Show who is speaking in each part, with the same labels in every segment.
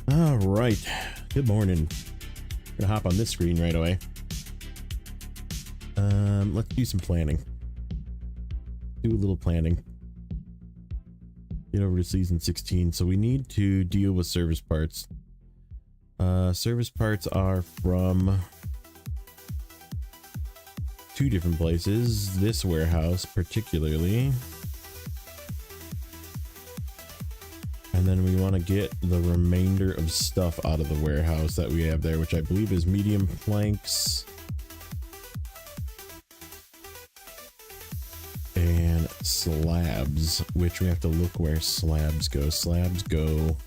Speaker 1: All right. Good morning. Gonna hop on this screen right away. Let's do some planning. Do a little planning. Get over to season 16. So we need to deal with service parts. Service parts are from two different places. This warehouse particularly. And then we want to get the remainder of stuff out of the warehouse that we have there, which I believe is medium planks and slabs, which we have to look where slabs go. Slabs go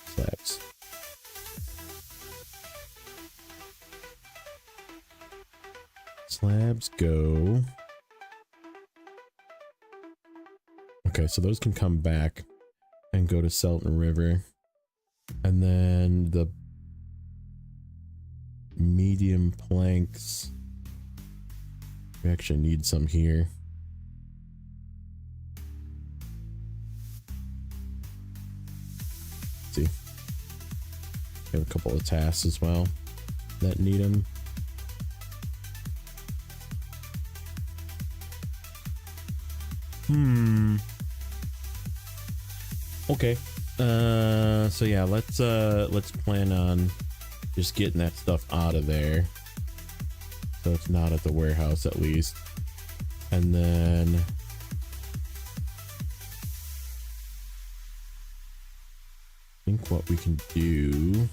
Speaker 1: slabs. Slabs go. Okay, so those can come back and go to Selton River. And then the medium planks, we actually need some here. Let's see. We have a couple of tasks as well that need them. Okay. So yeah, let's plan on just getting that stuff out of there. So it's not at the warehouse at least. And then I think what we can do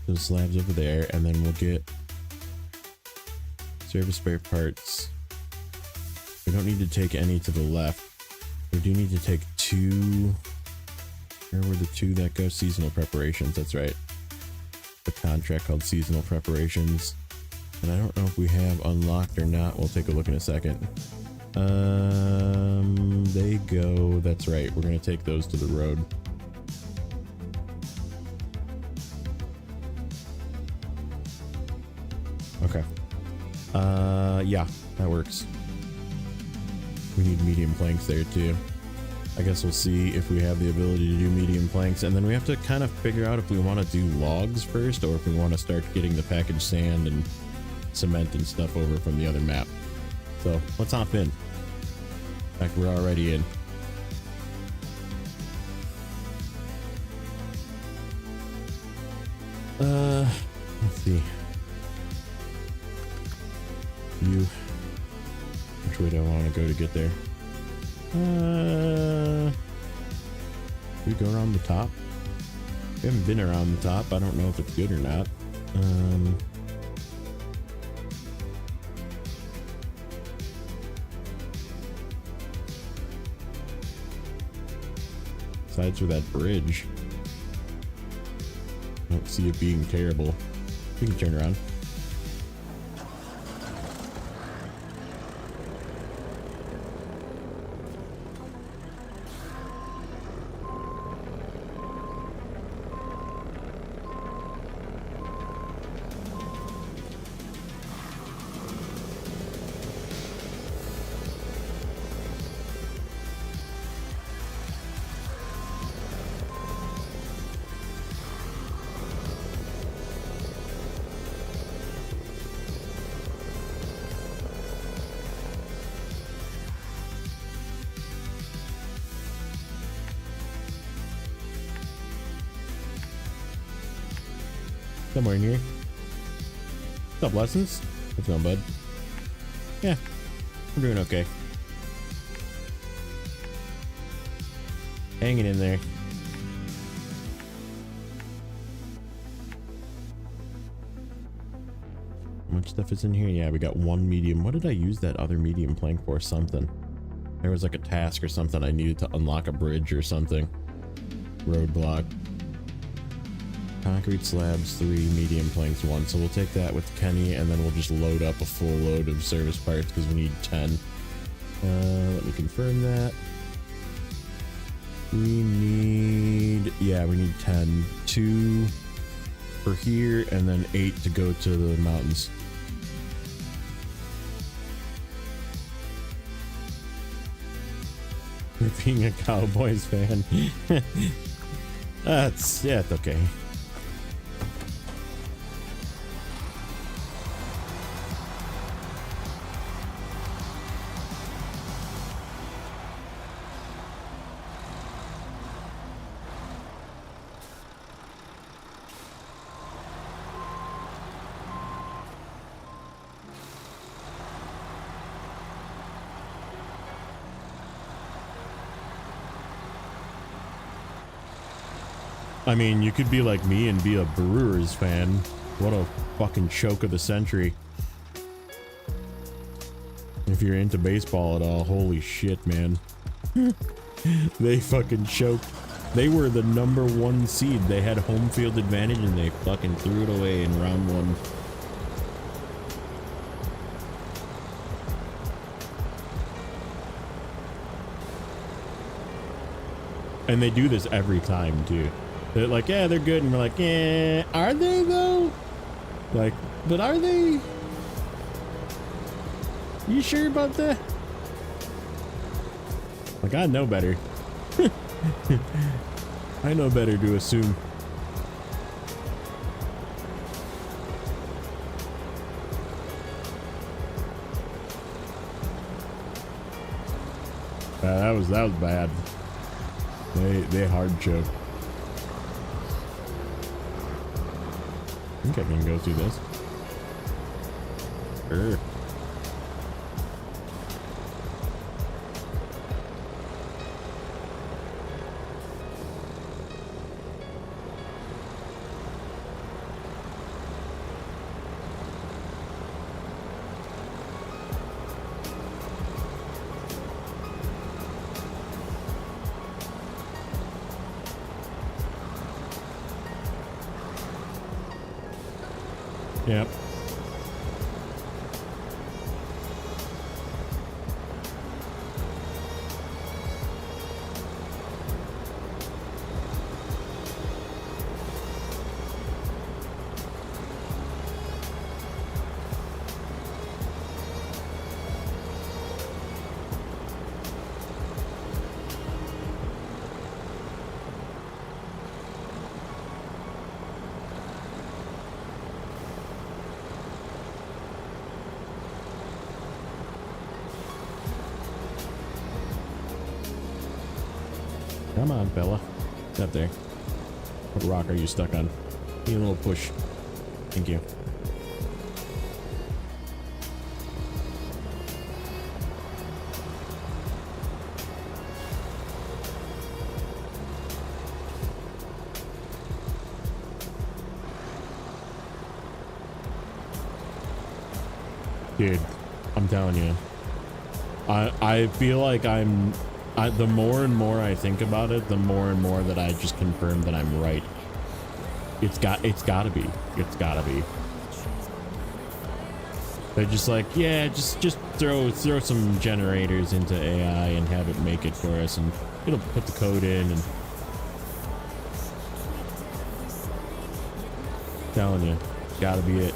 Speaker 1: those slabs over there, and then we'll get service spare parts. We don't need to take any to the left. We do need to take two. Where were the two that go? Seasonal preparations. That's right. The contract called seasonal preparations. And I don't know if we have unlocked or not. We'll take a look in a second. They go. That's right. We're going to take those to the road. Okay. Yeah, that works. We need medium planks there too. I guess we'll see if we have the ability to do medium planks, and then we have to kind of figure out if we want to do logs first or if we want to start getting the packaged sand and cement and stuff over from the other map. So let's hop in. In fact, we're already in. Let's see. Which way do I want to go to get there? We go around the top. We haven't been around the top. I don't know if it's good or not. Besides for that bridge, I don't see it being terrible. We can turn around. Somewhere in here. What's up, Lessons? What's going, bud? Yeah, we're doing okay. Hanging in there. How much stuff is in here? Yeah, we got one medium. What did I use that other medium plank for? Something. There was like a task or something. I needed to unlock a bridge or something. Roadblock. Concrete slabs 3, medium planks 1. So we'll take that with Kenny, and then we'll just load up a full load of service parts because we need 10. Let me confirm that. We need, yeah, we need 10. 2 for here, and then 8 to go to the mountains. For being a Cowboys fan. That's okay. I mean, you could be like me and be a Brewers fan. What a fucking choke of the century. If you're into baseball at all, holy shit, man. They fucking choked. They were the #1 seed. They had home field advantage and they fucking threw it away in round 1. And they do this every time too. They're like, yeah, they're good, and we're like, yeah, are they though? Like, but are they? You sure about that? Like, I know better. I know better to assume. That was bad. They hard choke. I think I can go through this. Sure. Yep. Come on, fella. It's up there. What rock are you stuck on? Need a little push. Thank you. Dude, I'm telling you. I feel like the more and more I think about it, the more and more that I just confirm that I'm right. It's gotta be. They're just like, yeah, just throw some generators into AI and have it make it for us, and it'll put the code in, and telling you, gotta be it.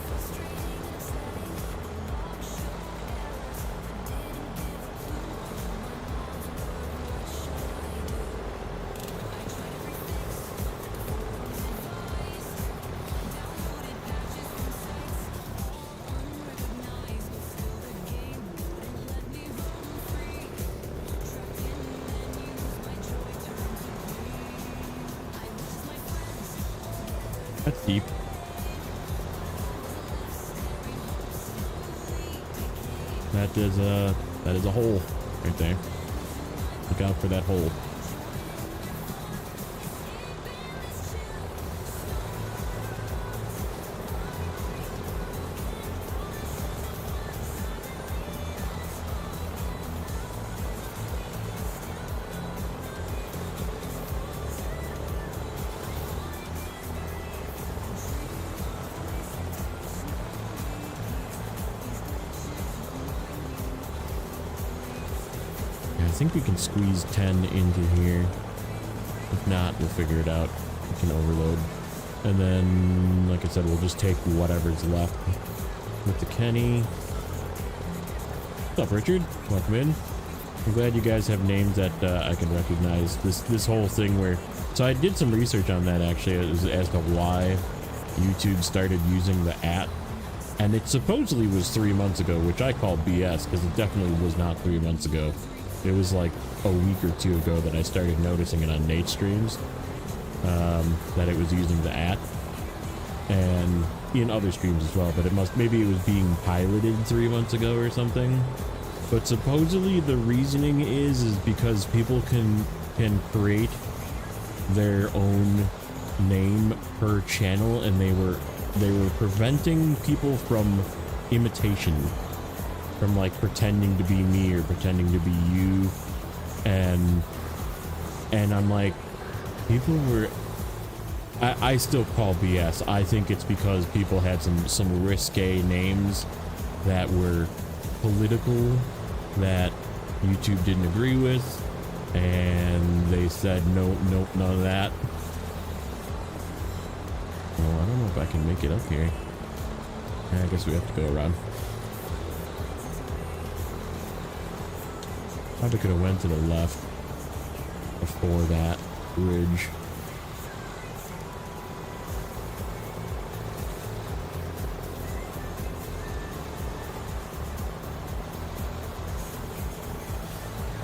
Speaker 1: That's deep. That is a hole right there. Look out for that hole. I think we can squeeze 10 into here. If not, we'll figure it out. We can overload. And then, like I said, we'll just take whatever's left with the Kenny. What's up, Richard? Welcome in. I'm glad you guys have names that I can recognize. This whole thing where... So I did some research on that, actually, as to why YouTube started using the @ and it supposedly was 3 months ago, which I call BS because it definitely was not 3 months ago. It was like a week or two ago that I started noticing it on Nate's streams, that it was using the @ and in other streams as well, but maybe it was being piloted 3 months ago or something. But supposedly the reasoning is because people can create their own name per channel, and they were preventing people from imitation, from like pretending to be me or pretending to be you, and I'm like, people were... I still call BS. I think it's because people had some risque names that were political that YouTube didn't agree with, and they said nope, none of that. Well, I don't know if I can make it up here. I guess we have to go around. Probably could have went to the left before that bridge.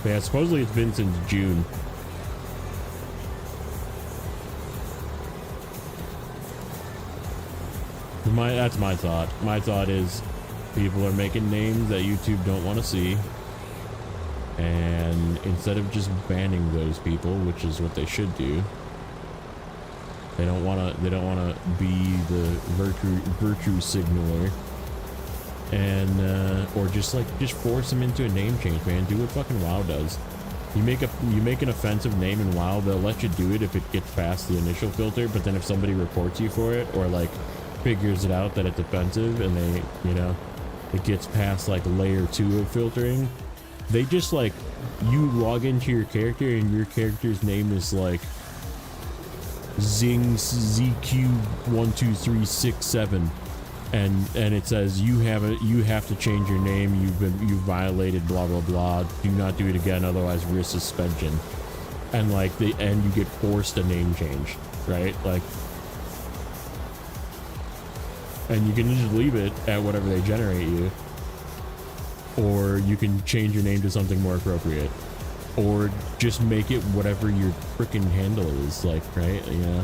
Speaker 1: But yeah, supposedly it's been since June. That's my thought. My thought is people are making names that YouTube don't want to see, and instead of just banning those people, which is what they should do, they don't want to be the virtue signaler, and or just force them into a name change, man. Do what fucking WoW does. You make an offensive name in WoW, they'll let you do it if it gets past the initial filter, but then if somebody reports you for it or like figures it out that it's offensive and they, you know, it gets past like layer 2 of filtering, they just like, you log into your character and your character's name is like Zing ZQ12367, and it says you have to change your name, you've violated blah blah blah, do not do it again, otherwise risk suspension. And like you get forced a name change, right? Like, and you can just leave it at whatever they generate you, or you can change your name to something more appropriate, or just make it whatever your freaking handle is, like, right? Yeah.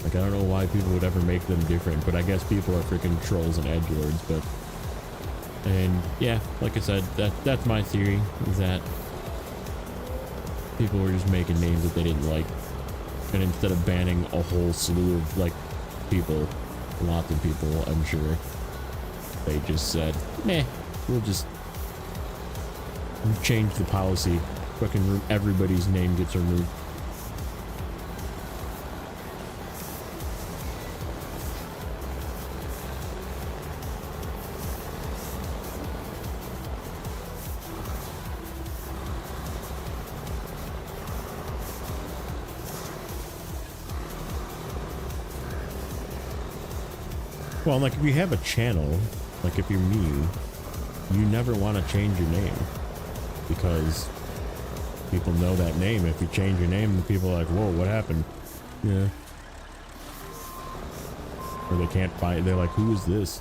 Speaker 1: Like, I don't know why people would ever make them different, but I guess people are freaking trolls and edgelords. And yeah, like I said, that's my theory, is that people were just making names that they didn't like, and instead of banning a whole slew of like people, lots of people, I'm sure, they just said, meh, we'll just change the policy. Fucking everybody's name gets removed. Well, like, if you have a channel, like if you're me, you never want to change your name, because people know that name. If you change your name, the people are like, whoa, what happened? Yeah. Or they can't find, they're like, who is this?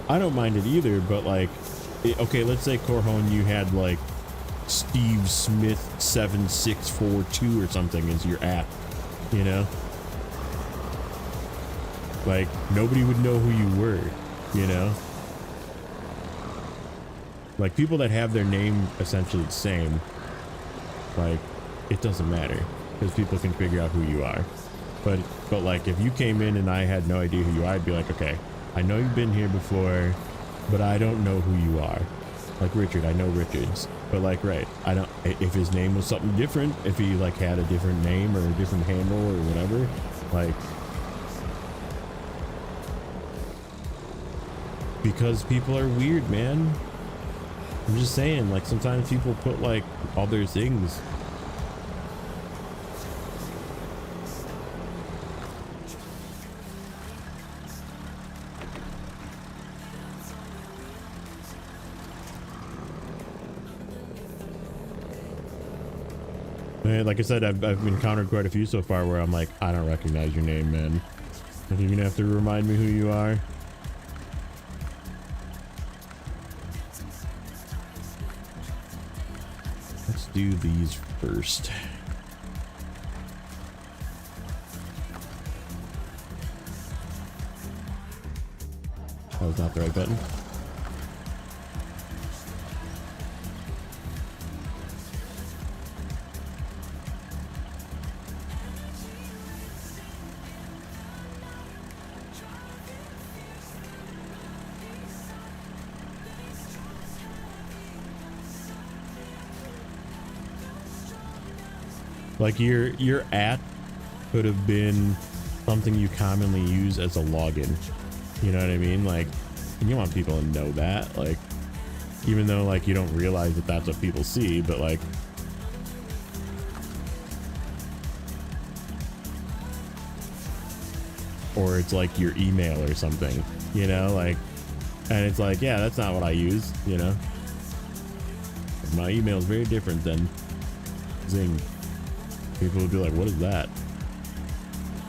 Speaker 1: I don't mind it either, but like, okay, let's say Corhone, you had like Steve Smith 7642 or something as your @, you know? Like, nobody would know who you were, you know? Like, people that have their name essentially the same, like, it doesn't matter, because people can figure out who you are. But like, if you came in and I had no idea who you are, I'd be like, okay, I know you've been here before, but I don't know who you are. Like Richard, I know Richards, but like, right, I don't, if his name was something different, if he like had a different name or a different handle or whatever, like, because people are weird, man. I'm just saying, like, sometimes people put like other things And like I said, I've encountered quite a few so far where I'm like, I don't recognize your name, man. Like, you're gonna have to remind me who you are. Let's do these first. That was not the right button. Like your at could have been something you commonly use as a login. You know what I mean? Like, you want people to know that, like, even though like you don't realize that that's what people see, but like, or it's like your email or something, you know, like, and it's like, yeah, that's not what I use, you know. My email is very different than Zing. People would be like, what is that?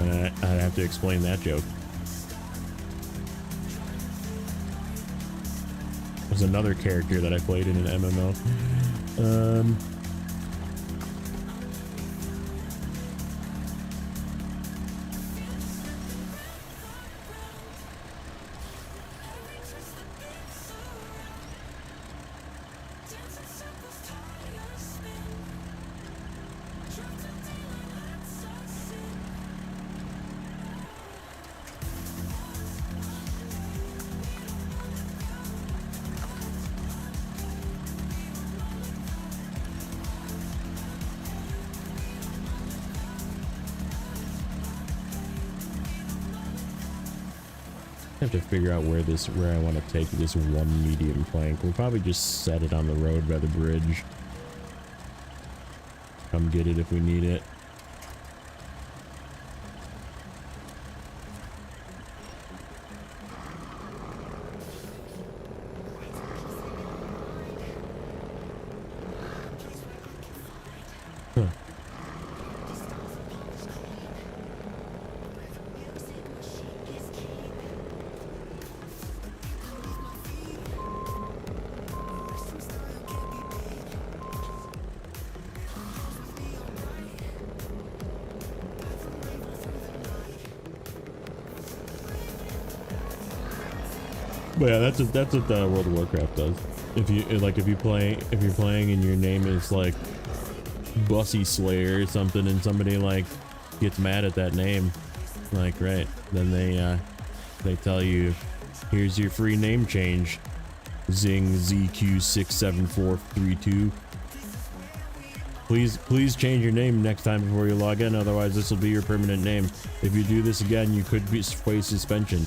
Speaker 1: And I'd have to explain that joke. There's another character that I played in an MMO. I have to figure out where I want to take this one medium plank. We'll probably just set it on the road by the bridge. Come get it if we need it. Huh. But yeah, that's what World of Warcraft does. If you're playing and your name is like Bussy Slayer or something, and somebody like gets mad at that name, like, right, then they tell you, here's your free name change, Zing ZQ67432. Please change your name next time before you log in, otherwise this will be your permanent name. If you do this again, you could face suspension.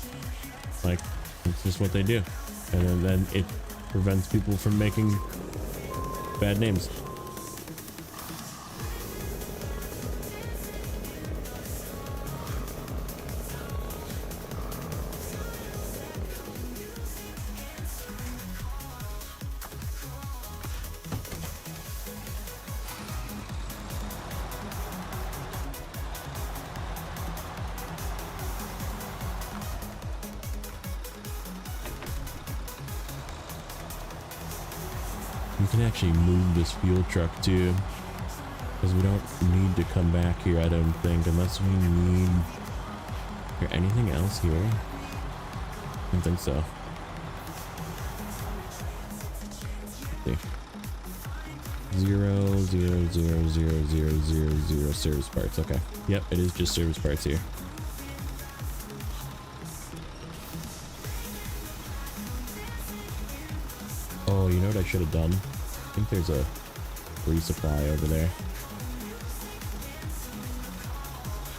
Speaker 1: Like, it's just what they do, and then it prevents people from making bad names. We can actually move this fuel truck too, because we don't need to come back here, I don't think, unless we need... Is there anything else here? I don't think so. Let's see. 0 service parts. Okay. Yep, it is just service parts here. Oh, you know what I should have done? I think there's a resupply over there.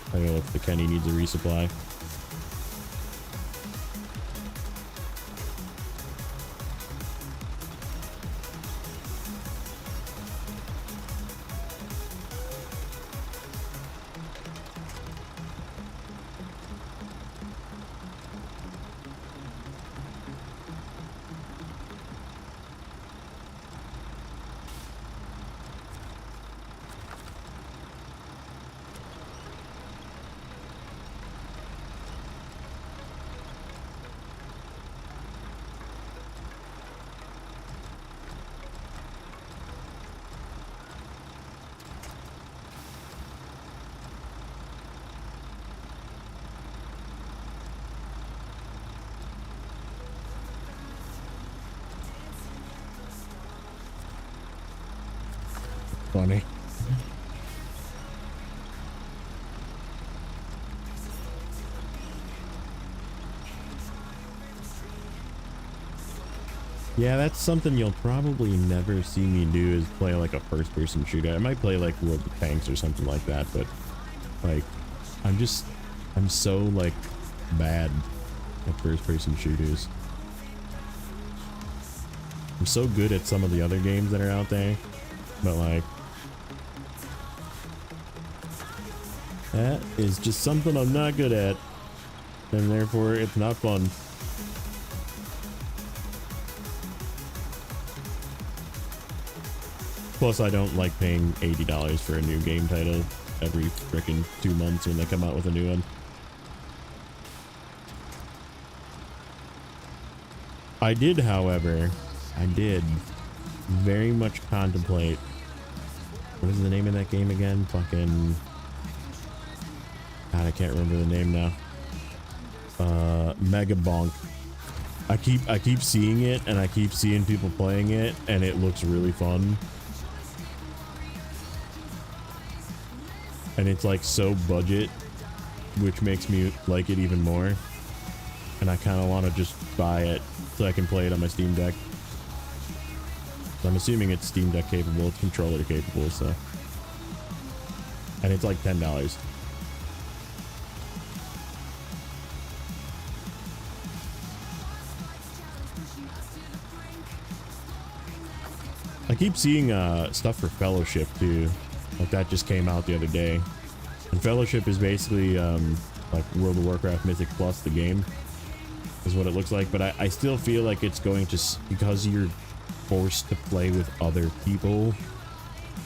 Speaker 1: I don't know if the Kenny needs a resupply. Funny. Yeah, that's something you'll probably never see me do, is play like a first-person shooter. I might play like World of Tanks or something like that, but like I'm so like bad at first-person shooters. I'm so good at some of the other games that are out there, but like that is just something I'm not good at, and therefore it's not fun. Plus, I don't like paying $80 for a new game title every frickin' 2 months when they come out with a new one. I did, however, very much contemplate. What is the name of that game again? Fucking. God, I can't remember the name now. Mega Bonk. I keep seeing it, and I keep seeing people playing it, and it looks really fun. And it's like so budget, which makes me like it even more. And I kind of want to just buy it so I can play it on my Steam Deck. I'm assuming it's Steam Deck capable, it's controller capable, so. And it's like $10. I keep seeing stuff for Fellowship too. Like that just came out the other day. And Fellowship is basically like World of Warcraft Mythic Plus, the game, is what it looks like. But I still feel like it's going to, because you're forced to play with other people,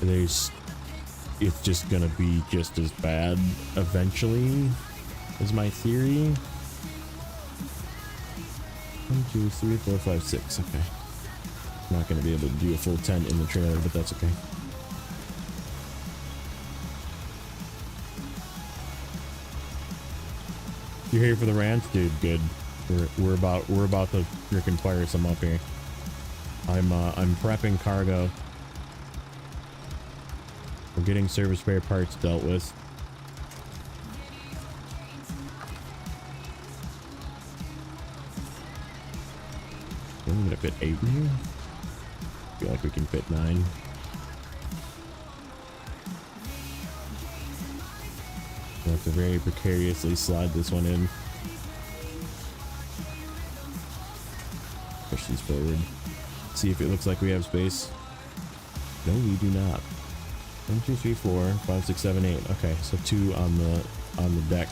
Speaker 1: it's just gonna be just as bad eventually, is my theory. 1, 2, 3, 4, 5, 6. Okay. I'm not gonna be able to do a full 10 in the trailer, but that's okay. You're here for the rants, dude. Good. We're about to freaking fire some up here. I'm prepping cargo. We're getting service spare parts dealt with. We're gonna fit 8 in here. Feel like we can fit 9. We'll have to very precariously slide this one in. Push these forward. See if it looks like we have space. No, we do not. 1, 2, 3, 4, 5, 6, 7, 8. Okay, so 2 on the deck.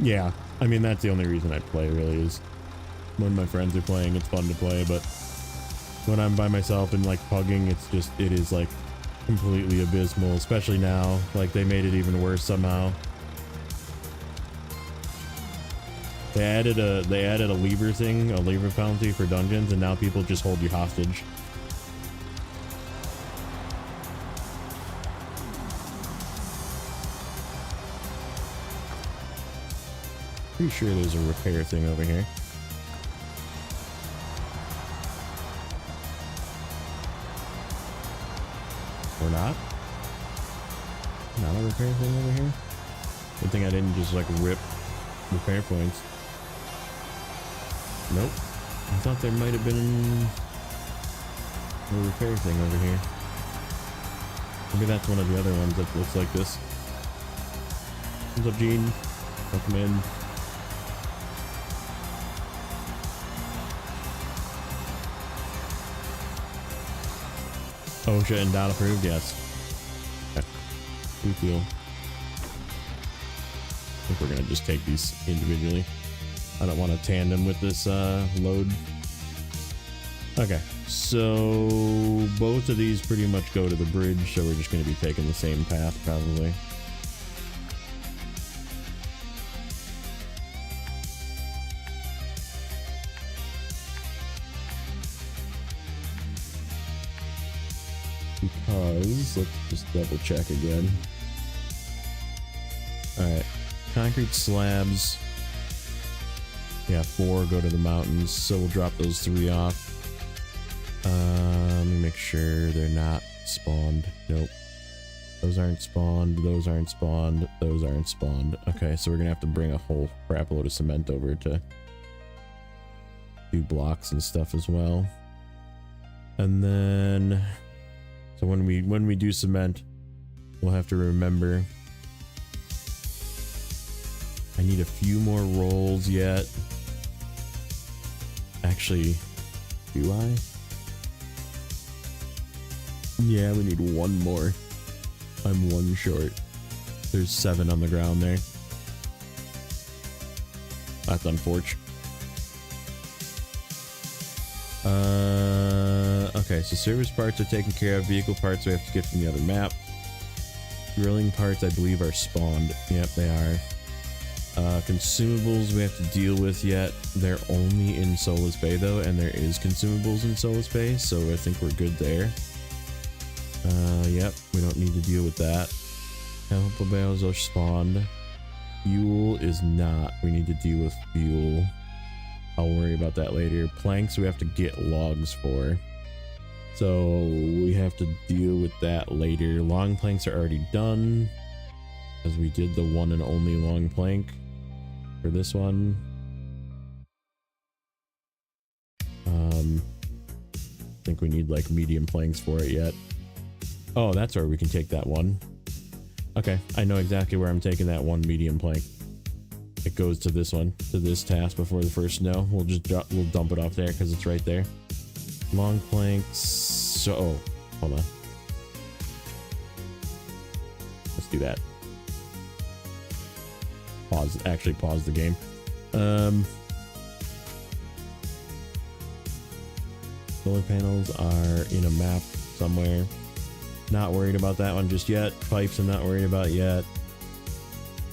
Speaker 1: Yeah, I mean, that's the only reason I play, really, is when my friends are playing, it's fun to play, but when I'm by myself and like pugging, it is like completely abysmal, especially now. Like, they made it even worse somehow. They added a lever thing, a lever penalty for dungeons, and now people just hold you hostage. Pretty sure there's a repair thing over here. Or not? Not a repair thing over here? Good thing I didn't just like rip repair points. Nope. I thought there might have been a repair thing over here. Maybe that's one of the other ones that looks like this. What's up, Gene? Welcome in. OSHA and dot approved, yes. Okay. Good deal. think we're gonna just take these individually. I don't want to tandem with this load. Okay, so both of these pretty much go to the bridge, so we're just going to be taking the same path probably. Because, let's just double check again. Alright, concrete slabs. Yeah, 4 go to the mountains, so we'll drop those 3 off. Let me make sure they're not spawned. Nope. Those aren't spawned, those aren't spawned, those aren't spawned. Okay, so we're gonna have to bring a whole crap load of cement over to do blocks and stuff as well. And then, so when we do cement, we'll have to remember I need a few more rolls yet. Actually, do I? Yeah, we need 1 more. I'm 1 short. There's 7 on the ground there. That's unfortunate. Okay, so service parts are taken care of. Vehicle parts we have to get from the other map. Drilling parts I believe are spawned. Yep, they are. Consumables we have to deal with yet. They're only in Solace Bay though, and there is consumables in Solace Bay, so I think we're good there. Yep, we don't need to deal with that. Chemical barrels are spawned. Fuel is not. We need to deal with fuel. I'll worry about that later. Planks we have to get logs for, so we have to deal with that later. Long planks are already done, because we did the one and only long plank for this one. I think we need like medium planks for it yet. Oh, that's where we can take that one. Okay, I know exactly where I'm taking that one medium plank. It goes to this one, to this task before the first snow. We'll just we'll dump it off there because it's right there. Long planks. So, oh, hold on. Let's do that. Pause. Actually, pause the game. Solar panels are in a map somewhere. Not worried about that one just yet. Pipes I'm not worried about yet.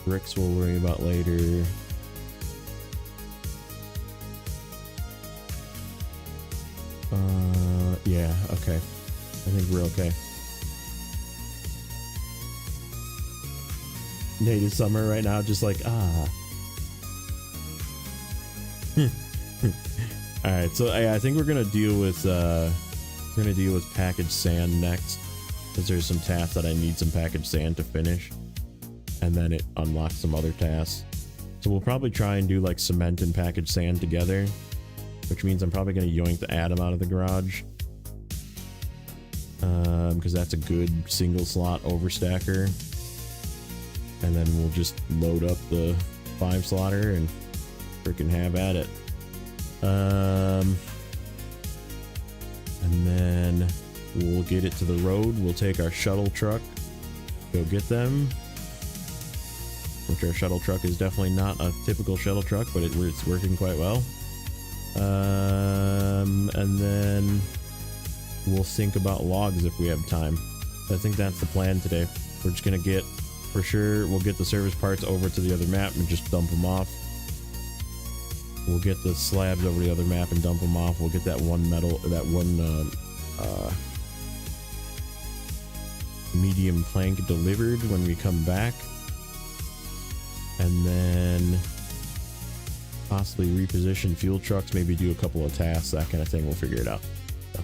Speaker 1: Bricks we'll worry about later. Yeah, okay. I think we're okay. Native summer right now, just like, Alright, so I think we're gonna deal with packaged sand next, because there's some tasks that I need some packaged sand to finish, and then it unlocks some other tasks. So we'll probably try and do like cement and packaged sand together, which means I'm probably gonna yoink the atom out of the garage, because that's a good single slot overstacker, and then we'll just load up the 5 slotter and freaking have at it. And then we'll get it to the road. We'll take our shuttle truck, go get them, which our shuttle truck is definitely not a typical shuttle truck, but it's working quite well. And then we'll think about logs if we have time. I think that's the plan today. We're just gonna get, for sure, we'll get the service parts over to the other map and just dump them off. We'll get the slabs over the other map and dump them off. We'll get that one medium plank delivered when we come back, and then possibly reposition fuel trucks, maybe do a couple of tasks, that kind of thing. We'll figure it out. So.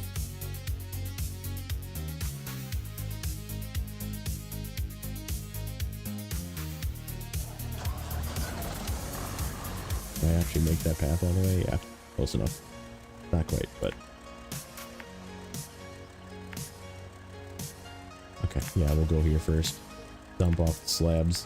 Speaker 1: Can I actually make that path all the way? Yeah, close enough. Not quite, but okay. Yeah, we'll go here first. Dump off the slabs.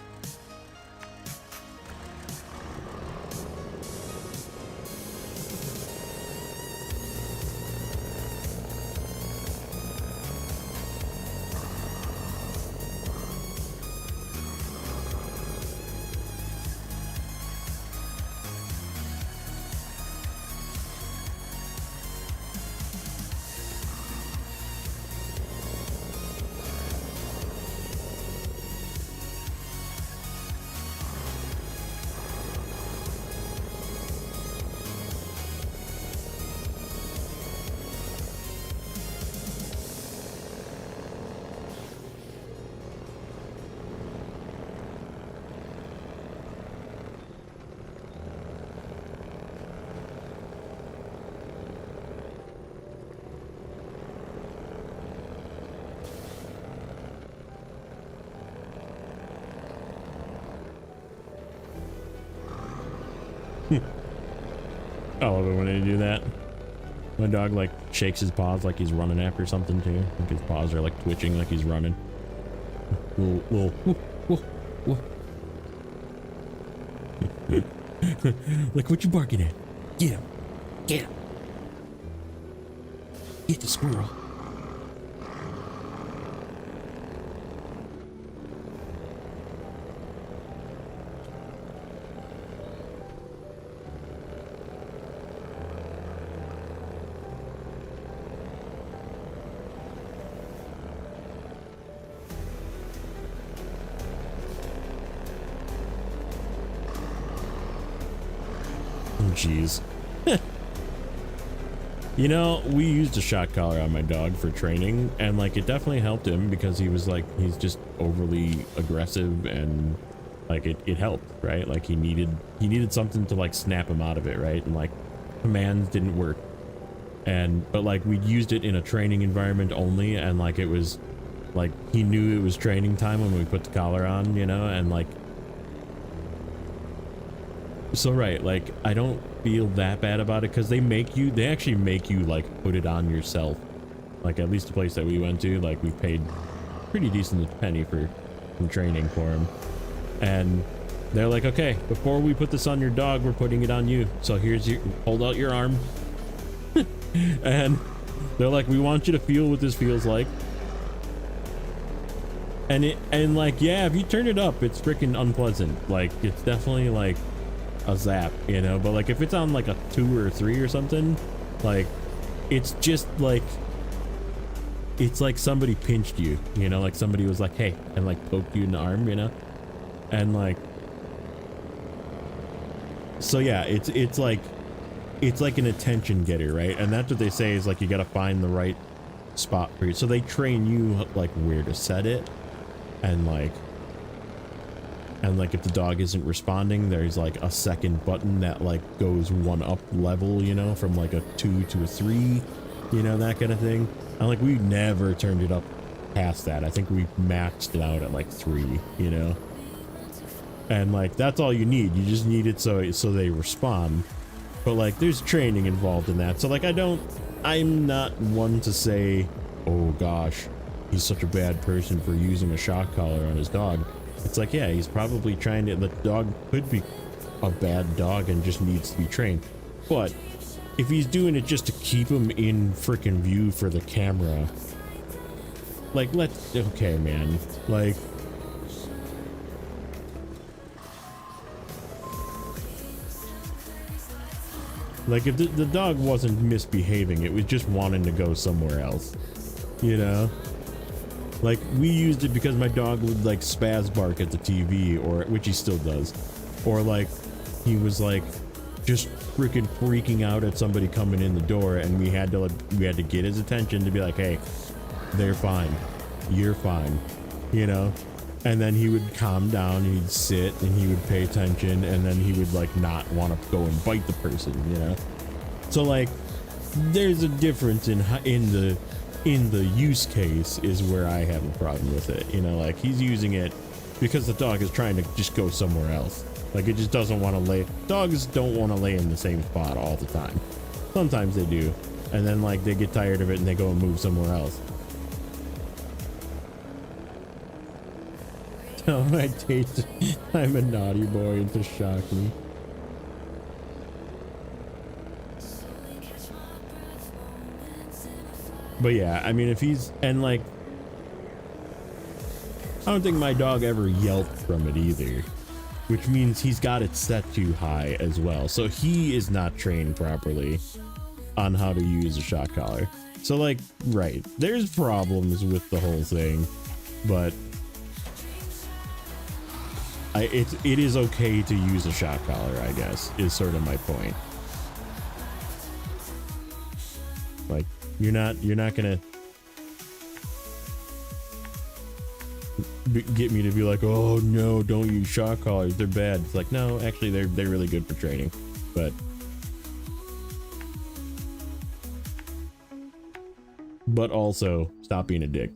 Speaker 1: I love it when they do that. My dog like shakes his paws like he's running after something too. Like his paws are like twitching like he's running. Little, whoa. Like, what you barking at? Get him. Get him. Get the squirrel. Jeez. You know, we used a shock collar on my dog for training, and like it definitely helped him because he was like, he's just overly aggressive, and like it helped, right? Like he needed something to like snap him out of it, right? And like commands didn't work, but like we used it in a training environment only, and like it was like he knew it was training time when we put the collar on, you know, and like so right, like I don't feel that bad about it because they actually make you like put it on yourself. Like at least the place that we went to, like we paid pretty decent penny for some training for him, and they're like, okay, before we put this on your dog, we're putting it on you, so hold out your arm. And they're like, we want you to feel what this feels like. And like, yeah, if you turn it up, it's freaking unpleasant. Like it's definitely like a zap, you know, but like if it's on like a 2 or 3 or something, like it's just like it's like somebody pinched you, you know, like somebody was like, hey, and like poked you in the arm, you know, and like so yeah, it's like an attention getter, right? And that's what they say is like you got to find the right spot for you, so they train you like where to set it, and like if the dog isn't responding, there's like a second button that like goes one up level, you know, from like a 2 to a 3, you know, that kind of thing. And like we never turned it up past that. I think we maxed it out at like 3, you know, and like that's all you need. You just need it so they respond. But like there's training involved in that, so like I'm not one to say, oh gosh, he's such a bad person for using a shock collar on his dog. It's like, yeah, he's probably trying to, the dog could be a bad dog and just needs to be trained. But if he's doing it just to keep him in freaking view for the camera, like, okay, man, like, if the dog wasn't misbehaving, it was just wanting to go somewhere else, you know? Like we used it because my dog would like spaz bark at the TV, or which he still does, or like he was like just freaking freaking out at somebody coming in the door, and we had to get his attention to be like, hey, they're fine, you're fine, you know. And then he would calm down, and he'd sit, and he would pay attention, and then he would like not want to go and bite the person, you know. So like there's a difference in the use case is where I have a problem with it, you know. Like he's using it because the dog is trying to just go somewhere else. Like it just doesn't want to lay. Dogs don't want to lay in the same spot all the time. Sometimes they do, and then like they get tired of it and they go and move somewhere else. Tell my taste I'm a naughty boy and to shock me. But yeah, I mean, if he's, and like, I don't think my dog ever yelped from it either, which means he's got it set too high as well. So he is not trained properly on how to use a shock collar. So like, right, there's problems with the whole thing, but it is okay to use a shock collar, I guess, is sort of my point. Like, you're not gonna get me to be like, oh no, don't use shock collars, they're bad. It's like, no, actually they're really good for training, but also stop being a dick.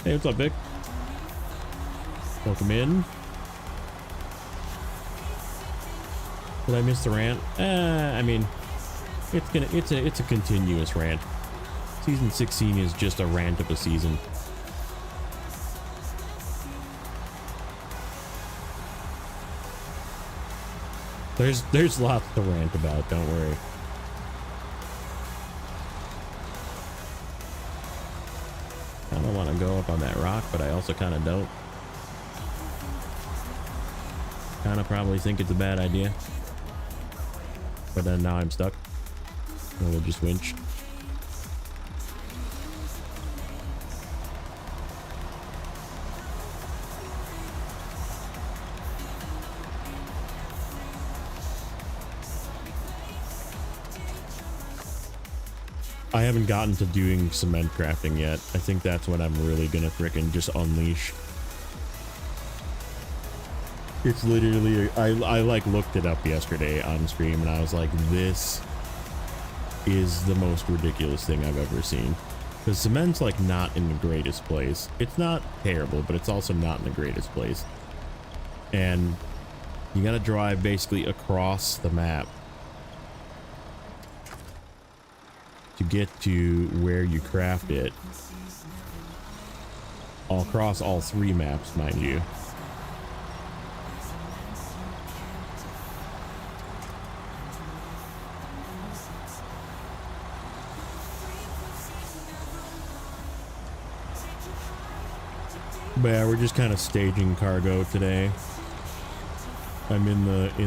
Speaker 1: Hey, what's up, Vic? Welcome in. Did I miss the rant? I mean, it's a continuous rant. Season 16 is just a rant of a season. There's lots to rant about, don't worry. I don't want to go up on that rock, but I also kind of don't. Kind of probably think it's a bad idea. But then now I'm stuck. So we'll just winch. I haven't gotten to doing cement crafting yet. I think that's what I'm really gonna frickin' just unleash. It's literally, I like looked it up yesterday on stream and I was like, this is the most ridiculous thing I've ever seen. Because cement's like not in the greatest place. It's not terrible, but it's also not in the greatest place. And you gotta drive basically across the map to get to where you craft it. All across all 3 maps, mind you. But yeah, we're just kind of staging cargo today. I'm in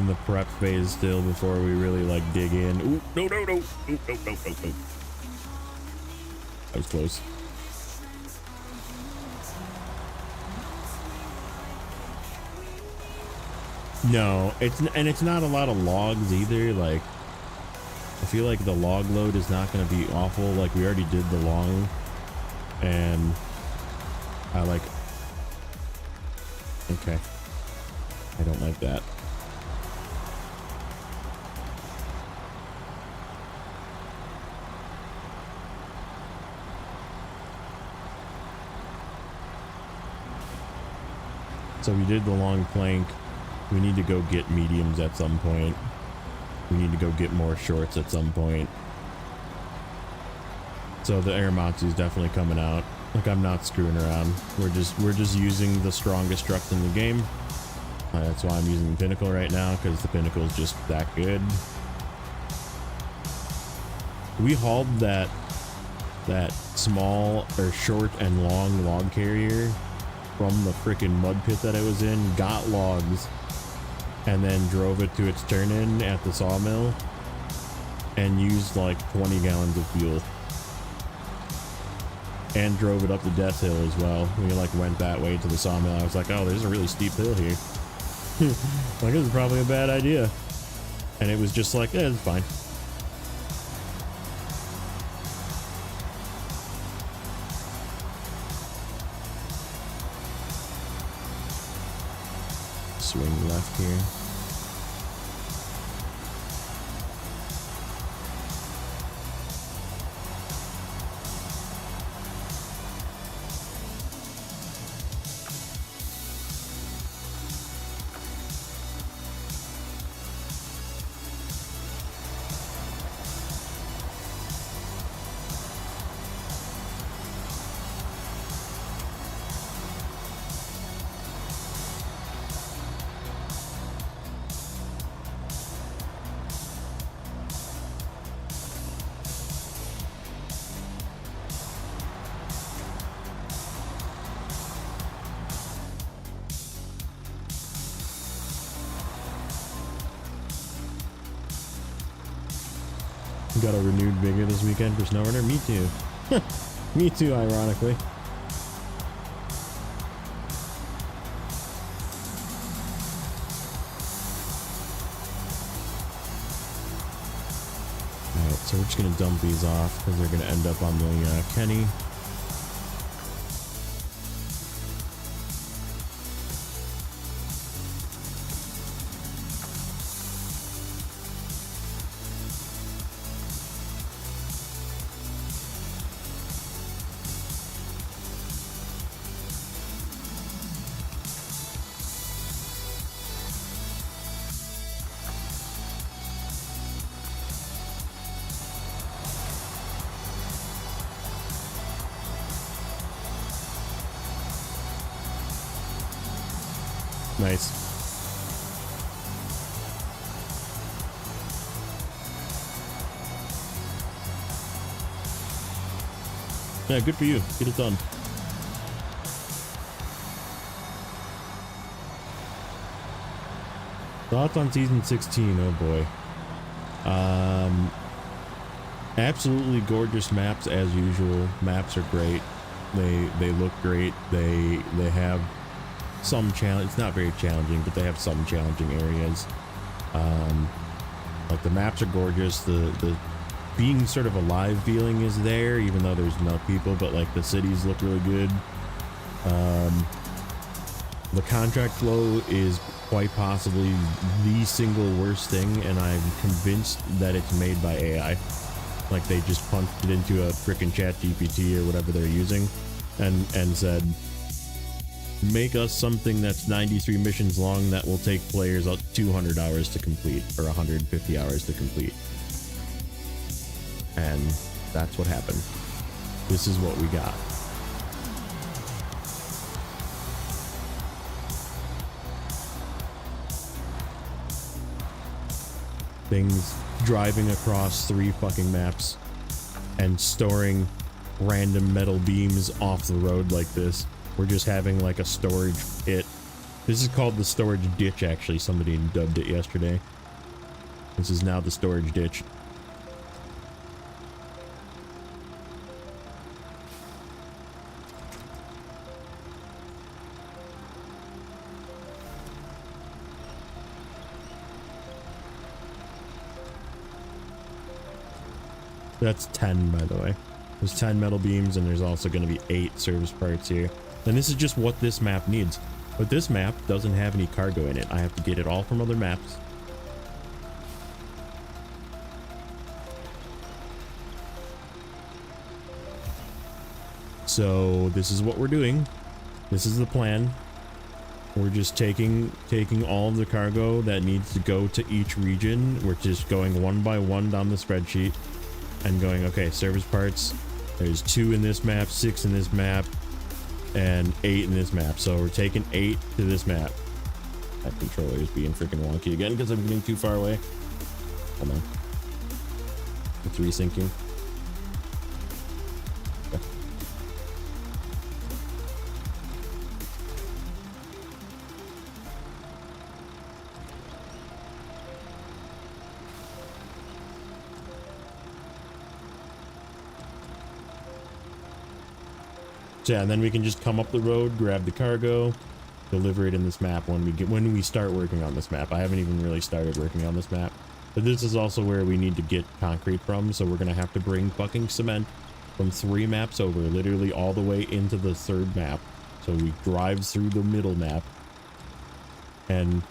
Speaker 1: the prep phase still before we really like dig in. Ooh, no. Ooh, no. That was close. No, it's not a lot of logs either. Like, I feel like the log load is not going to be awful. Like, we already did the long, and I like. Okay, I don't like that. So we did the long plank. We need to go get mediums at some point. We need to go get more shorts at some point. So the Aramatsu is definitely coming out. Like, I'm not screwing around. We're just using the strongest truck in the game. That's why I'm using the Pinnacle right now, because the Pinnacle is just that good. We hauled that small or short and long log carrier from the freaking mud pit that I was in, got logs, and then drove it to its turn-in at the sawmill and used like 20 gallons of fuel. And drove it up the death hill as well. We like went that way to the sawmill. I was like, oh, there's a really steep hill here. Like, this is probably a bad idea. And it was just like, eh, it's fine. Swing left here. Got a renewed vigor this weekend for Snowrunner. Me too. Me too, ironically. Alright, so we're just going to dump these off because they're going to end up on the Kenny. Nice. Yeah, good for you. Get it done. Thoughts on season 16? Oh boy. Absolutely gorgeous maps as usual. Maps are great. They look great. They have some challenge. It's not very challenging, but they have some challenging areas. Like the maps are gorgeous. The being sort of alive feeling is there, even though there's no people, but like the cities look really good. The contract flow is quite possibly the single worst thing, and I'm convinced that it's made by AI. Like they just punched it into a freaking chat GPT or whatever they're using and said, make us something that's 93 missions long that will take players 200 hours to complete or 150 hours to complete. And that's what happened. This is what we got. Things driving across 3 fucking maps and storing random metal beams off the road like this. We're just having like a storage pit. This is called the storage ditch, actually. Somebody dubbed it yesterday. This is now the storage ditch. That's 10, by the way. There's 10 metal beams, and there's also going to be 8 service parts here. And this is just what this map needs. But this map doesn't have any cargo in it. I have to get it all from other maps. So this is what we're doing. This is the plan. We're just taking all of the cargo that needs to go to each region. We're just going one by one down the spreadsheet and going, okay, service parts. There's 2 in this map, 6 in this map, and 8 in this map. So we're taking 8 to this map. That controller is being freaking wonky again because I'm getting too far away. Hold on. It's resyncing. Okay. So yeah, and then we can just come up the road, grab the cargo, deliver it in this map when we start working on this map. I haven't even really started working on this map, but this is also where we need to get concrete from. So we're gonna have to bring fucking cement from 3 maps over, literally all the way into the 3rd map. So we drive through the middle map and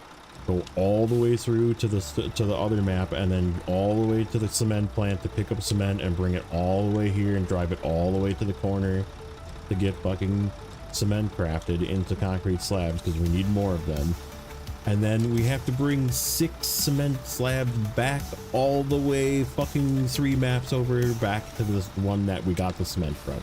Speaker 1: go all the way through to the other map, and then all the way to the cement plant to pick up cement and bring it all the way here and drive it all the way to the corner to get fucking cement crafted into concrete slabs, because we need more of them. And then we have to bring 6 cement slabs back all the way fucking 3 maps over back to this one that we got the cement from.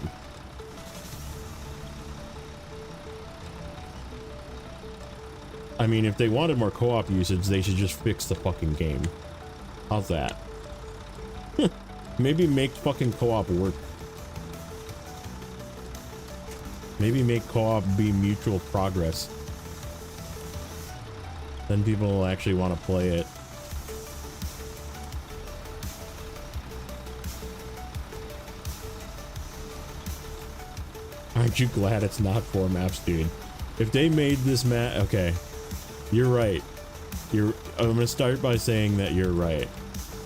Speaker 1: I mean, if they wanted more co-op usage, they should just fix the fucking game. How's that? Maybe make fucking co-op work. Maybe make co-op be mutual progress. Then people will actually want to play it. Aren't you glad it's not 4 maps, dude? If they made this map... Okay. You're right. I'm gonna start by saying that you're right.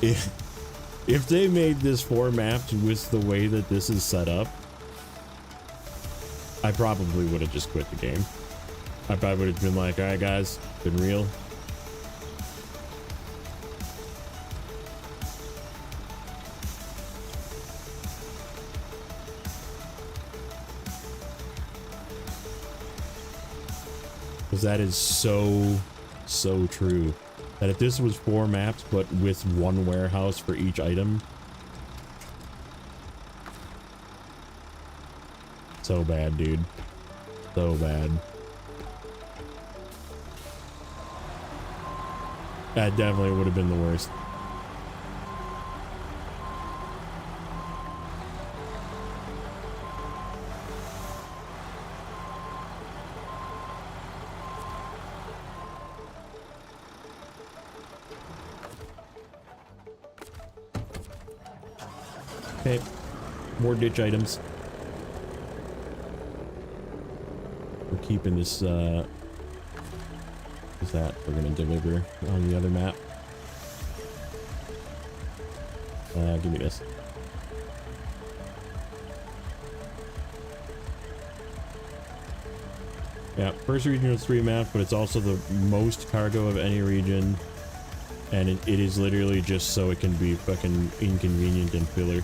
Speaker 1: If they made this 4 maps with the way that this is set up, I probably would have just quit the game. I probably would have been like, alright guys, been real. Because that is so true. That if this was 4 maps, but with 1 warehouse for each item. So bad, dude. So bad. That definitely would have been the worst. Okay, more ditch items. We're keeping this, is that we're gonna deliver on the other map. Give me this. Yeah, first region was 3 maps, but it's also the most cargo of any region. And it is literally just so it can be fucking inconvenient and filler.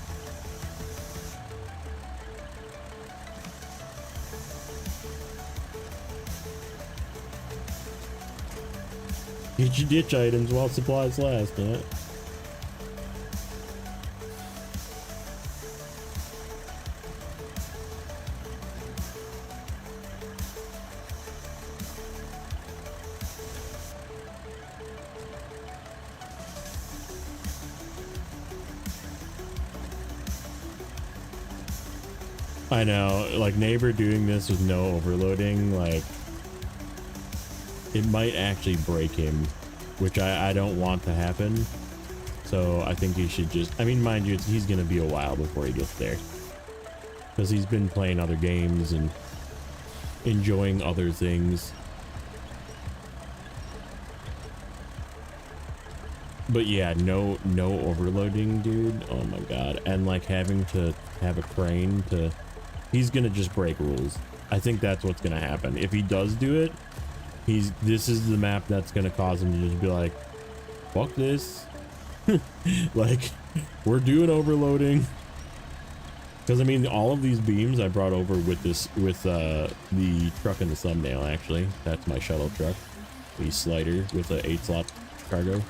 Speaker 1: Get your ditch items while supplies last, yeah. I know, like Neighbor doing this with no overloading, like it might actually break him, which I don't want to happen. So I think he should just, I mean, mind you, he's gonna be a while before he gets there, because he's been playing other games and enjoying other things. But yeah, no overloading, dude. Oh my god. And like having to have a crane to, he's gonna just break rules. I think that's what's gonna happen. If he does do it, this is the map that's gonna cause him to just be like, fuck this. Like, we're doing overloading. Because I mean, all of these beams I brought over with this, with the truck in the thumbnail, actually. That's my shuttle truck. The slider with the 8-slot cargo.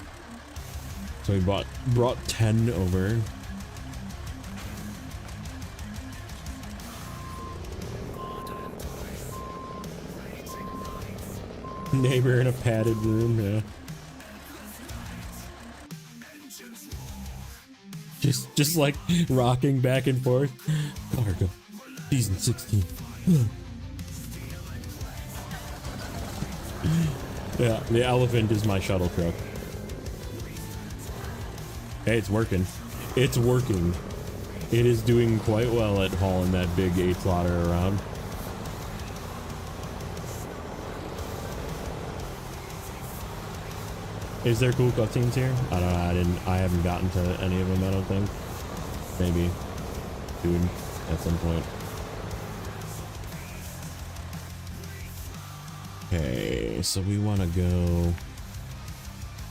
Speaker 1: So we brought 10 over. Neighbor in a padded room, yeah. Just like rocking back and forth. Cargo, season 16. Yeah, the elephant is my shuttle truck. Hey, it's working. It's working. It is doing quite well at hauling that big 8-slotter around. Is there cool cutscenes here? I don't know. I haven't gotten to any of them, I don't think. Maybe soon at some point. Okay, so we want to go.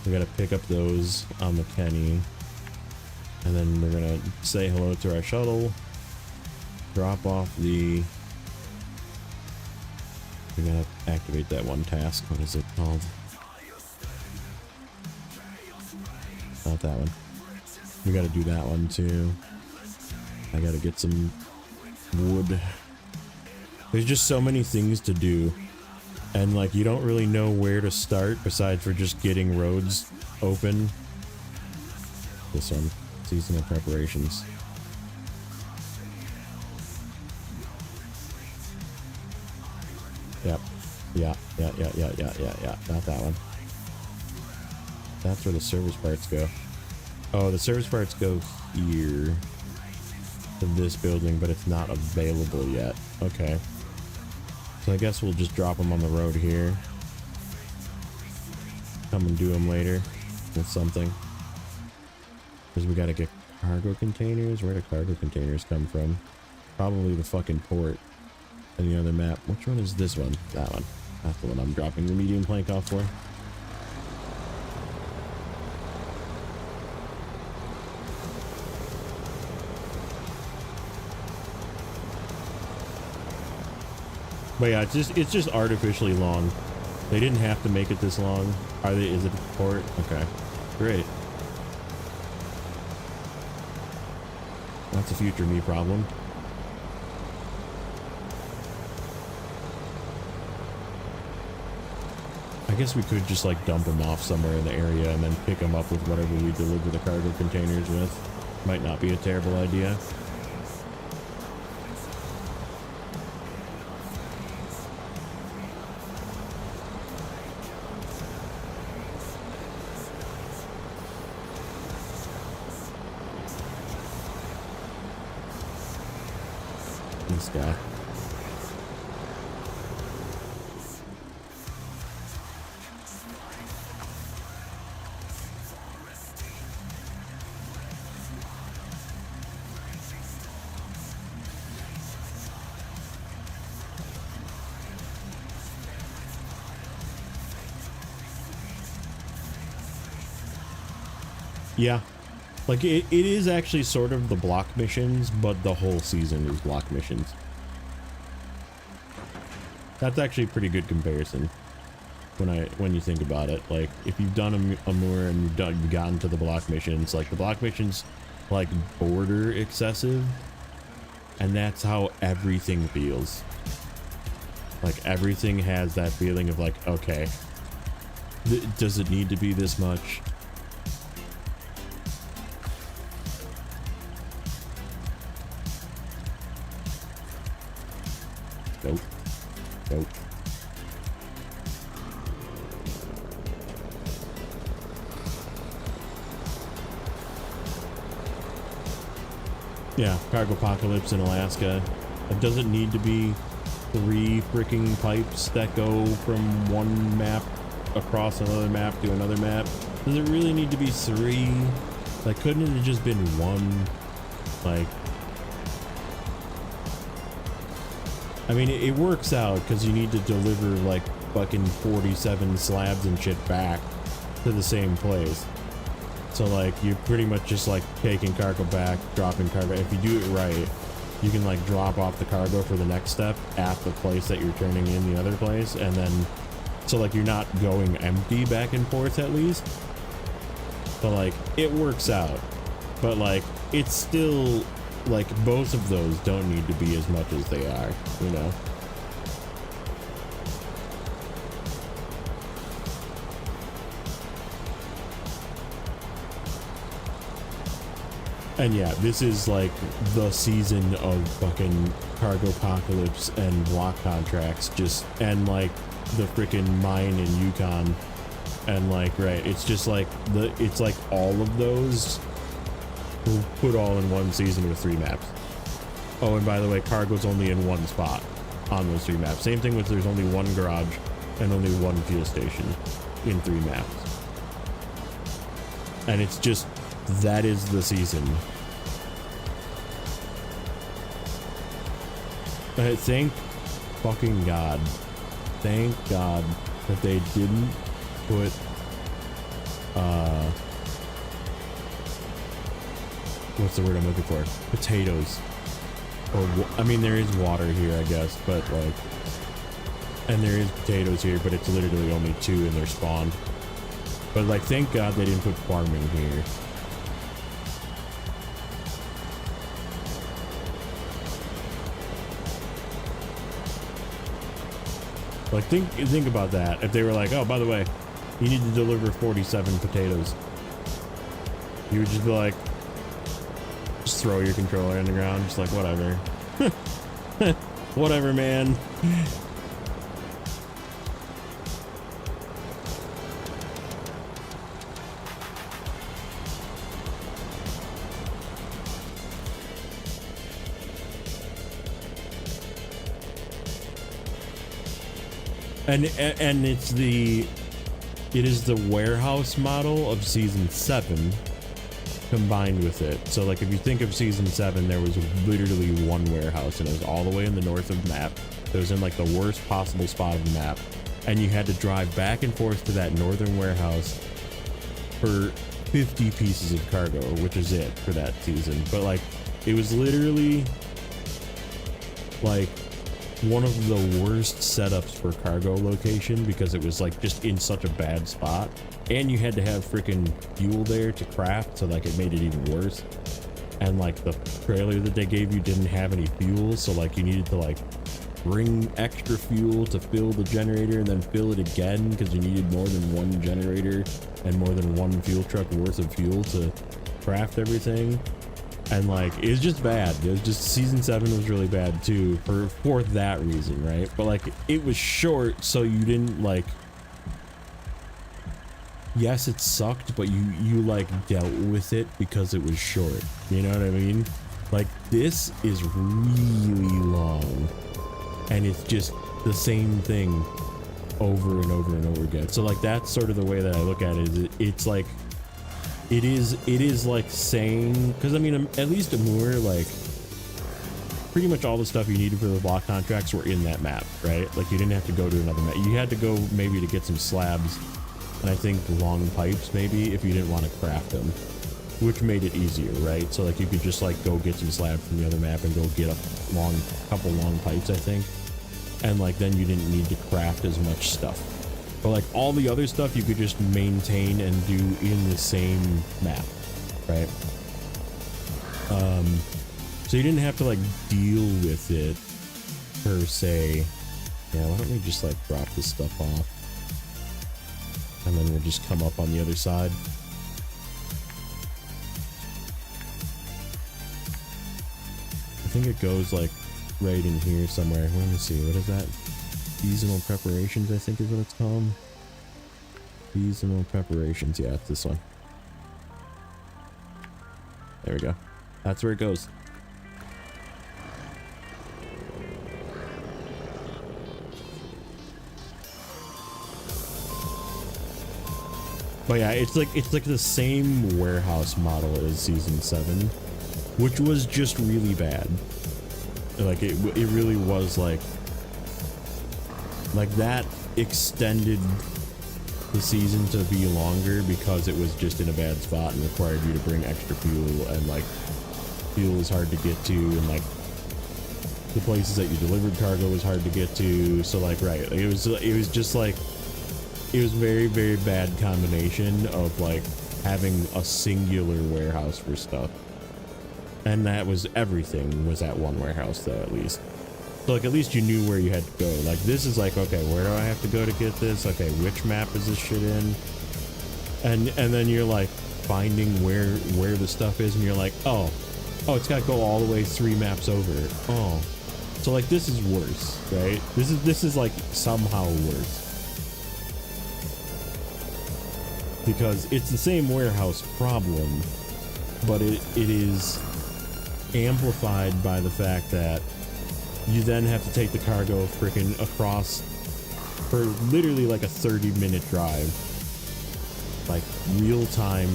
Speaker 1: We got to pick up those on the Kenny. And then we're going to say hello to our shuttle. Drop off the. We're going to activate that one task. What is it called? Not that one. We gotta do that one too. I gotta get some wood. There's just so many things to do. And like, you don't really know where to start besides for just getting roads open. This one. Seasonal preparations. Yep. Yeah. Not that one. That's where the service parts go. Oh, the service parts go here to this building, but it's not available yet. Okay. So I guess we'll just drop them on the road here. Come and do them later with something. Because we gotta get cargo containers. Where do cargo containers come from? Probably the fucking port and the other map. Which one is this one? That one. That's the one I'm dropping the medium plank off for. But yeah, it's just artificially long. They didn't have to make it this long. Are they? Is it a port? Okay, great. That's a future me problem. I guess we could just like dump them off somewhere in the area and then pick them up with whatever we deliver the cargo containers with. Might not be a terrible idea. This guy. Yeah, like it is actually sort of the block missions, but the whole season is block missions. That's actually a pretty good comparison when you think about it. Like if you've done a Moor and you've gotten to the block missions, like the block missions like border excessive, and that's how everything feels. Like everything has that feeling of like, okay, does it need to be this much? Nope. Nope. Yeah, cargo apocalypse in Alaska. It doesn't need to be 3 freaking pipes that go from one map across another map to another map. Does it really need to be 3? Like, couldn't it have just been 1? Like, I mean, it works out because you need to deliver like fucking 47 slabs and shit back to the same place. So like you're pretty much just like taking cargo back, dropping cargo. If you do it right, you can like drop off the cargo for the next step at the place that you're turning in the other place, and then so like you're not going empty back and forth at least. But like it works out. But like it's still like both of those don't need to be as much as they are, you know. And yeah, this is like the season of fucking cargo apocalypse and block contracts, just and like the freaking mine in Yukon, and like right, it's just like it's like all of those put all in one season with 3 maps. Oh, and by the way, cargo's only in one spot on those 3 maps. Same thing with there's only 1 garage and only 1 fuel station in 3 maps. And it's just, that is the season. Thank fucking God. Thank God that they didn't put, what's the word I'm looking for? Potatoes. Or, I mean, there is water here, I guess, but like, and there is potatoes here, but it's literally only 2 in their spawn. But like, thank God they didn't put farming here. Like, think about that. If they were like, oh, by the way, you need to deliver 47 potatoes, you would just be like, just throw your controller on the ground, just like, whatever. Whatever, man. And it is the warehouse model of season 7 combined with it. So like if you think of season 7, there was literally 1 warehouse, and it was all the way in the north of the map. It was in like the worst possible spot of the map, and you had to drive back and forth to that northern warehouse for 50 pieces of cargo, which is it for that season. But like it was literally like one of the worst setups for cargo location, because it was like just in such a bad spot, and you had to have freaking fuel there to craft, so like it made it even worse. And like the trailer that they gave you didn't have any fuel, so like you needed to like bring extra fuel to fill the generator and then fill it again because you needed more than one generator and more than one fuel truck worth of fuel to craft everything. And like, it's just bad. It was just, season 7 was really bad too for that reason, right? But like, it was short, so you didn't like, yes, it sucked, but you like dealt with it because it was short. You know what I mean? Like, this is really long, and it's just the same thing over and over and over again. So like, that's sort of the way that I look at it. Is it's like, it is like saying, because I mean, at least Amur, like, pretty much all the stuff you needed for the block contracts were in that map, right? Like, you didn't have to go to another map. You had to go maybe to get some slabs, and I think long pipes maybe, if you didn't want to craft them, which made it easier, right? So like, you could just like go get some slabs from the other map and go get a couple long pipes, I think, and like, then you didn't need to craft as much stuff. But like, all the other stuff you could just maintain and do in the same map, right? So you didn't have to like deal with it per se. Yeah, why don't we just like drop this stuff off, and then we'll just come up on the other side. I think it goes like right in here somewhere. Let me see, what is that? Seasonal preparations, I think is what it's called. Seasonal preparations, yeah, it's this one. There we go. That's where it goes. But yeah, it's like the same warehouse model as season 7, which was just really bad. Like, it really was like that extended the season to be longer because it was just in a bad spot and required you to bring extra fuel, and like, fuel is hard to get to, and like, the places that you delivered cargo was hard to get to. So like, right, like, it was just like, it was very, very bad combination of like having a singular warehouse for stuff, and that was everything was at one warehouse though, at least. So like, at least you knew where you had to go. Like, this is like, okay, where do I have to go to get this? Okay, which map is this shit in? And then you're like finding where the stuff is, and you're like, oh, it's got to go all the way 3 maps over. Oh, so like, this is worse, right? This is like somehow worse, because it's the same warehouse problem, but it is amplified by the fact that you then have to take the cargo freaking across for literally like a 30-minute drive, like real time,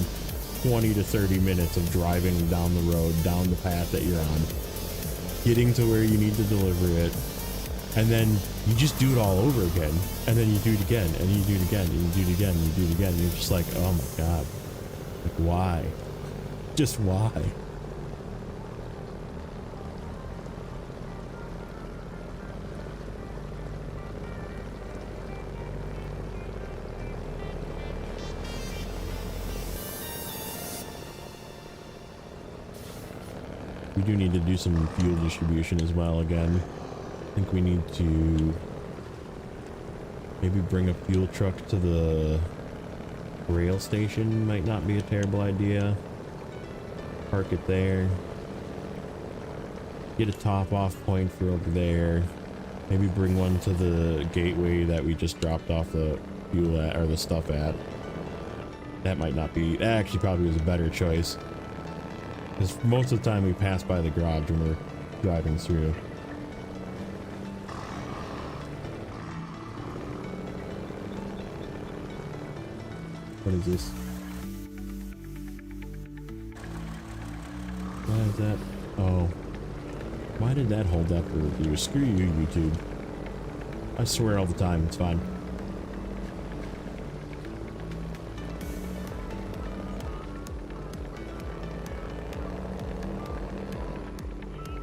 Speaker 1: 20 to 30 minutes of driving down the road, down the path that you're on, getting to where you need to deliver it, and then you just do it all over again, and then you do it again, and you do it again, and you do it again, and you do it again, and you're just like, oh my god, like, why? Just why? We do need to do some fuel distribution as well again. I think we need to maybe bring a fuel truck to the rail station. Might not be a terrible idea. Park it there. Get a top off point for over there. Maybe bring one to the gateway that we just dropped off the fuel at, or the stuff at. That might not be, that actually probably was a better choice, because most of the time we pass by the garage when we're driving through. What is this? Why is that? Oh. Why did that hold up for review? Screw you, YouTube. I swear all the time, it's fine.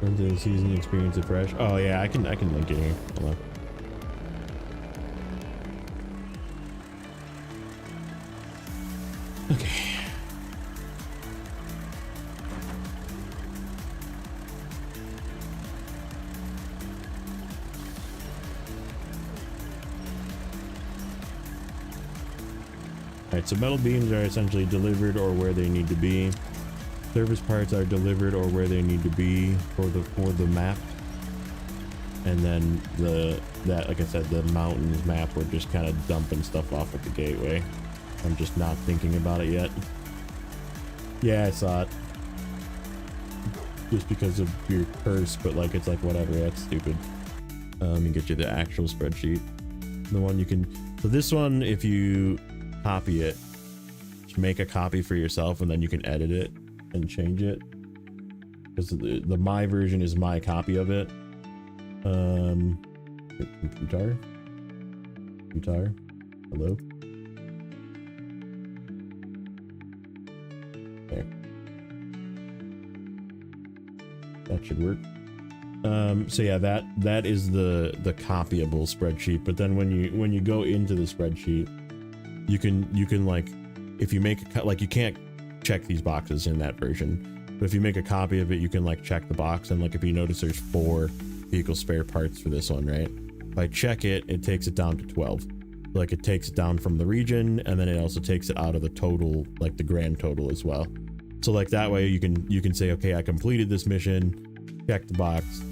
Speaker 1: Into the season experience it fresh. Oh yeah, I can link it here. Hold on. Okay. Alright, so metal beams are essentially delivered or where they need to be. Surface parts are delivered or where they need to be for the map. And then like I said, the mountains map, we're just kind of dumping stuff off at the gateway. I'm just not thinking about it yet. Yeah, I saw it. Just because of your curse, but like it's like whatever, that's stupid. Let me get you the actual spreadsheet. The one you can, so this one, if you copy it, just make a copy for yourself and then you can edit it and change it. Because the my version is my copy of it. Computer? Hello? There. That should work. So yeah, that is the copyable spreadsheet. But then when you go into the spreadsheet, you can like, if you make like, you can't check these boxes in that version, but if you make a copy of it, you can like check the box. And like, if you notice, there's 4 vehicle spare parts for this one, right? If I check it, it takes it down to 12. Like it takes it down from the region, and then it also takes it out of the total, like the grand total as well. So like that way you can say, okay, I completed this mission, check the box,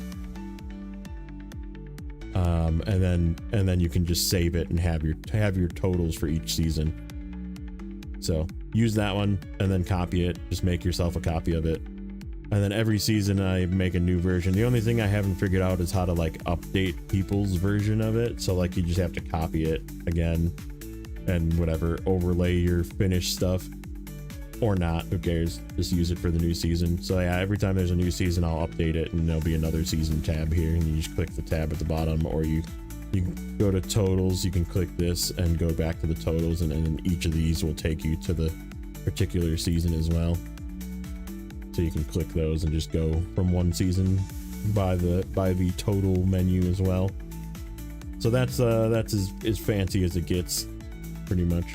Speaker 1: and then you can just save it and have your totals for each season. So use that one and then copy it. Just make yourself a copy of it. And then every season I make a new version. The only thing I haven't figured out is how to like update people's version of it. So like you just have to copy it again and whatever, overlay your finished stuff or not, who cares? Just use it for the new season. So yeah, every time there's a new season, I'll update it and there'll be another season tab here, and you just click the tab at the bottom, or you can go to totals, you can click this and go back to the totals, and then each of these will take you to the particular season as well. So you can click those and just go from one season by the total menu as well. So that's as fancy as it gets, pretty much.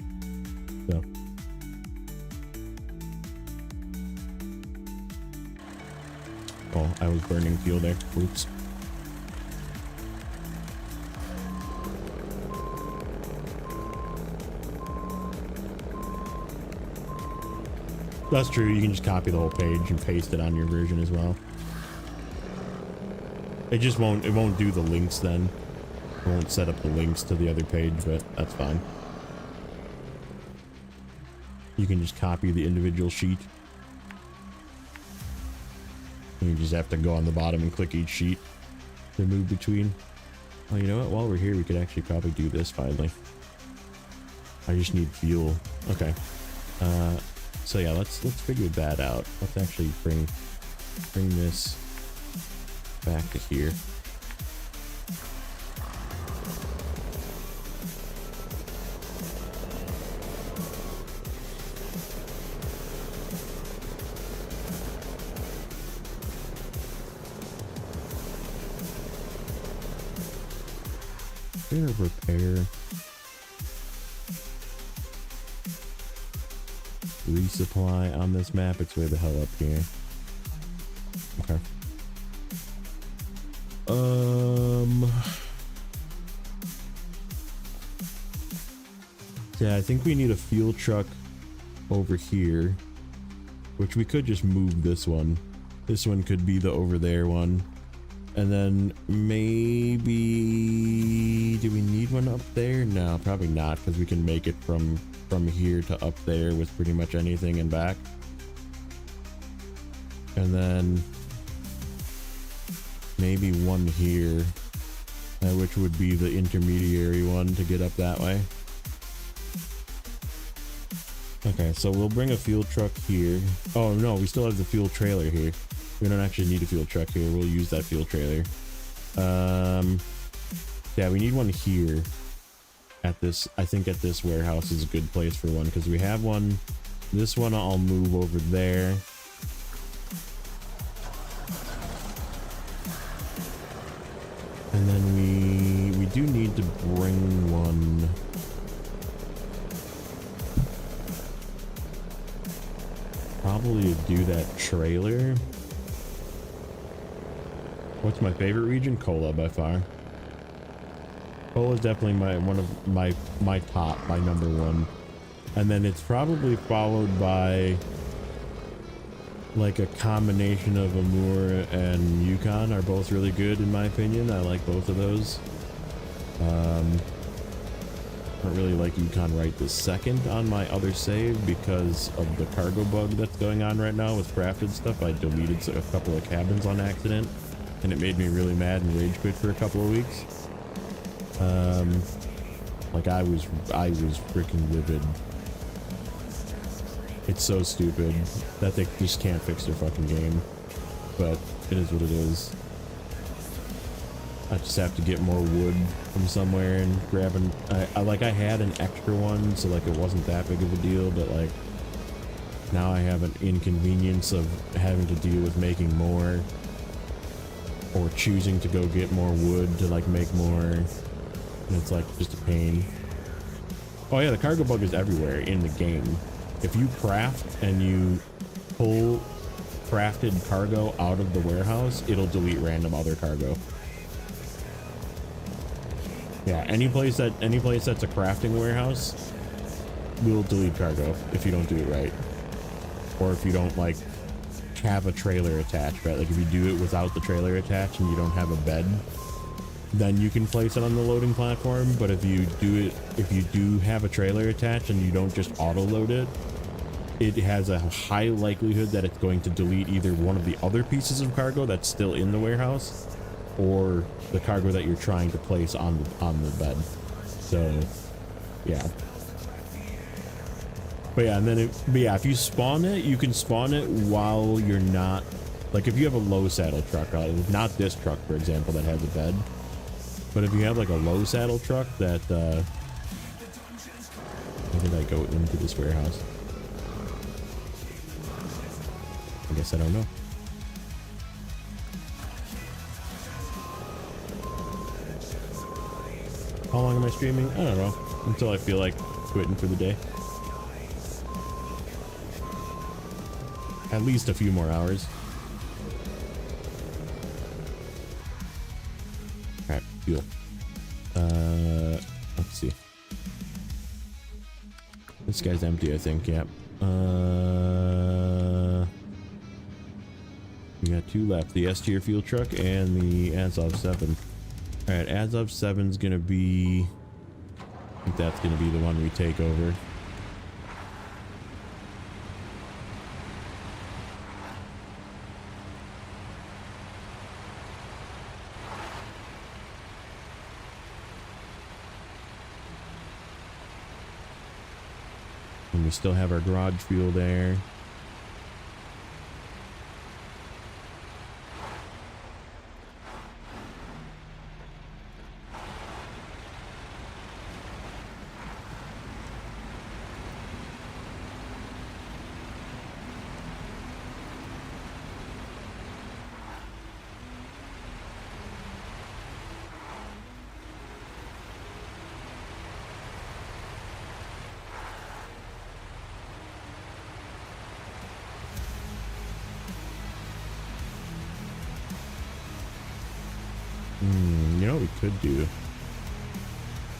Speaker 1: So oh, I was burning fuel there. Oops. That's true. You can just copy the whole page and paste it on your version as well. It just won't do the links then. It won't set up the links to the other page, but that's fine. You can just copy the individual sheet. You just have to go on the bottom and click each sheet to move between. Oh, you know what? While we're here, we could actually probably do this finally. I just need fuel. Okay. So yeah, let's figure that out. Let's actually bring this back to here. Bit of repair. Resupply on this map. It's way the hell up here. Okay. Yeah, I think we need a fuel truck over here, which we could just move this one. This one could be the over there one. And then maybe, do we need one up there? No, probably not, because we can make it from here to up there with pretty much anything and back. And then maybe one here, which would be the intermediary one to get up that way. Okay, so we'll bring a fuel truck here. Oh no, we still have the fuel trailer here. We don't actually need a fuel truck here. We'll use that fuel trailer. Yeah, we need one here at this. I think at this warehouse is a good place for one, because we have one. This one I'll move over there. And then we do need to bring one. Probably to do that trailer. What's my favorite region? Cola by far. Cola is definitely my top, my number one And then it's probably followed by like a combination of Amur and Yukon are both really good in my opinion. I like both of those. I don't really like Yukon right this second on my other save because of the cargo bug that's going on right now with crafted stuff. I deleted a couple of cabins on accident and it made me really mad and rage quit for a couple of weeks. Like I was freaking livid. It's so stupid that they just can't fix their fucking game, but it is what it is. I just have to get more wood from somewhere and grab an, I had an extra one, so like it wasn't that big of a deal, but like now I have an inconvenience of having to deal with making more or choosing to go get more wood to like make more, and it's like just a pain. Oh yeah, the cargo bug is everywhere in the game. If you craft and you pull crafted cargo out of the warehouse, it'll delete random other cargo. Yeah, any place that's a crafting warehouse will delete cargo if you don't do it right, or if you don't like have a trailer attached, right? Like if you do it without the trailer attached and you don't have a bed, then you can place it on the loading platform. But if you do have a trailer attached and you don't just auto load it, it has a high likelihood that it's going to delete either one of the other pieces of cargo that's still in the warehouse or the cargo that you're trying to place on the bed. So yeah. But yeah, and then if you spawn it, you can spawn it while you're not, like if you have a low saddle truck, not this truck for example that has a bed, but if you have like a low saddle truck that where did I go into this warehouse? I guess I don't know. How long am I streaming? I don't know. Until I feel like quitting for the day. At least a few more hours. Alright, fuel. Let's see. This guy's empty, I think, yep. We got two left, the S tier fuel truck and the Azov 7. Alright, Azov 7's gonna be, I think that's gonna be the one we take over. And we still have our garage fuel there. You know what we could do?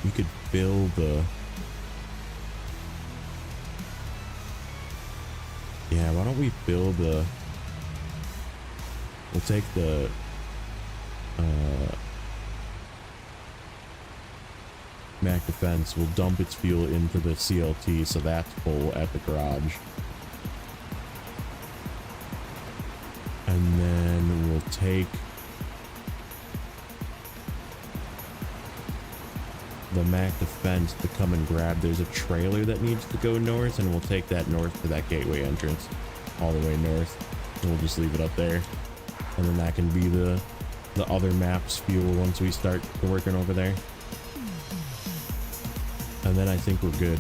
Speaker 1: We could build the... Yeah, why don't we build the... We'll take the... Mac Defense, we'll dump its fuel into the CLT so that's full at the garage. And then we'll take the Mac Defense to come and grab. There's a trailer that needs to go north, and we'll take that north to that gateway entrance, all the way north, and we'll just leave it up there. And then that can be the other map's fuel once we start working over there. And then I think we're good.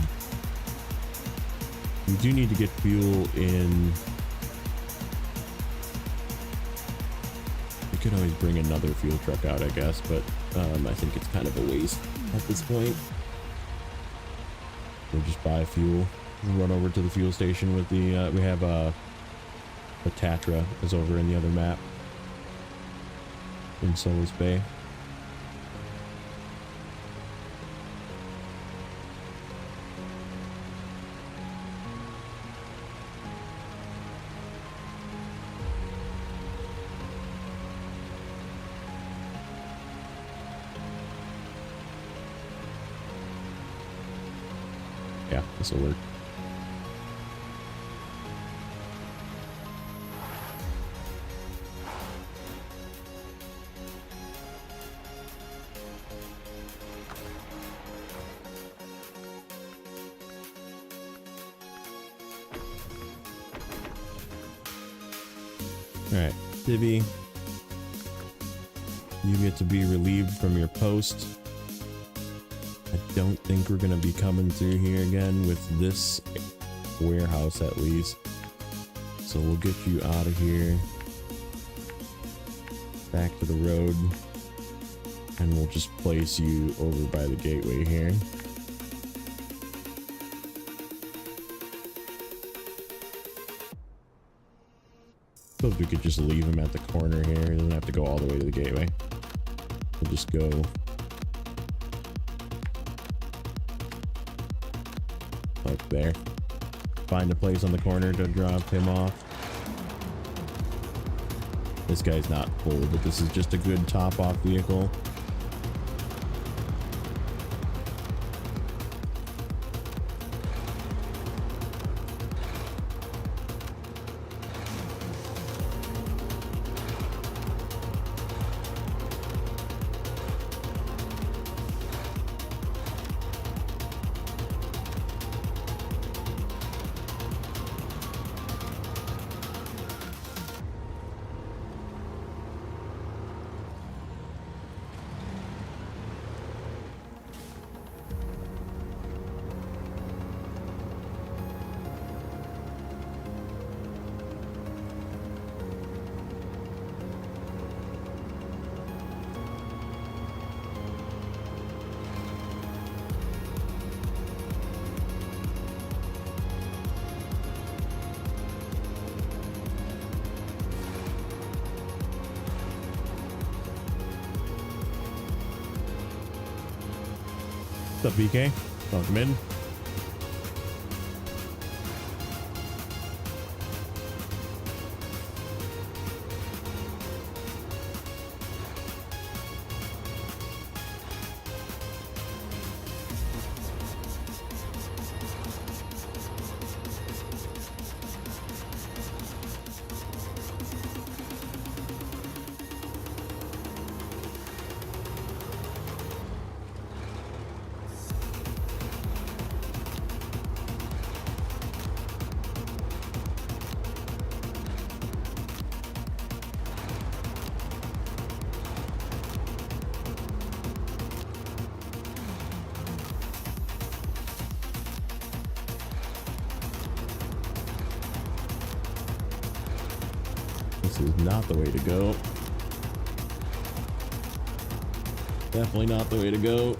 Speaker 1: We do need to get fuel in. We could always bring another fuel truck out, I guess, but I think it's kind of a waste at this point. We'll just buy fuel, run over to the fuel station with the, we have the Tatra is over in the other map in Solis Bay. Yeah, this will work. Alright, Divvy, you get to be relieved from your post. I don't think we're going to be coming through here again with this warehouse at least. So we'll get you out of here. Back to the road. And we'll just place you over by the gateway here. Suppose we could just leave him at the corner here. He doesn't have to go all the way to the gateway. We'll just go like there. Find a place on the corner to drop him off. This guy's not full, but this is just a good top-off vehicle. What's up, BK? Welcome in. This is not the way to go. Definitely not the way to go.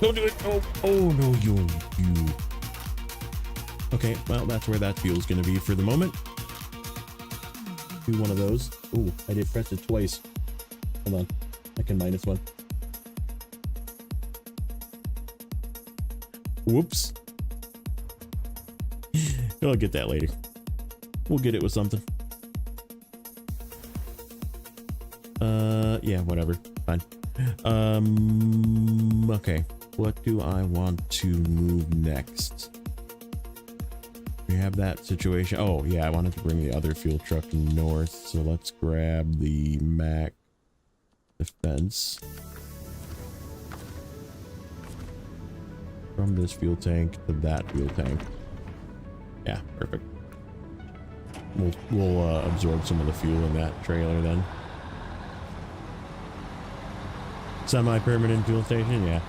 Speaker 1: Don't do it. Oh no, you. Okay, well, that's where that fuel's gonna be for the moment. Do one of those. Oh, I did press it twice. Hold on, I can minus one. Whoops. I'll get that later. We'll get it with something. Yeah, whatever. Fine. Okay. What do I want to move next? We have that situation. Oh, yeah, I wanted to bring the other fuel truck north. So let's grab the Mac Defense. From this fuel tank to that fuel tank. Yeah, perfect. We'll absorb some of the fuel in that trailer then. Semi-permanent fuel station, yeah.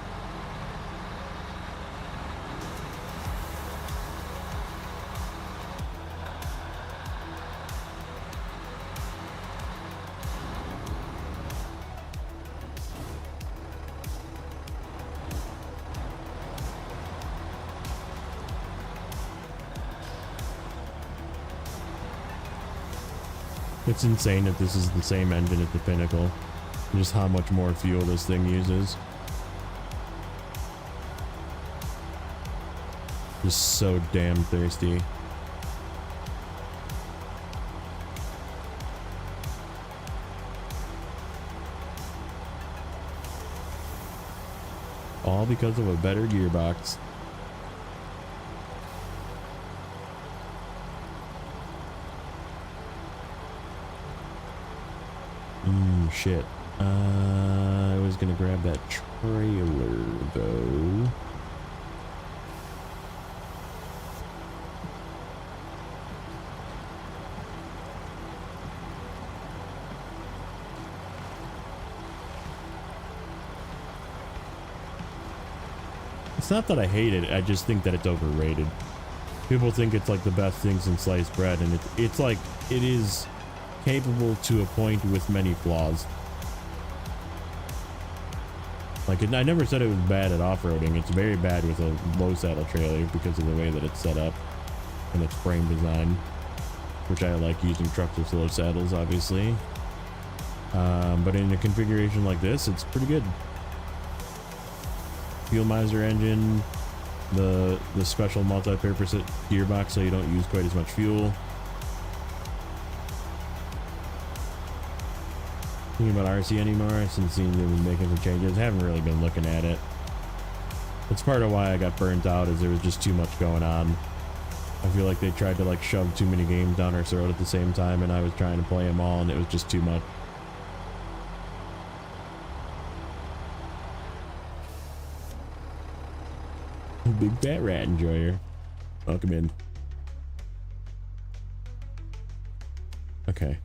Speaker 1: It's insane that this is the same engine at the Pinnacle. Just how much more fuel this thing uses. Just so damn thirsty. All because of a better gearbox. Shit. I was gonna grab that trailer though. It's not that I hate it, I just think that it's overrated. People think it's like the best thing since sliced bread, and it's like, it is capable to a point with many flaws. Like, I never said it was bad at off-roading. It's very bad with a low saddle trailer because of the way that it's set up and its frame design, which I like using trucks with low saddles, obviously. But in a configuration like this, it's pretty good. Fuel miser engine, the special multi-purpose gearbox so you don't use quite as much fuel. Thinking about RC anymore since they've been making some changes. Haven't really been looking at it. That's part of why I got burnt out, is there was just too much going on. I feel like they tried to like shove too many games down our throat at the same time, and I was trying to play them all, and it was just too much. Big fat rat enjoyer. Welcome in. Okay.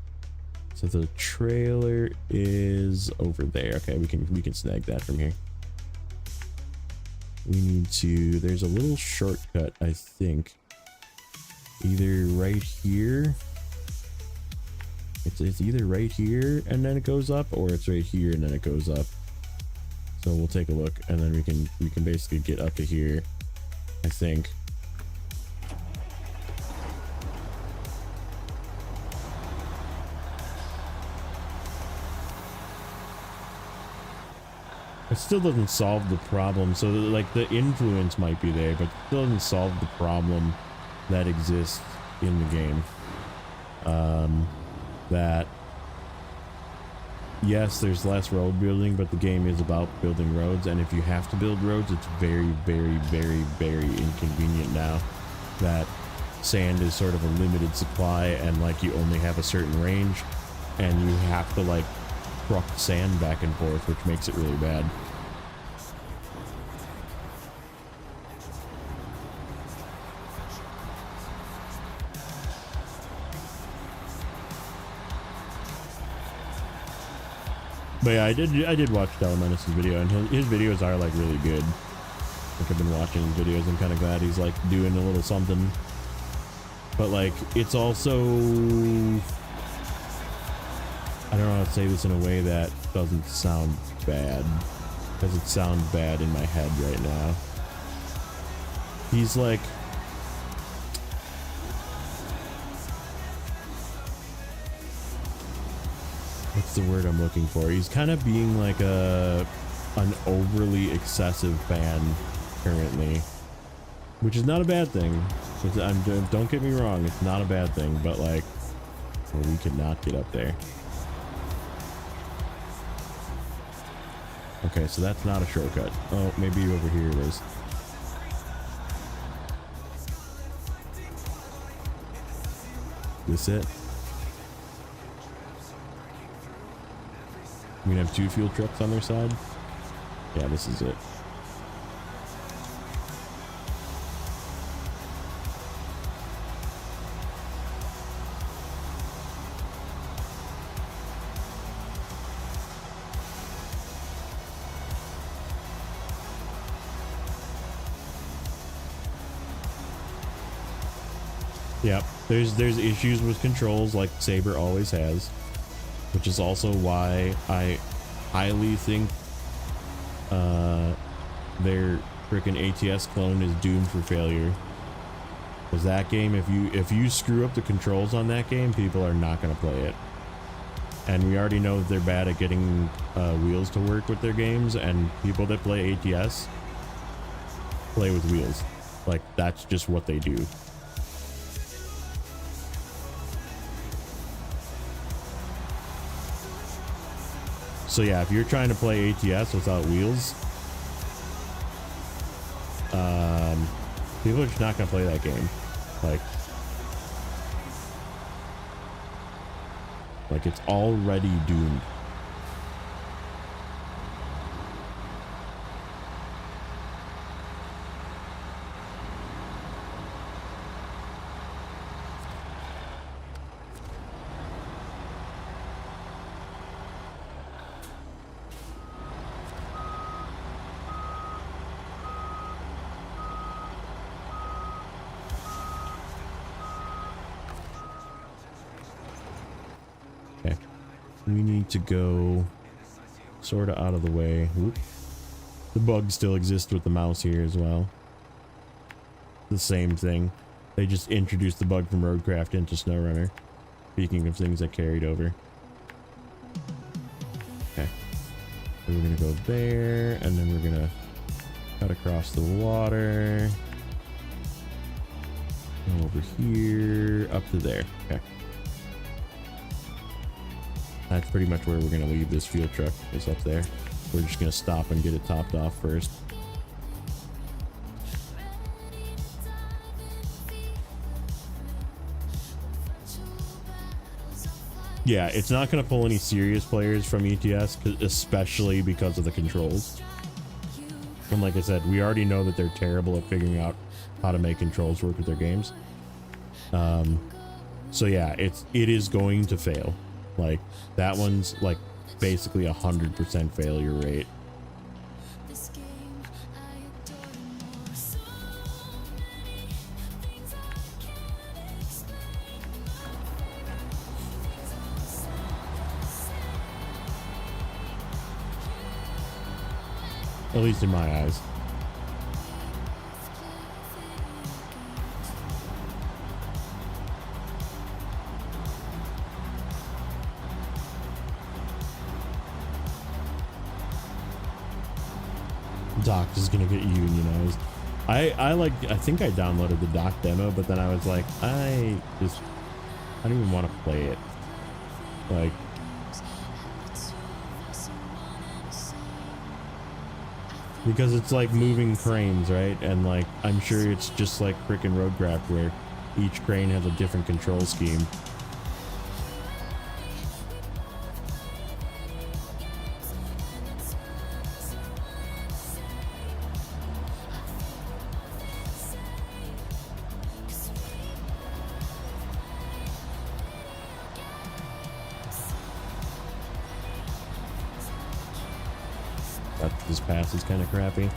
Speaker 1: So the trailer is over there. Okay, we can snag that from here. We need to, there's a little shortcut, I think. Either right here. It's either right here and then it goes up, or it's right here and then it goes up. So we'll take a look, and then we can basically get up to here, I think. It still doesn't solve the problem. So like the influence might be there, but it still doesn't solve the problem that exists in the game. That yes, there's less road building, but the game is about building roads, and if you have to build roads, it's very, very, very, very inconvenient now that sand is sort of a limited supply, and like you only have a certain range, and you have to like truck sand back and forth, which makes it really bad. But yeah, I did watch Delamenis' video, and his videos are like really good. Like I've been watching his videos, I'm kind of glad he's like doing a little something. But like, it's also, I don't know how to say this in a way that doesn't sound bad, because it sounds bad in my head right now. He's like, what's the word I'm looking for? He's kind of being like an overly excessive fan currently, which is not a bad thing. Don't get me wrong, it's not a bad thing, but like, well, we could not get up there. Okay, so that's not a shortcut. Oh, maybe over here it is. This it? We can have two fuel trucks on their side? Yeah, this is it. Yep, there's issues with controls like Saber always has, which is also why I highly think their freaking ATS clone is doomed for failure. Because that game, if you screw up the controls on that game, people are not going to play it. And we already know that they're bad at getting wheels to work with their games, and people that play ATS play with wheels. Like, that's just what they do. So yeah, if you're trying to play ATS without wheels, People are just not gonna play that game. Like it's already doomed. We need to go sort of out of the way. Oop. The bugs still exist with the mouse here as well. The same thing. They just introduced the bug from Roadcraft into Snowrunner. Speaking of things that carried over. Okay. So we're going to go there, and then we're going to cut across the water. Go over here, up to there. Okay. That's pretty much where we're going to leave this fuel truck, is up there. We're just going to stop and get it topped off first. Yeah, it's not going to pull any serious players from ETS, especially because of the controls. And like I said, we already know that they're terrible at figuring out how to make controls work with their games. So yeah, it is going to fail. Like that one's like basically 100% failure rate. At least in my eyes. Doc is gonna get unionized. I think I downloaded the doc demo, but then I was like, I don't even want to play it. Like, because it's like moving cranes, right? And like, I'm sure it's just like frickin' Roadcraft where each crane has a different control scheme. This pass is kind of crappy.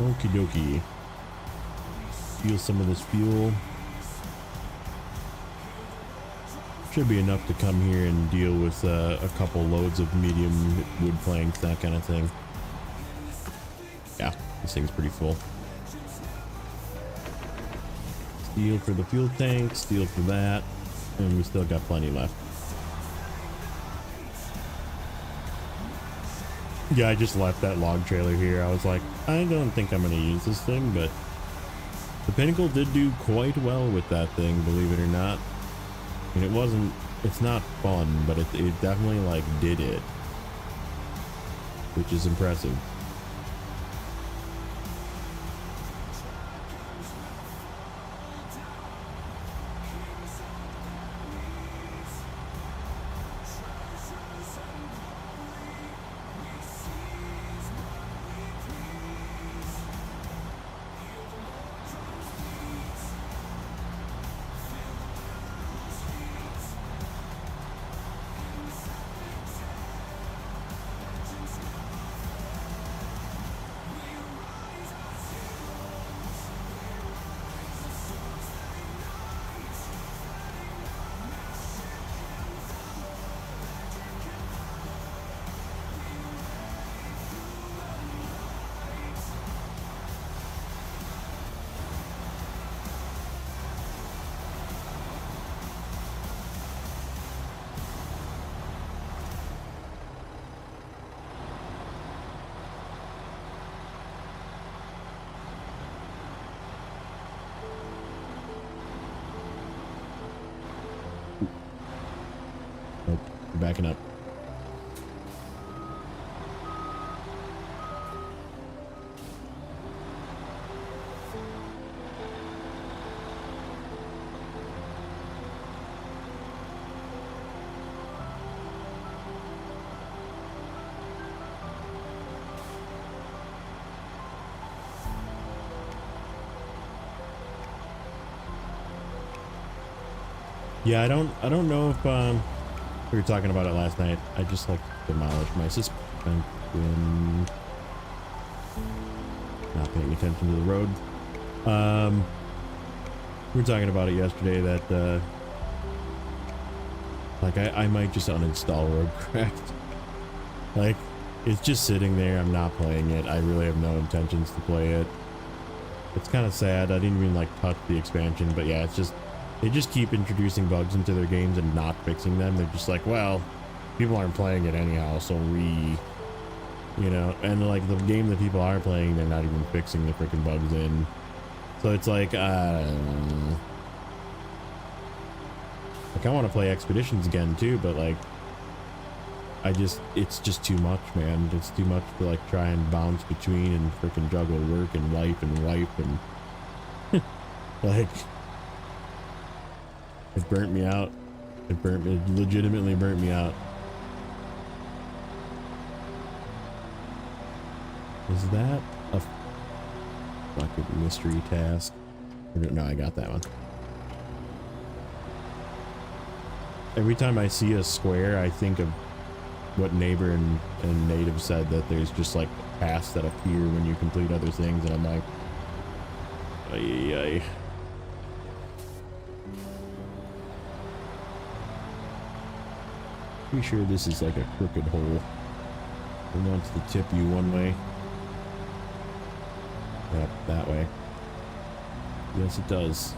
Speaker 1: Okie dokie. Steal some of this fuel. Should be enough to come here and deal with a couple loads of medium wood planks, that kind of thing. Yeah, this thing's pretty full. Steel for the fuel tank, steel for that, and we still got plenty left. Yeah, I just left that log trailer here. I was like, I don't think I'm going to use this thing, but The Pinnacle did do quite well with that thing, believe it or not. And it's not fun, but it definitely like did it, which is impressive. Nope, backing up. Yeah, I don't know if we were talking about it last night. I just like demolished my suspension. Not paying attention to the road. We were talking about it yesterday that like I might just uninstall Roadcraft. Like it's just sitting there. I'm not playing it. I really have no intentions to play it. It's kind of sad. I didn't even like touch the expansion, but yeah, it's just they just keep introducing bugs into their games and not fixing them. They're just like, well, people aren't playing it anyhow, so you know, and like the game that people are playing, they're not even fixing the freaking bugs in. So it's like, I don't know. Like I want to play Expeditions again too, but like, it's just too much, man. It's too much to like try and bounce between and freaking juggle work and wipe and like. It burnt me out. It legitimately burnt me out. Is that a fucking mystery task? No, I got that one. Every time I see a square, I think of what Neighbor and Native said, that there's just like paths that appear when you complete other things, and I'm like, ay. Pretty sure this is like a crooked hole. It wants to tip you one way. Yep, that way. Yes, it does.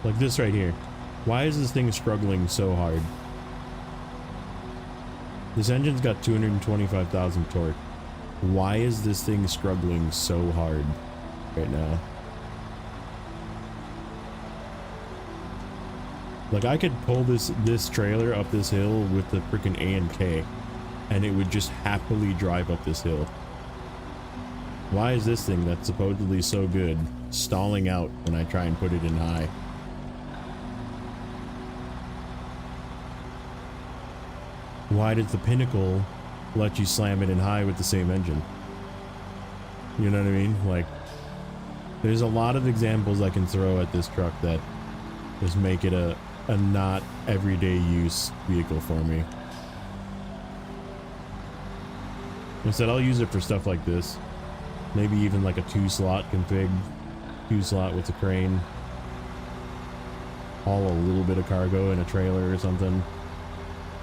Speaker 1: Like this right here. Why is this thing struggling so hard? This engine's got 225,000 torque. Why is this thing struggling so hard right now? Like I could pull this trailer up this hill with the freaking A and K, and it would just happily drive up this hill. Why is this thing that's supposedly so good stalling out when I try and put it in high? Why does the Pinnacle let you slam it in high with the same engine? You know what I mean? Like, there's a lot of examples I can throw at this truck that just make it a not everyday use vehicle for me. Instead, I'll use it for stuff like this. Maybe even like a 2-slot config. 2-slot with a crane. Haul a little bit of cargo in a trailer or something.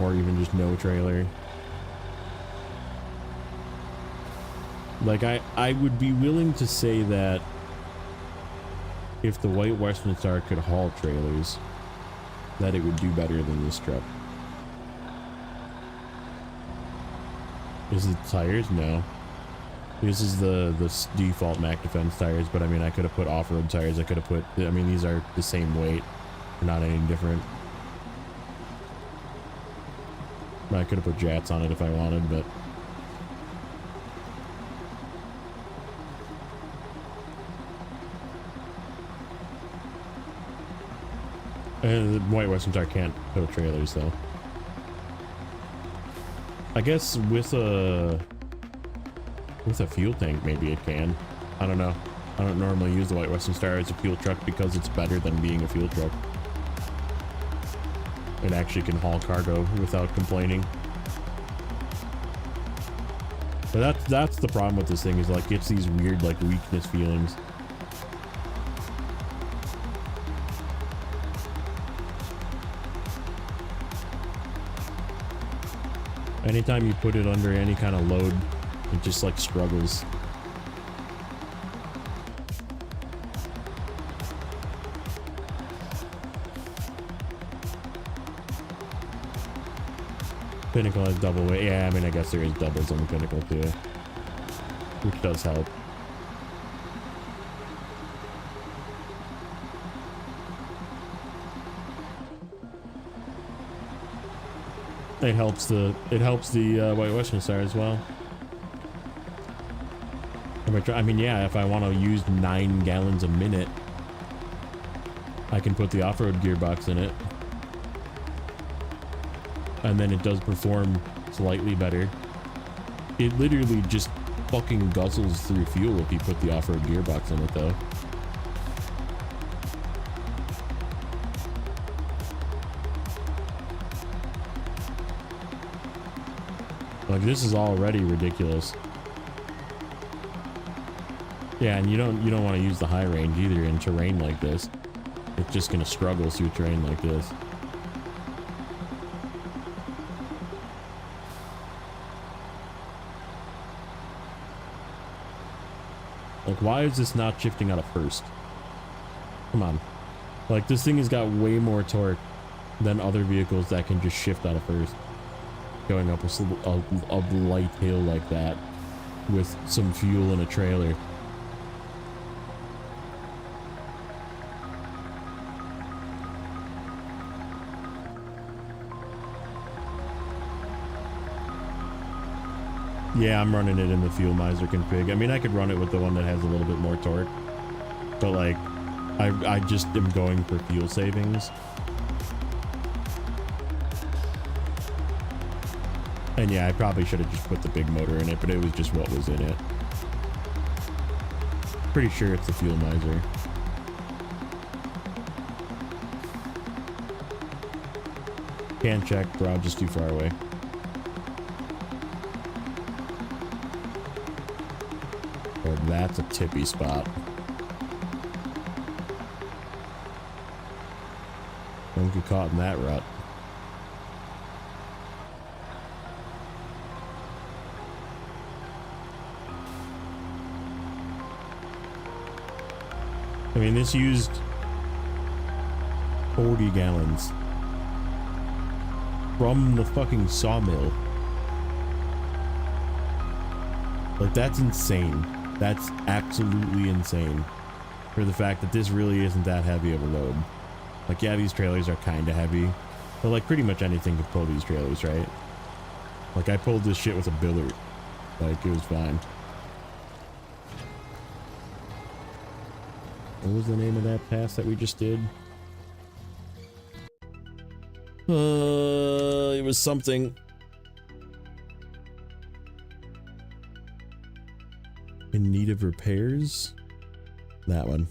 Speaker 1: Or even just no trailer. Like I would be willing to say that if the White Western Star could haul trailers, that it would do better than this truck. Is it tires? No. This is the default Mac Defense tires, but I mean, I could have put off-road tires. I could have put, I mean, these are the same weight. They're not any different. I could have put jats on it if I wanted, but the White Western Star can't tow trailers though. I guess with a fuel tank maybe it can. I don't know. I don't normally use the White Western Star as a fuel truck because it's better than being a fuel truck. It actually can haul cargo without complaining. But that's the problem with this thing, is like it's these weird like weakness feelings. Anytime you put it under any kind of load, it just like struggles. Pinnacle has double weight. Yeah, I mean, I guess there is doubles on the Pinnacle too, which does help. It helps the White Western Star as well. I mean, yeah, if I want to use 9 gallons a minute, I can put the off-road gearbox in it. And then it does perform slightly better. It literally just fucking guzzles through fuel if you put the off-road gearbox in it though. Like, this is already ridiculous. Yeah, and you don't want to use the high range either in terrain like this. It's just gonna struggle through terrain like this. Like, why is this not shifting out of first? Come on. Like, this thing has got way more torque than other vehicles that can just shift out of first. Going up a light hill like that with some fuel and a trailer. Yeah, I'm running it in the fuel miser config. I mean, I could run it with the one that has a little bit more torque, but like, I just am going for fuel savings. And yeah, I probably should have just put the big motor in it, but it was just what was in it. Pretty sure it's the fuel miser. Can't check, bro, just too far away. Oh, that's a tippy spot. Don't get caught in that rut. I mean, this used 40 gallons from the fucking sawmill. Like, that's insane. That's absolutely insane for the fact that this really isn't that heavy of a load. Like, yeah, these trailers are kind of heavy, but like pretty much anything can pull these trailers, right? Like, I pulled this shit with a billard. Like, it was fine. What was the name of that pass that we just did? It was something. In need of repairs? That one.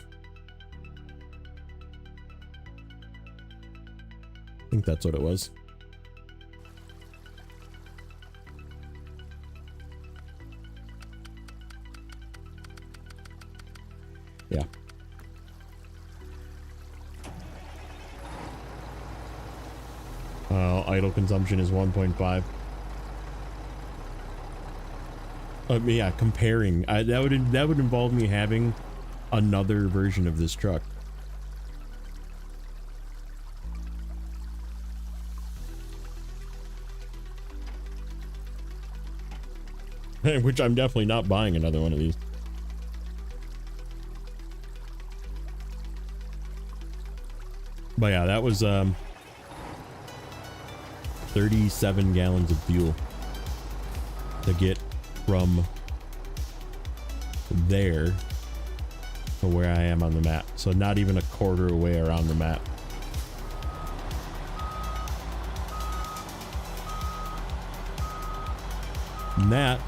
Speaker 1: I think that's what it was. Yeah. Idle consumption is 1.5. Yeah, comparing. That would involve me having another version of this truck Which I'm definitely not buying another one of these. But yeah, that was 37 gallons of fuel to get from there to where I am on the map. So not even a quarter away around the map. And that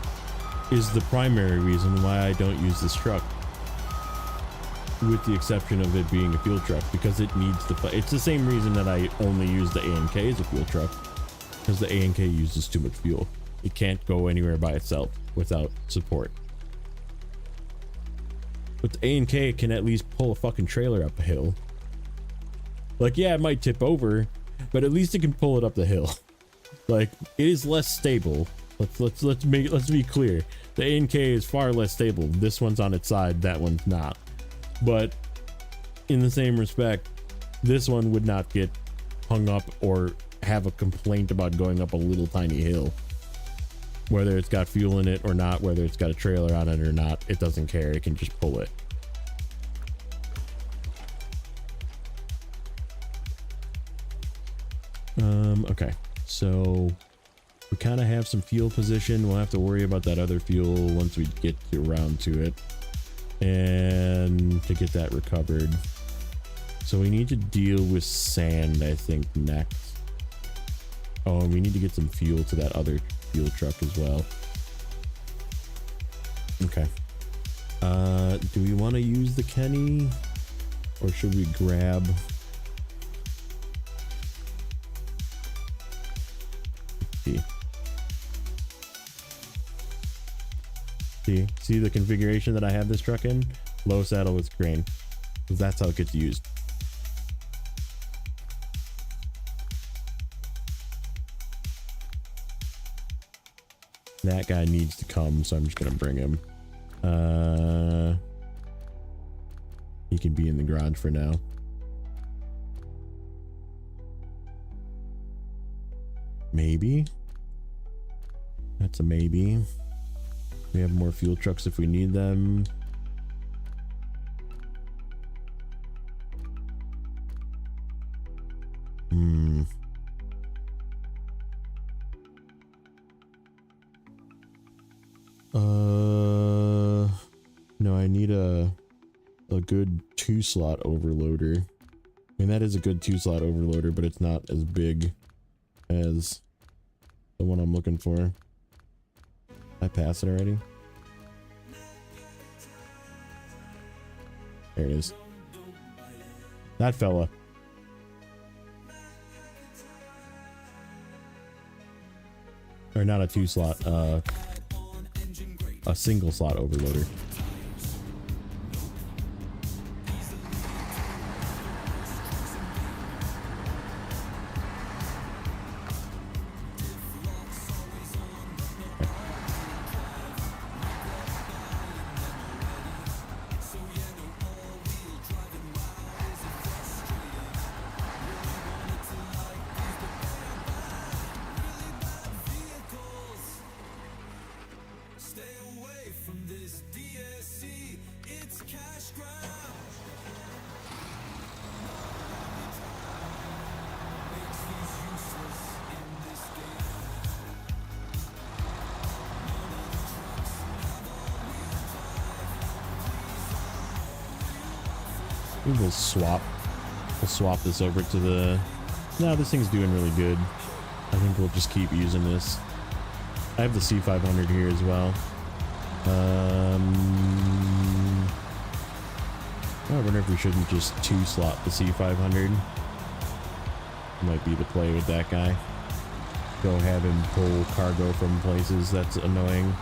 Speaker 1: is the primary reason why I don't use this truck, with the exception of it being a fuel truck, because it needs the it's the same reason that I only use the A&K as a fuel truck, because the A&K uses too much fuel. It can't go anywhere by itself without support. With the A&K, it can at least pull a fucking trailer up a hill. Like, yeah, it might tip over, but at least it can pull it up the hill. Like, it is less stable. Let's be clear. The A&K is far less stable. This one's on its side, that one's not. But in the same respect, this one would not get hung up or have a complaint about going up a little tiny hill. Whether it's got fuel in it or not, whether it's got a trailer on it or not, it doesn't care. It can just pull it. Okay, so we kind of have some fuel position. We'll have to worry about that other fuel once we get around to it, and to get that recovered. So we need to deal with sand, I think, next. Oh, and we need to get some fuel to that other fuel truck as well. Okay. Do we want to use the Kenny, or should we grab? See the configuration that I have this truck in? Low saddle with crane, because that's how it gets used. That guy needs to come, so I'm just gonna bring him. He can be in the garage for now. Maybe. That's a maybe. We have more fuel trucks if we need them. No, I need a good 2-slot overloader. I mean, that is a good 2-slot overloader, but it's not as big as the one I'm looking for. I passed it already. There it is. That fella. Or not a 2-slot, a single slot overloader. We'll swap this over to the... No, this thing's doing really good. I think we'll just keep using this. I have the C500 here as well. I wonder if we shouldn't just 2-slot the C500. Might be the play with that guy. Go have him pull cargo from places. That's annoying.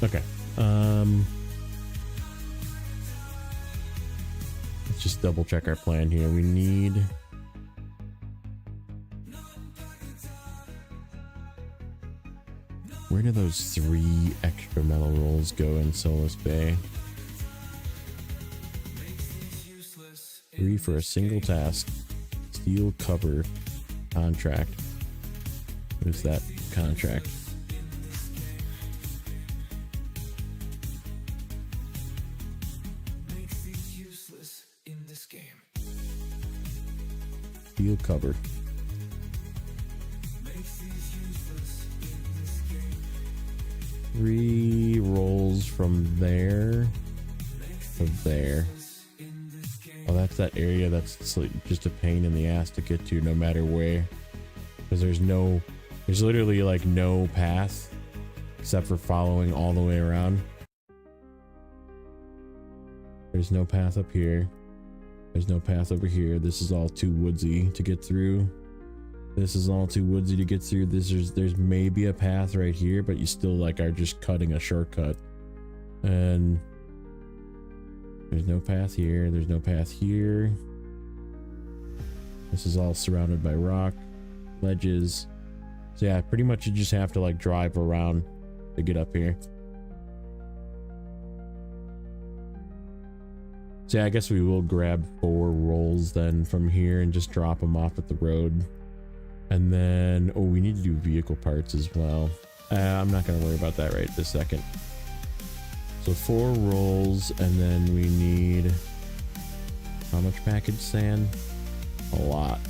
Speaker 1: Okay. Let's just double check our plan here. We need... Where do those 3 extra metal rolls go in Solus Bay? 3 for a single task. Steel cover contract. What is that contract? Steel cover. 3 rolls from there to there. Oh, that's that area that's like just a pain in the ass to get to no matter where. Because there's literally like no path except for following all the way around. There's no path up here. There's no path over here. This is all too woodsy to get through. This is all too woodsy to get through. There's maybe a path right here, but you still like are just cutting a shortcut. And there's no path here. There's no path here. This is all surrounded by rock, ledges. So yeah, pretty much you just have to like drive around to get up here. So yeah, I guess we will grab 4 rolls then from here and just drop them off at the road. And then, oh, we need to do vehicle parts as well. I'm not going to worry about that right this second. So 4 rolls, and then we need how much packaged sand? A lot.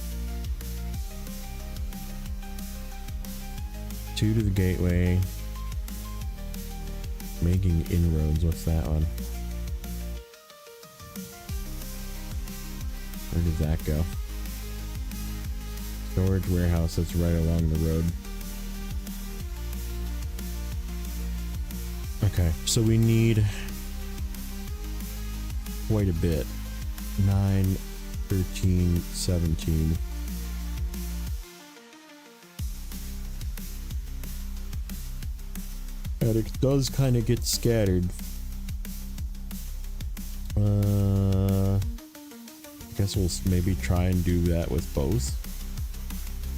Speaker 1: 2 to the gateway. Making inroads. What's that one? Where does that go? Storage warehouse, that's right along the road. Okay, so we need quite a bit. 9, 13, 17. And it does kind of get scattered. I guess we'll maybe try and do that with both.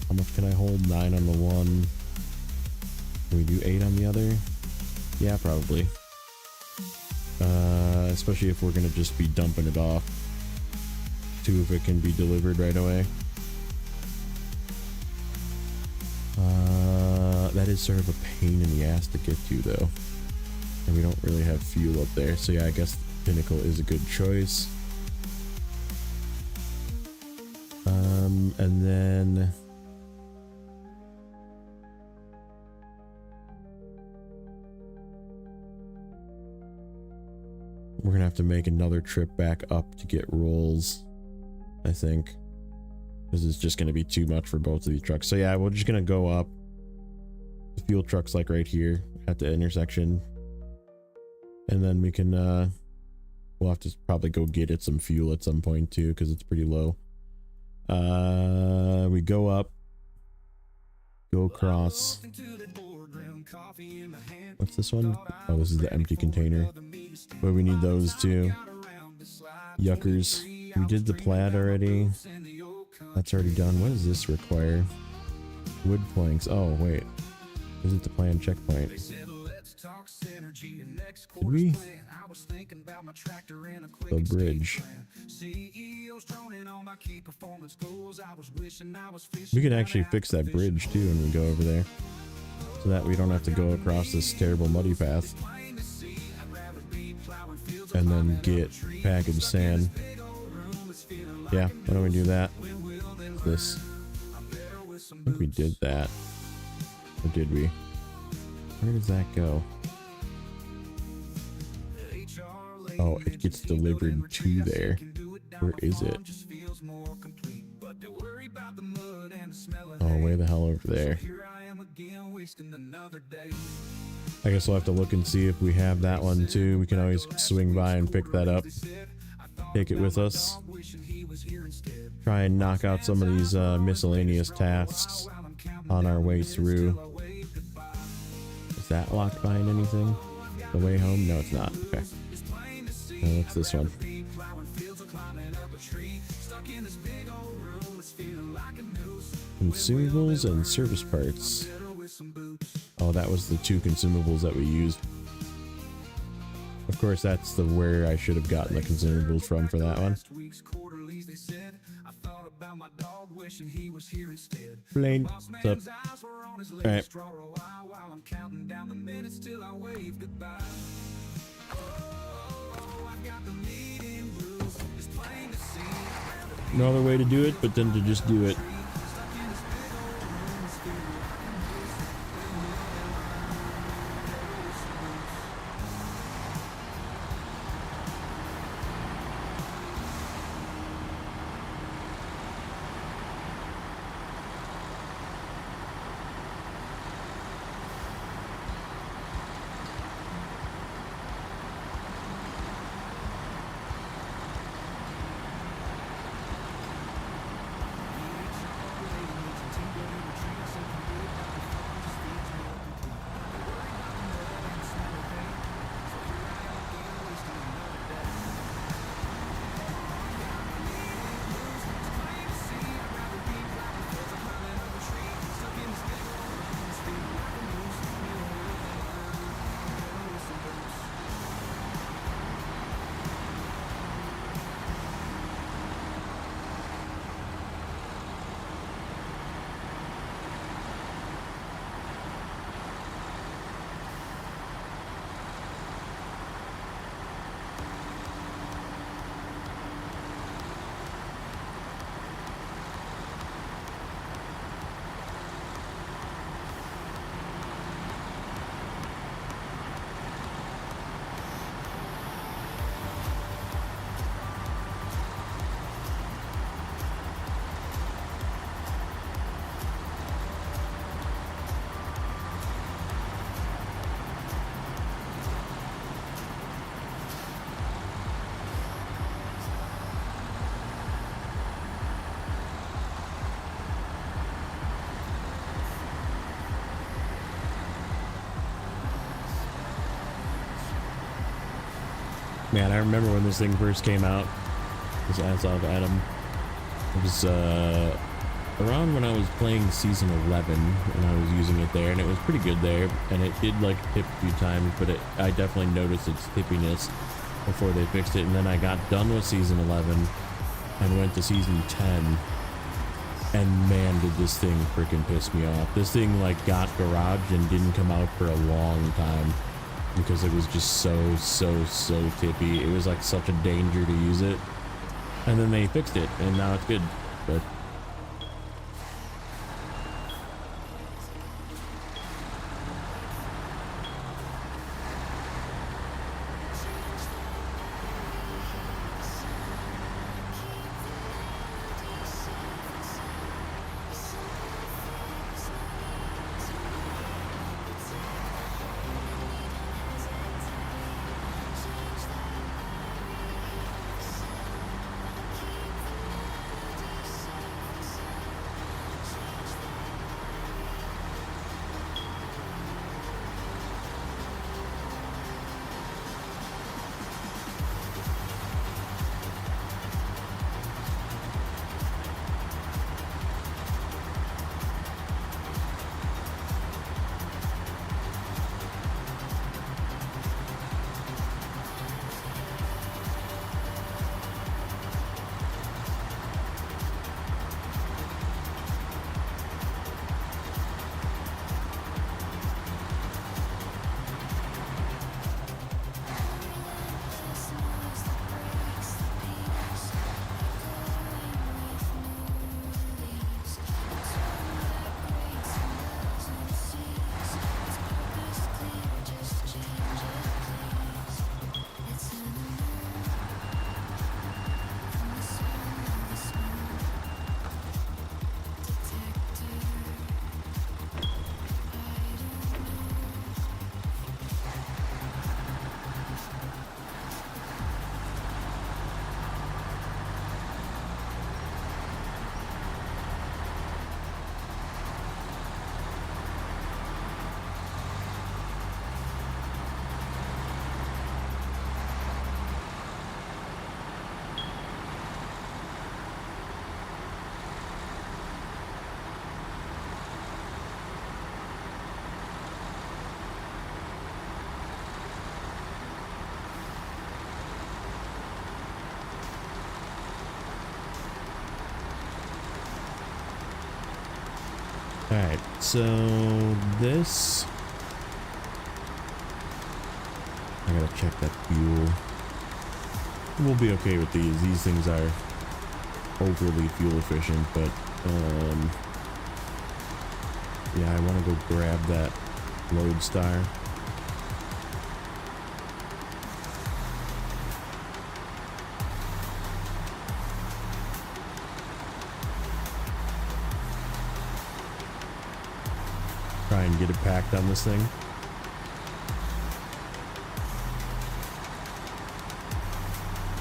Speaker 1: How much can I hold? 9 on the one. Can we do 8 on the other? Yeah, probably. Especially if we're gonna just be dumping it off. 2 if it can be delivered right away. That is sort of a pain in the ass to get to though. And we don't really have fuel up there. So yeah, I guess Pinnacle is a good choice. And then we're gonna have to make another trip back up to get rolls, I think, because it's just gonna be too much for both of these trucks. So yeah, we're just gonna go up. The fuel truck's like right here at the intersection, and then we can we'll have to probably go get it some fuel at some point too, because it's pretty low. We go up, go across. What's this one? Oh, this is the empty container. But we need those too. Yuckers. We did the plaid already. That's already done. What does this require? Wood planks. Oh, wait. Is it the plan checkpoint? Did we? The bridge. We can actually fix that bridge too when we go over there, so that we don't have to go across this terrible muddy path and then get packaged sand. Yeah, why don't we do that? This. I think we did that. Or did we? Where does that go? Oh, it gets delivered to there. Where is it? Oh, way the hell over there. I guess we'll have to look and see if we have that one too. We can always swing by and pick that up. Take it with us. Try and knock out some of these miscellaneous tasks on our way through. Is that locked behind anything? The way home? No, it's not. Okay. What's this one? Consumables and service parts. Oh, that was the 2 consumables that we used. Of course, that's the where I should have gotten the consumables from for that one. Blaine, what's up? Alright. No other way to do it but then to just do it. Man, I remember when this thing first came out. This ass off Adam. It was around when I was playing season 11 and I was using it there, and it was pretty good there, and it did like tip a few times, but I definitely noticed its tippiness before they fixed it. And then I got done with season 11 and went to season 10, and man, did this thing freaking piss me off. This thing like got garaged and didn't come out for a long time because it was just so tippy. It was like such a danger to use it, and then they fixed it and now it's good. But Alright, so this... I gotta check that fuel. We'll be okay with these. These things are overly fuel efficient, but yeah, I want to go grab that lodestar. Try and get it packed on this thing.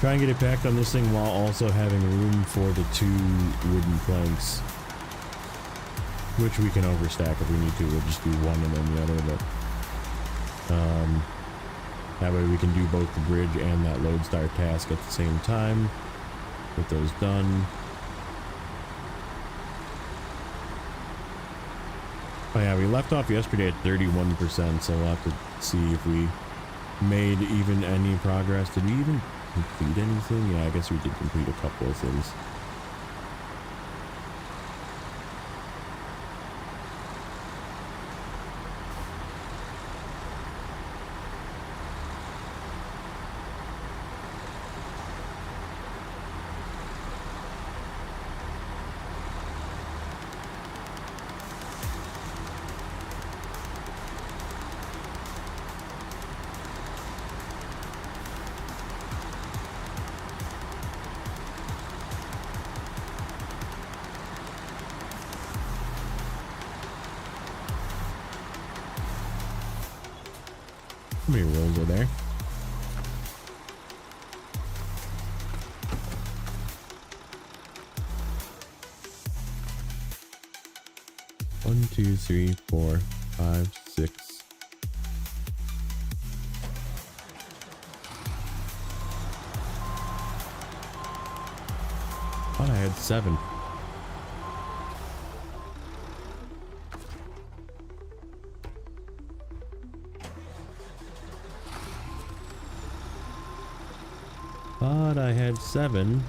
Speaker 1: Try and get it packed on this thing while also having room for the 2 wooden planks, which we can overstack if we need to. We'll just do one and then the other, but that way we can do both the bridge and that lodestar task at the same time. Get those done. Oh yeah, we left off yesterday at 31%, so we'll have to see if we made even any progress. Did we even complete anything? Yeah, I guess we did complete a couple of things. How many rolls are there? One, two, three, 4, 5, 6. Thought I had 7. Thought I had 7.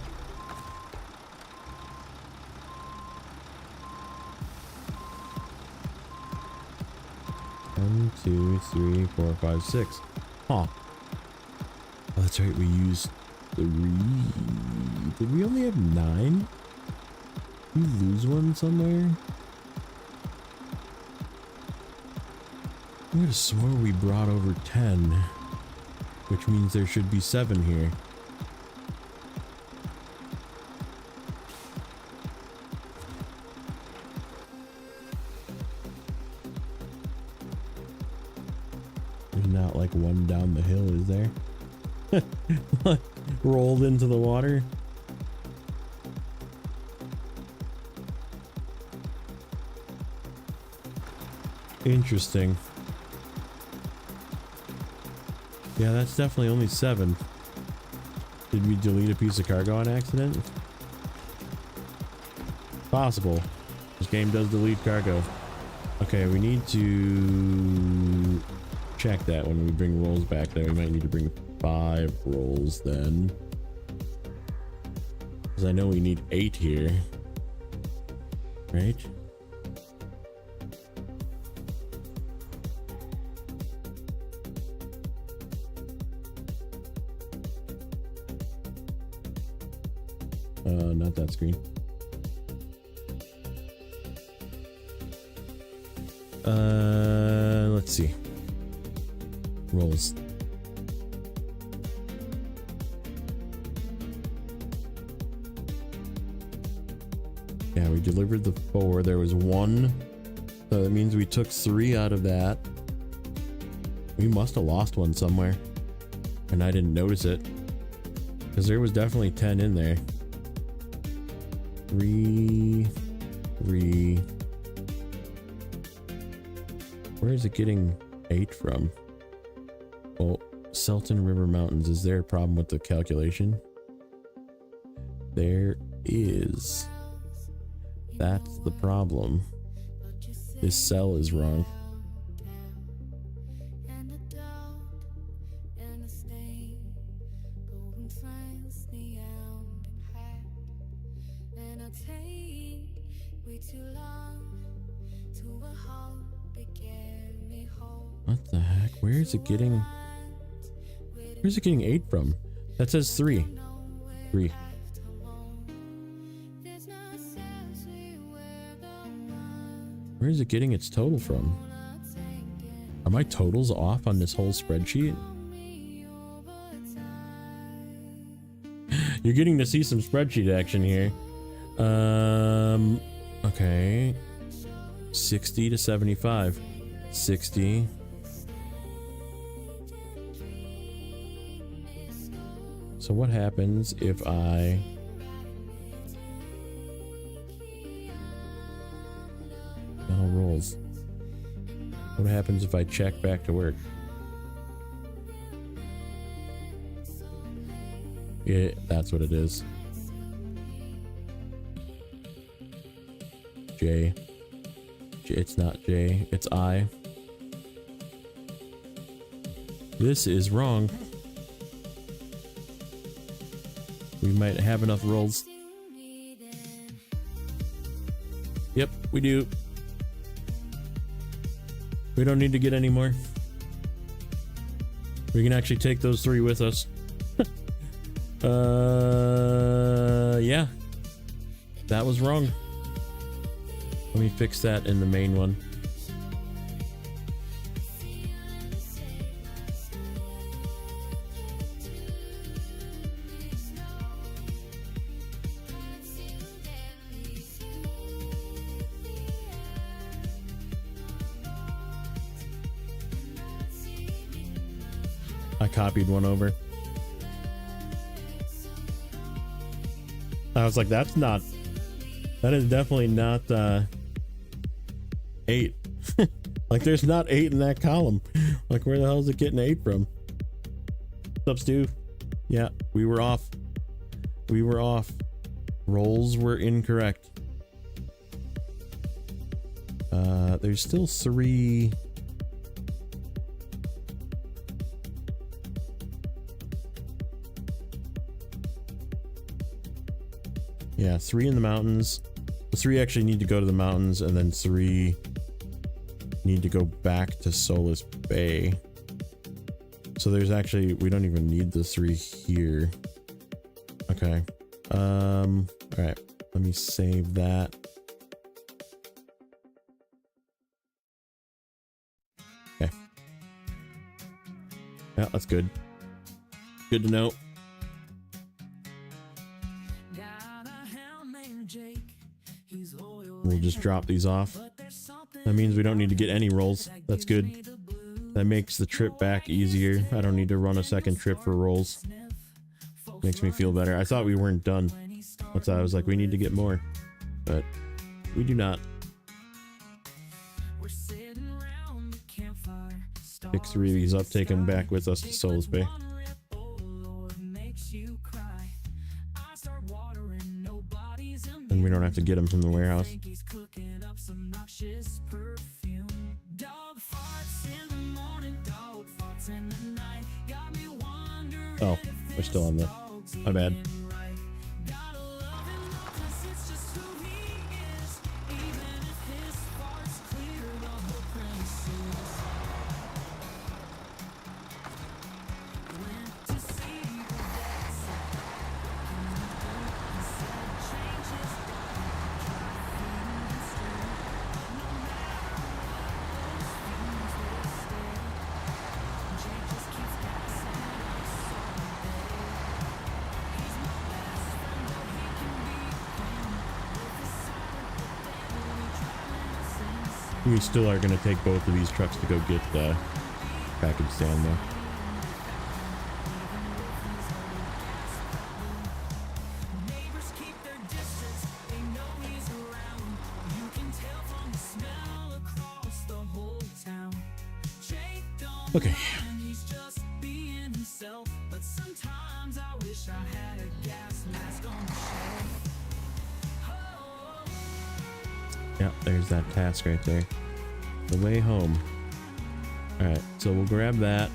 Speaker 1: One, 2, 3, 4, 5, 6. Huh. Oh, that's right. We used 3. Did we only have 9? Did we lose one somewhere? I could have swore we brought over 10, which means there should be 7 here. There's not like one down the hill, is there? Rolled into the water. Interesting. Yeah, that's definitely only 7. Did we delete a piece of cargo on accident? Possible. This game does delete cargo. Okay, we need to check that when we bring rolls back. Then we might need to bring 5 rolls then. Because I know we need 8 here. Right? Not that screen. Let's see. Rolls. Yeah, we delivered the 4. There was 1. So that means we took 3 out of that. We must have lost one somewhere. And I didn't notice it. Because there was definitely 10 in there. 3. Where is it getting 8 from? Well, Selton River Mountains. Is there a problem with the calculation? There is. That's the problem. This cell is wrong. What the heck? Where is it getting? Where's it getting 8 from? That says 3. 3. Where is it getting its total from? Are my totals off on this whole spreadsheet? You're getting to see some spreadsheet action here. Okay. 60 to 75. 60. So what happens if I... All rolls. What happens if I check back to work? Yeah, that's what it is. J. It's not J, it's I. This is wrong. We might have enough rolls. Yep, we do. We don't need to get any more. We can actually take those 3 with us. Yeah. That was wrong. Let me fix that in the main one. I copied one over. I was like, that's not... That is definitely not, 8. Like, there's not 8 in that column. Like, where the hell is it getting 8 from? What's up, Stu? Yeah, we were off. We were off. Rolls were incorrect. There's still 3... Yeah, 3 in the mountains. The 3 actually need to go to the mountains, and then 3 need to go back to Solace Bay. So there's actually, we don't even need the 3 here. Okay. Alright. Let me save that. Okay. Yeah, that's good. Good to know. We'll just drop these off. That means we don't need to get any rolls. That's good. That makes the trip back easier. I don't need to run a second trip for rolls. Makes me feel better. I thought we weren't done. That's why I was like, we need to get more. But we do not. Pick 3 of these up, take them back with us to Solace Bay. And we don't have to get them from the warehouse. Oh, we're still on the... My bad. We still are going to take both of these trucks to go get package sand though. Okay. Yeah, there's that task right there. The way home. Alright, so we'll grab that.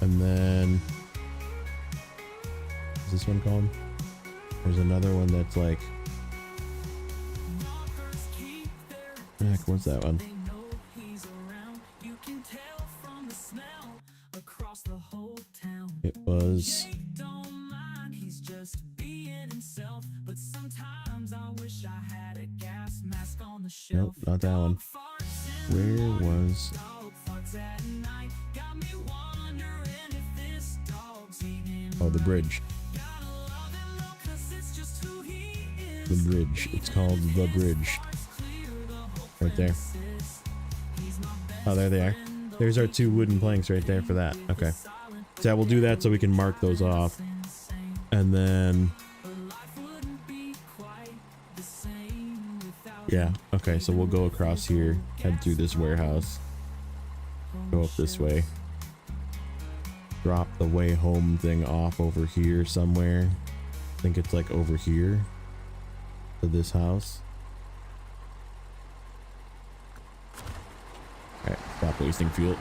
Speaker 1: And then... Is this one called? There's another one that's like... heck was that one? It was... Nope, not that one. Where was... Oh, the bridge. The bridge. It's called the bridge. Right there. Oh, there they are. There's our 2 wooden planks right there for that. Okay. So we'll do that so we can mark those off. And then... Yeah, okay, so we'll go across here, head through this warehouse, go up this way, drop the way home thing off over here somewhere. I think it's like over here to this house. Alright, stop wasting fuel.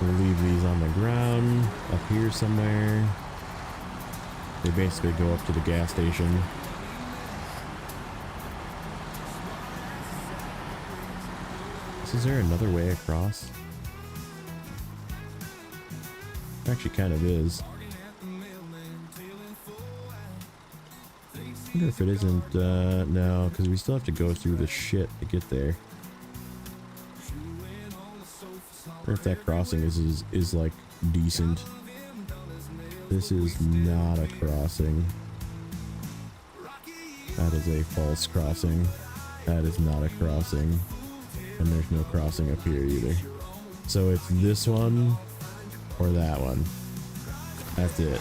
Speaker 1: We'll leave these on the ground up here somewhere. They basically go up to the gas station. Is there another way across? It actually kind of is. I wonder if it isn't, no, because we still have to go through the shit to get there. Or if that crossing is like decent. This is not a crossing. That is a false crossing. That is not a crossing. And there's no crossing up here either. So it's this one or that one. That's it.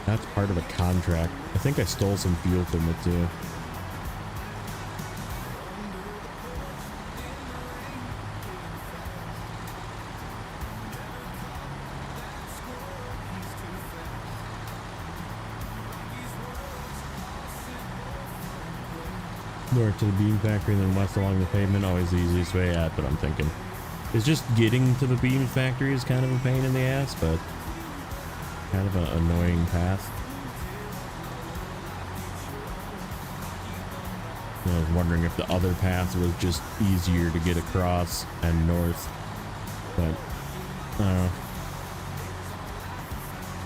Speaker 1: That's part of a contract. I think I stole some fuel from it too. North to the beam factory and then west along the pavement, always the easiest way. That's what I'm thinking. It's just getting to the beam factory is kind of a pain in the ass, but kind of an annoying path. I was wondering if the other path was just easier to get across and north, but I don't know.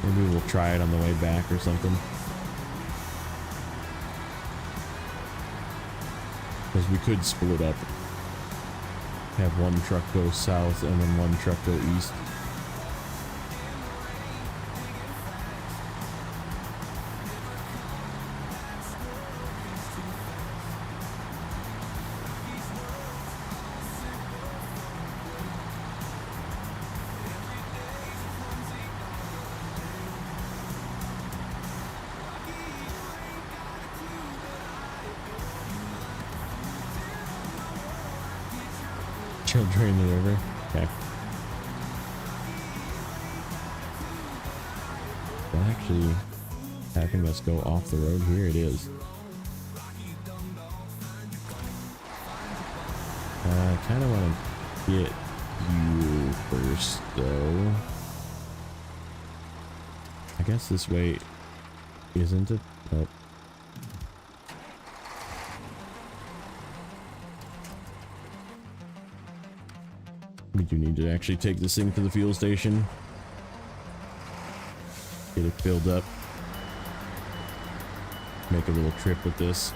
Speaker 1: Maybe we'll try it on the way back or something. Because we could split up. Have one truck go south and then one truck go east. Chill drain the river. Okay. That actually having us go off the road here. It is. I kind of want to get you first, though. I guess this way isn't it? Nope. We do need to actually take this thing to the fuel station. Get it filled up. Make a little trip with this.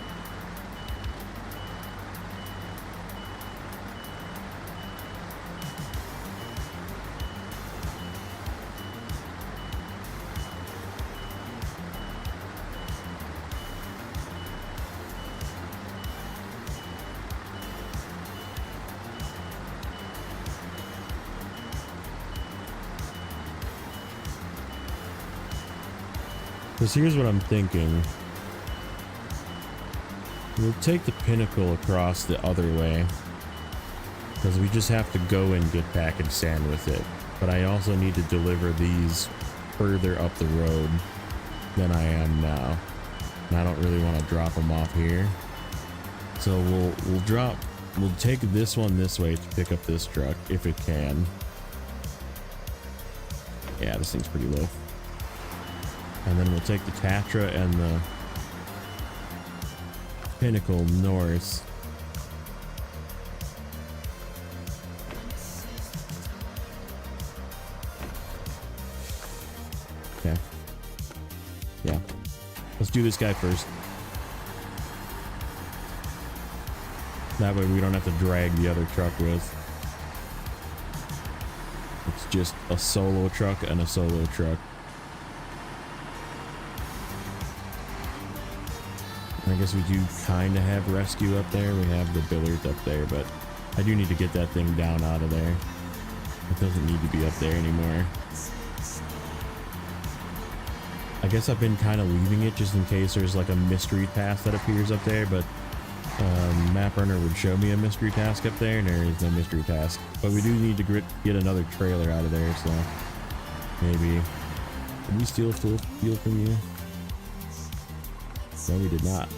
Speaker 1: Because here's what I'm thinking. We'll take the pinnacle across the other way, because we just have to go and get package sand with it. But I also need to deliver these further up the road than I am now. And I don't really want to drop them off here. So we'll take this one this way to pick up this truck if it can. Yeah, this thing's pretty low. And then we'll take the Tatra and the Pinnacle north. Okay. Yeah. Let's do this guy first. That way we don't have to drag the other truck with. It's just a solo truck and a solo truck. I guess we do kind of have rescue up there. We have the Billard up there, but I do need to get that thing down out of there. It doesn't need to be up there anymore. I guess I've been kind of leaving it just in case there's like a mystery task that appears up there, but Map Runner would show me a mystery task up there, and there is no mystery task. But we do need to get another trailer out of there, so maybe. Did we steal fuel from you? No, we did not.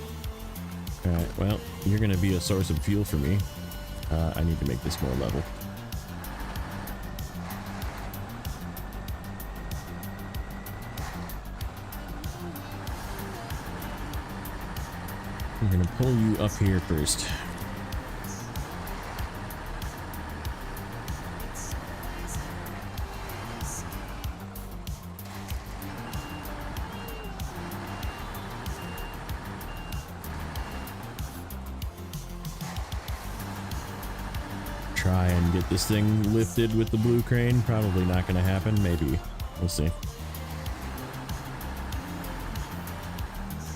Speaker 1: Alright, well, you're going to be a source of fuel for me. I need to make this more level. I'm going to pull you up here first. Try and get this thing lifted with the blue crane. Probably not going to happen. Maybe. We'll see.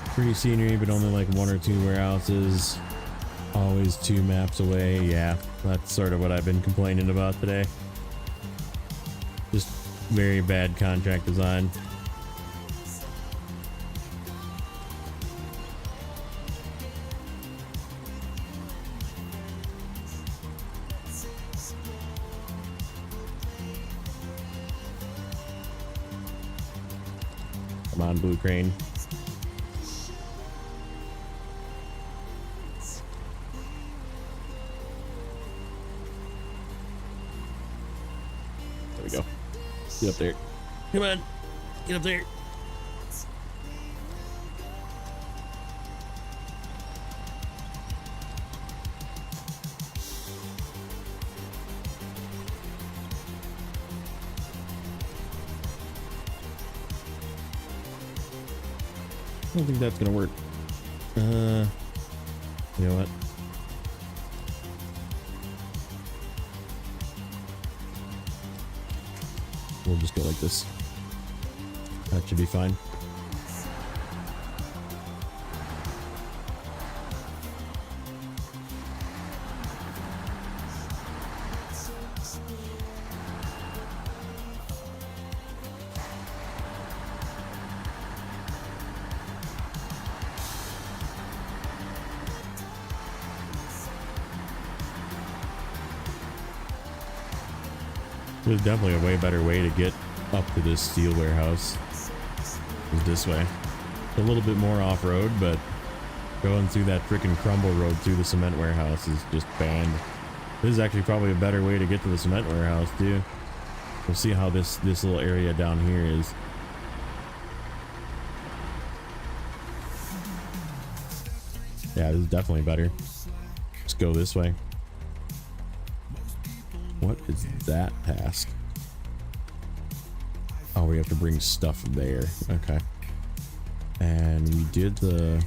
Speaker 1: Pretty scenery, but only like 1 or 2 warehouses. Always 2 maps away. Yeah, that's sort of what I've been complaining about today. Just very bad contract design. Come on, blue crane. There we go. Get up there. Come on. Get up there. I don't think that's gonna work. You know what? We'll just go like this. That should be fine. There's definitely a way better way to get up to this steel warehouse. Is this way. A little bit more off-road, but going through that freaking crumble road through the cement warehouse is just banned. This is actually probably a better way to get to the cement warehouse too. We'll see how this little area down here is. Yeah, this is definitely better. Let's go this way. What is that task? Oh, we have to bring stuff there. Okay. And we did the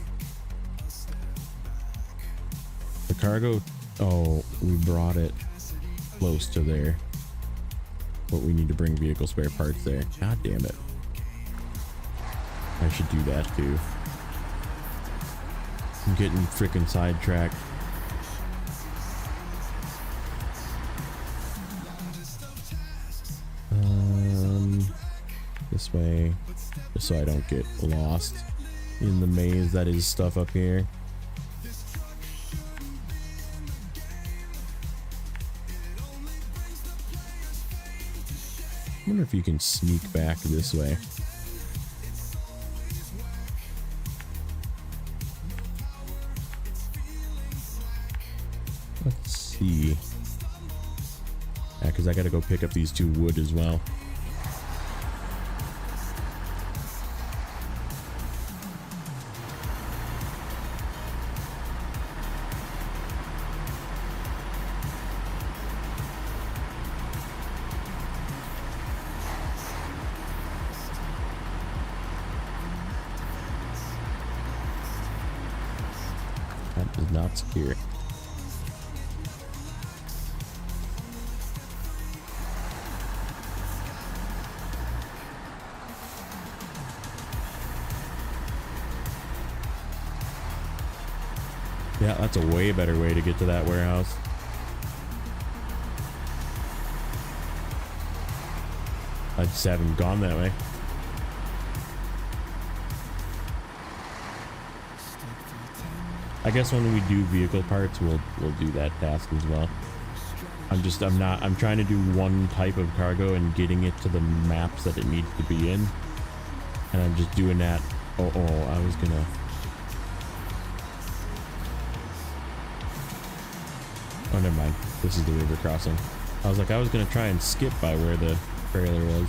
Speaker 1: cargo. Oh, we brought it close to there. But we need to bring vehicle spare parts there. God damn it. I should do that too. I'm getting freaking sidetracked. This way, just so I don't get lost in the maze that is stuff up here. I wonder if you can sneak back this way. Let's see. Yeah, because I gotta go pick up these 2 wood as well. That is not secure. Yeah, that's a way better way to get to that warehouse. I just haven't gone that way. I guess when we do vehicle parts, we'll do that task as well. I'm trying to do one type of cargo and getting it to the maps that it needs to be in. And I'm just doing that. I was gonna... Oh, never mind. This is the river crossing. I was gonna try and skip by where the trailer was.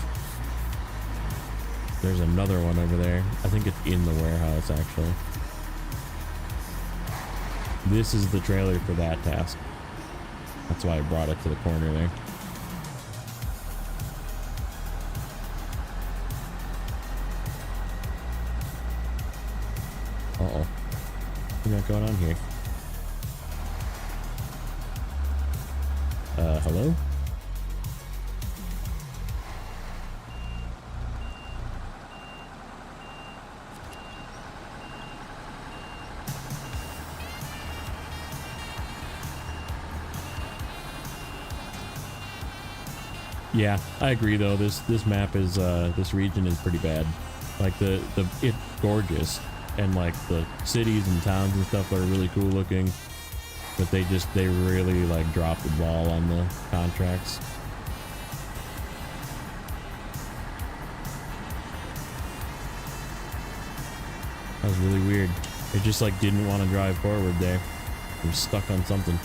Speaker 1: There's another one over there. I think it's in the warehouse, actually. This is the trailer for that task. That's why I brought it to the corner there. Uh-oh. What's got going on here? Hello? Yeah, I agree though. This map is this region is pretty bad. Like it's gorgeous, and like the cities and towns and stuff are really cool looking, but they really like drop the ball on the contracts. That was really weird. It just like didn't want to drive forward there. It was stuck on something.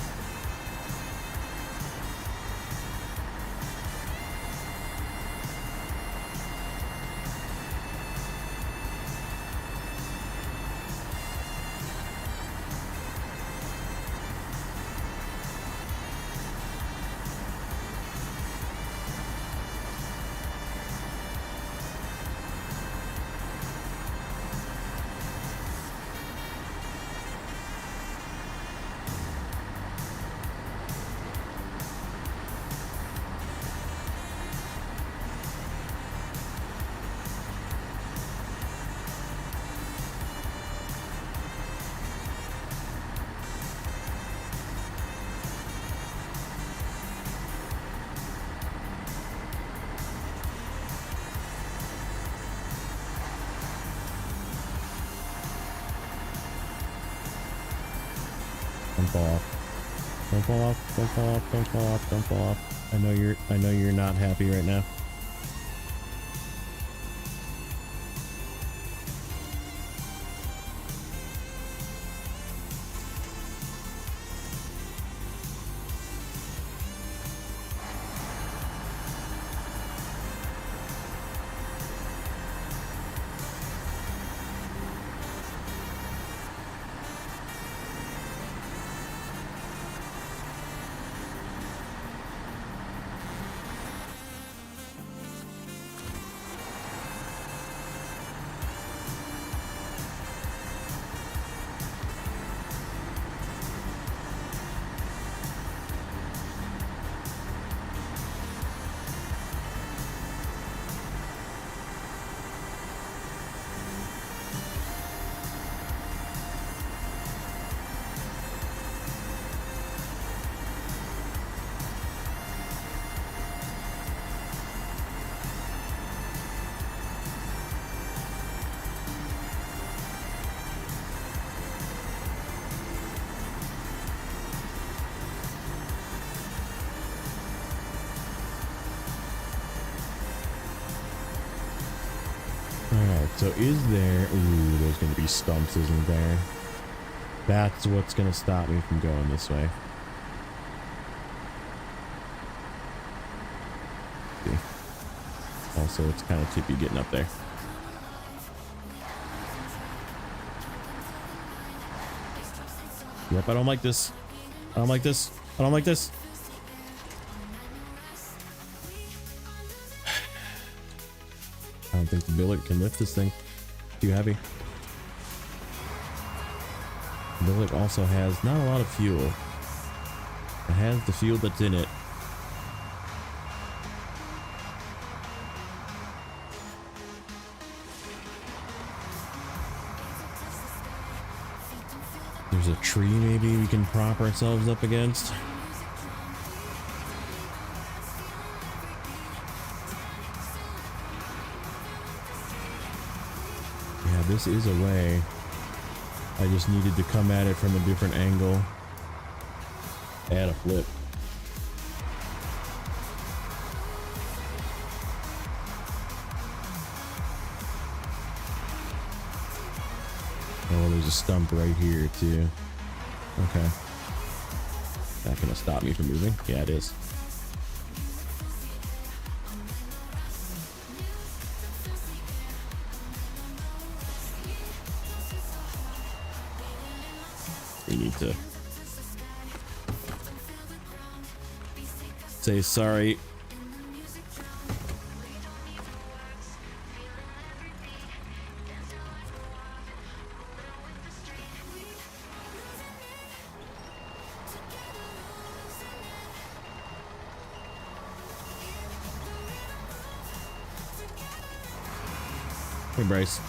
Speaker 1: Don't fall off. Don't fall off. Don't fall off. Don't fall off. Don't fall off. I know you're not happy right now. So is there... Ooh, there's going to be stumps, isn't there? That's what's going to stop me from going this way. Okay. Also, it's kind of tippy getting up there. Yep, I don't like this. I don't like this. I don't like this. I don't think the billet can lift this thing. Too heavy. The billet also has not a lot of fuel. It has the fuel that's in it. There's a tree maybe we can prop ourselves up against. Yeah, this is a way. I just needed to come at it from a different angle. Add a flip. Oh, there's a stump right here too. Okay. That gonna stop me from moving? Yeah, it is. We need to say sorry. Hey, Bryce.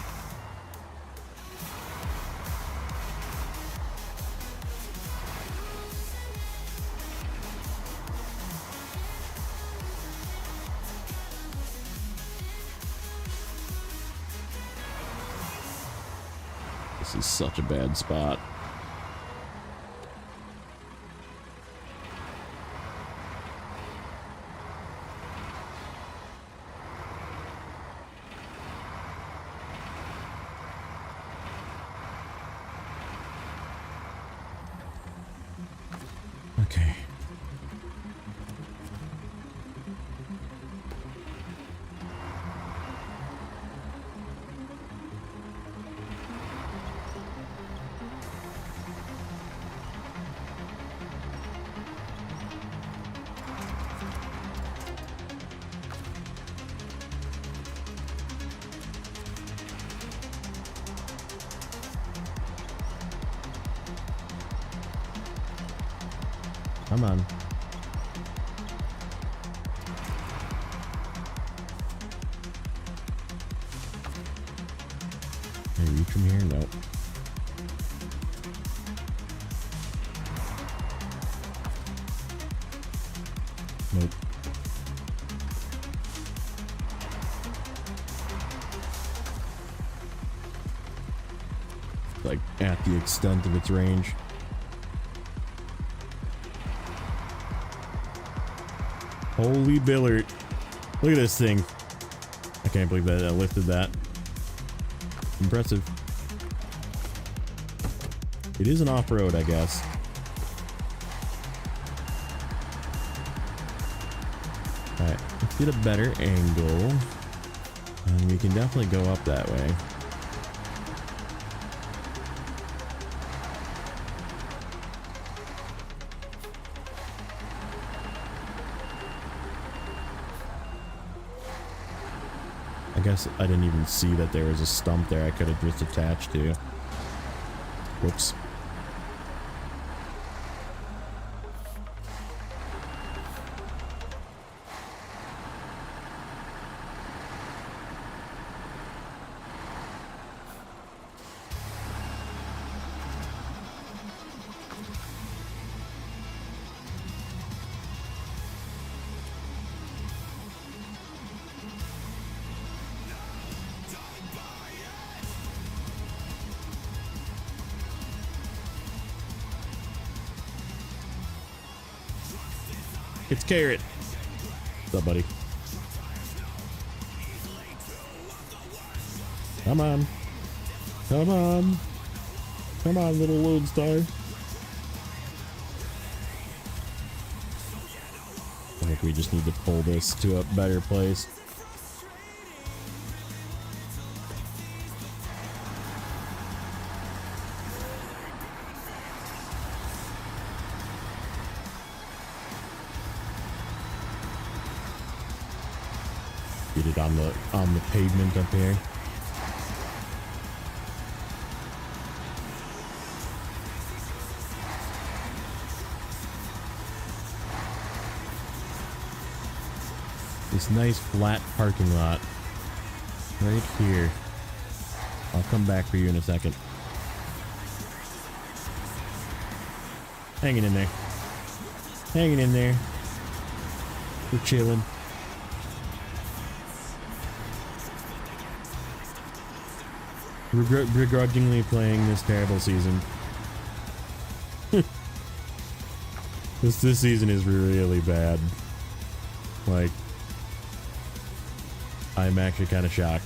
Speaker 1: This is such a bad spot. Okay. Come on. Can I reach from here? Nope. Nope. Like at the extent of its range. Holy Billard. Look at this thing. I can't believe that I lifted that. Impressive. It is an off-road, I guess. Alright, let's get a better angle. And we can definitely go up that way. I guess I didn't even see that there was a stump there I could have just attached to. Whoops. It's Carrot. What's up, buddy? Come on. Come on. Come on, little lodestar. I think we just need to pull this to a better place. Get it on the pavement up here. This nice flat parking lot right here. I'll come back for you in a second. Hanging in there. Hanging in there. We're chilling. Begrudgingly playing this terrible season. This season is really bad. Like, I'm actually kind of shocked.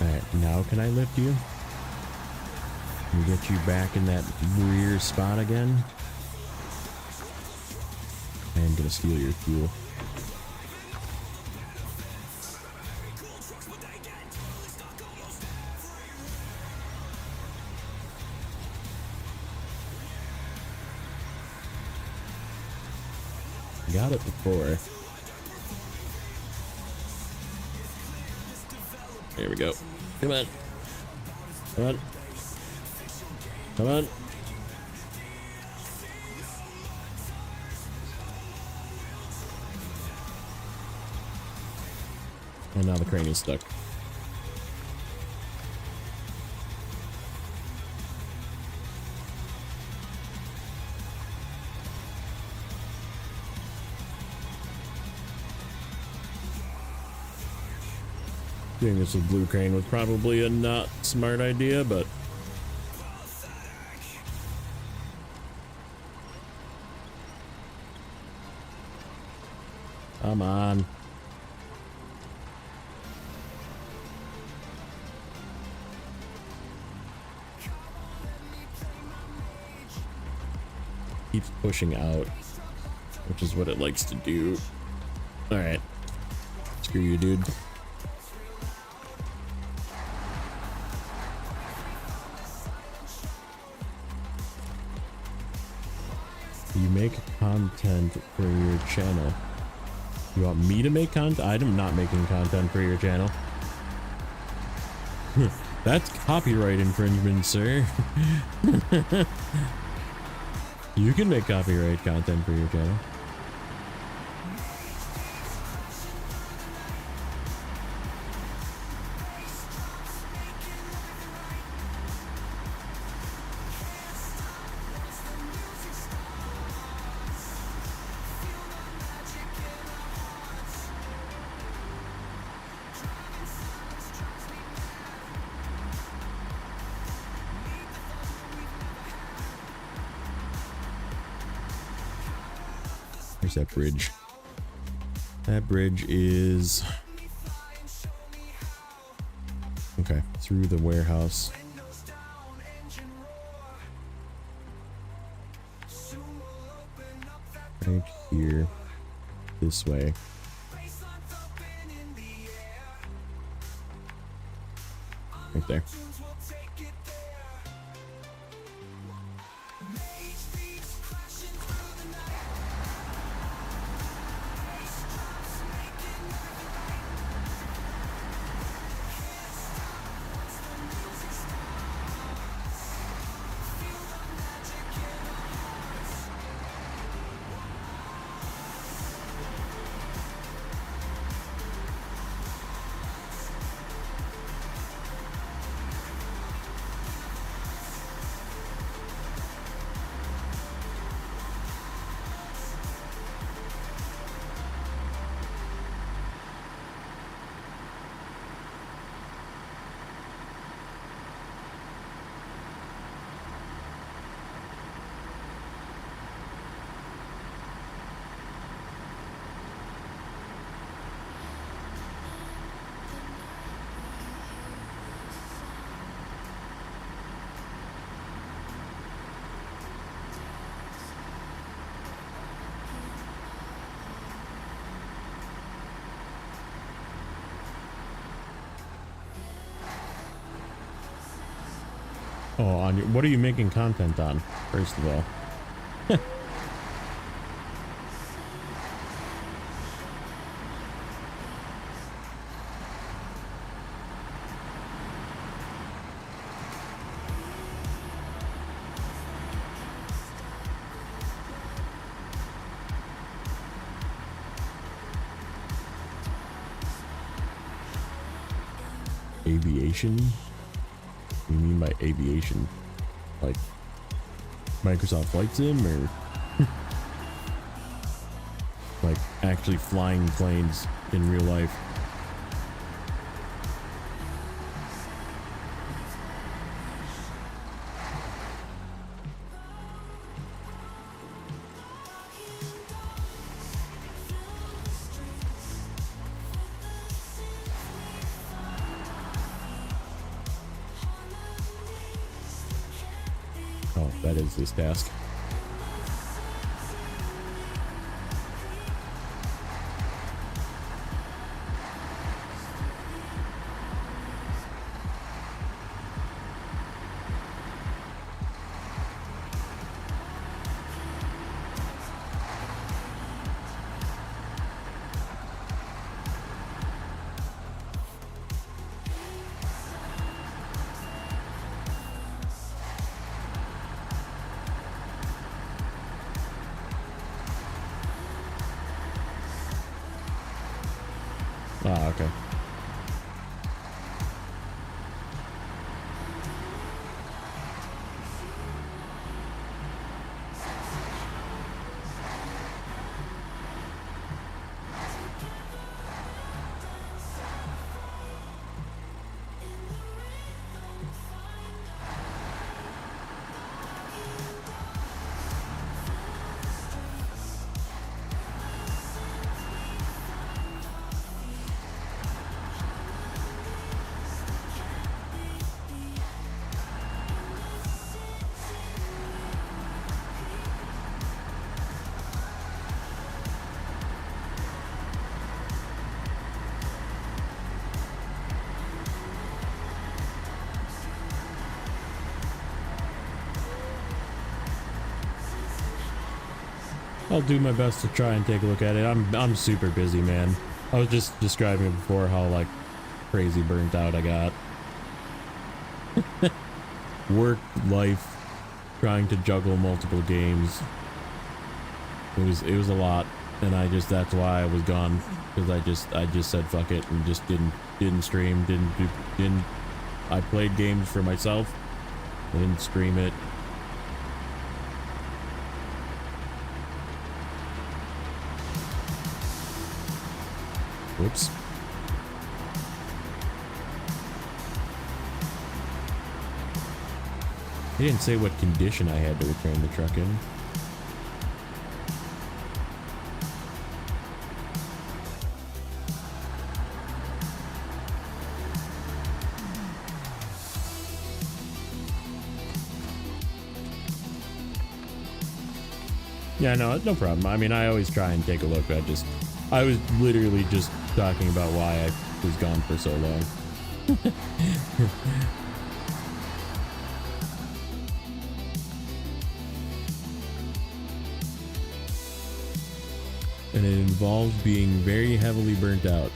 Speaker 1: Alright, now can I lift you? And get you back in that rear spot again? I am gonna steal your fuel. Got it before. There we go. Come on. Come on. Come on. And now the crane is stuck. Doing this with blue crane was probably a not smart idea, but come on. Keeps pushing out, which is what it likes to do. All right, screw you, dude. You make content for your channel. You want me to make content? I'm not making content for your channel. That's copyright infringement, sir. You can make copyright content for your channel. Where's that bridge? That bridge is... okay, through the warehouse. Right here. this way. Right there. Oh, on your, what are you making content on, first of all? Aviation? What do you mean by aviation? Like Microsoft Flight Sim, or like actually flying planes in real life? Oh, that is this task. Ah, okay. I'll do my best to try and take a look at it. I'm super busy, man. I was just describing before how like crazy burnt out I got. Work, life, trying to juggle multiple games. It was a lot, and that's why I was gone, because I just said fuck it and just didn't stream, didn't I played games for myself. I didn't stream it. Whoops. He didn't say what condition I had to return the truck in. Yeah, no problem. I mean, I always try and take a look. I just I was literally just talking about why I was gone for so long. And it involves being very heavily burnt out.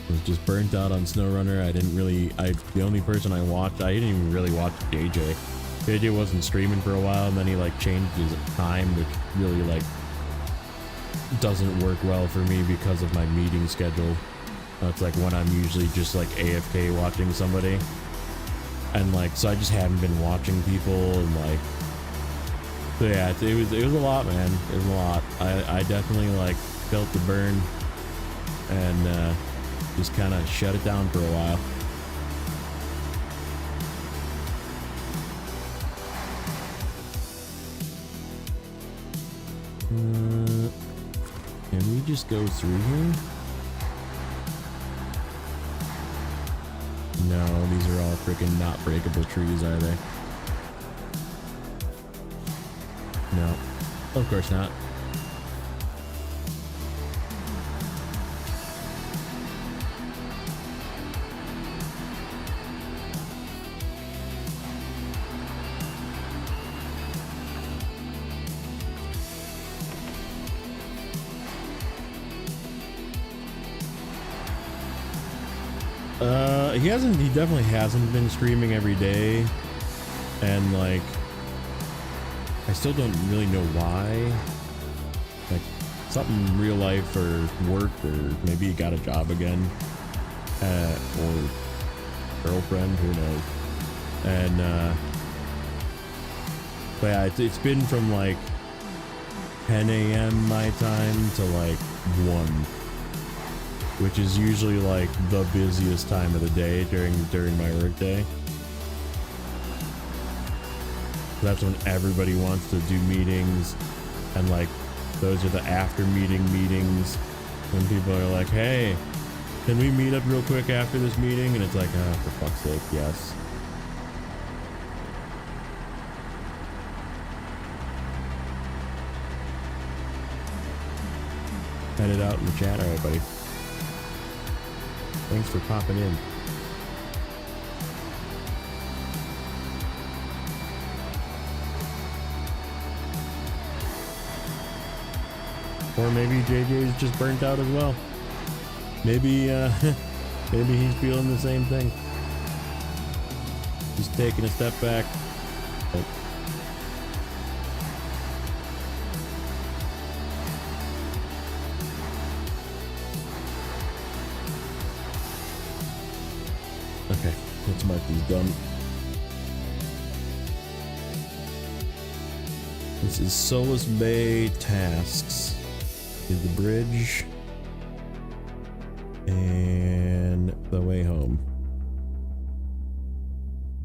Speaker 1: I was just burnt out on Snowrunner. The only person I watched, I didn't even really watch JJ. JJ wasn't streaming for a while, and then he like changed his time, which really like doesn't work well for me because of my meeting schedule. It's like when I'm usually just like AFK watching somebody, and like so I just haven't been watching people, and like so yeah, it was a lot, man. It was a lot. I definitely like felt the burn, and just kind of shut it down for a while. Can we just go through here? No, these are all freaking not breakable trees, are they? No, of course not. He definitely hasn't been streaming every day, and like I still don't really know why. Like something real life or work, or maybe he got a job again, or girlfriend, who knows. And but yeah, it's been from like 10 a.m. my time to like 1, which is usually like the busiest time of the day during my work day. That's when everybody wants to do meetings, and like those are the after meetings when people are like, hey, can we meet up real quick after this meeting? And it's like, oh, for fuck's sake, yes. Head it out in the chat. All right, buddy. Thanks for popping in. Or maybe JJ's just burnt out as well. Maybe maybe he's feeling the same thing. Just taking a step back. Oh. Okay, let's mark these done. This is Solace Bay tasks. Is the bridge and the way home.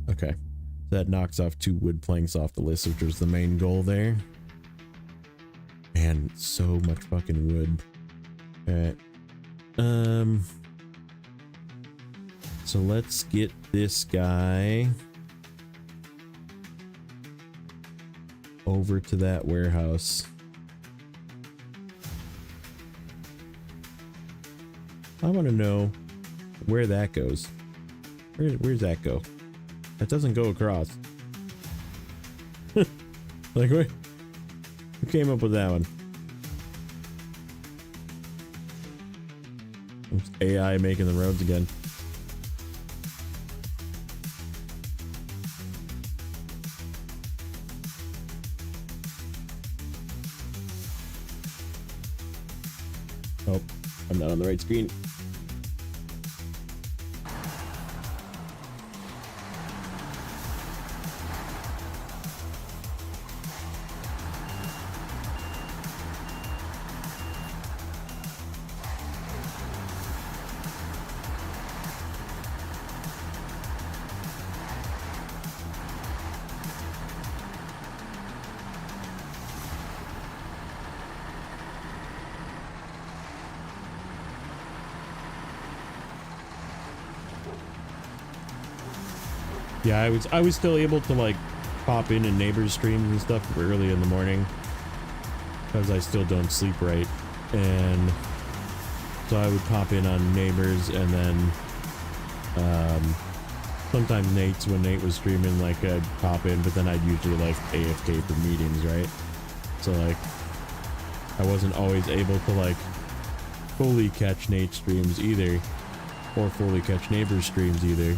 Speaker 1: Okay, that knocks off 2 wood planks off the list, which was the main goal there. Man, so much fucking wood. Alright. So let's get this guy over to that warehouse. I want to know where that goes. Where's that go? That doesn't go across. Like, who came up with that one? It's AI making the roads again. Oh, I'm not on the right screen. Yeah, I was still able to like pop in neighbors' streams and stuff early in the morning because I still don't sleep right. and so I would pop in on Neighbors, and then sometimes Nate's, when Nate was streaming, like I'd pop in, but then I'd usually like AFK for meetings, right? So like I wasn't always able to like fully catch Nate's streams either, or fully catch Neighbors streams either.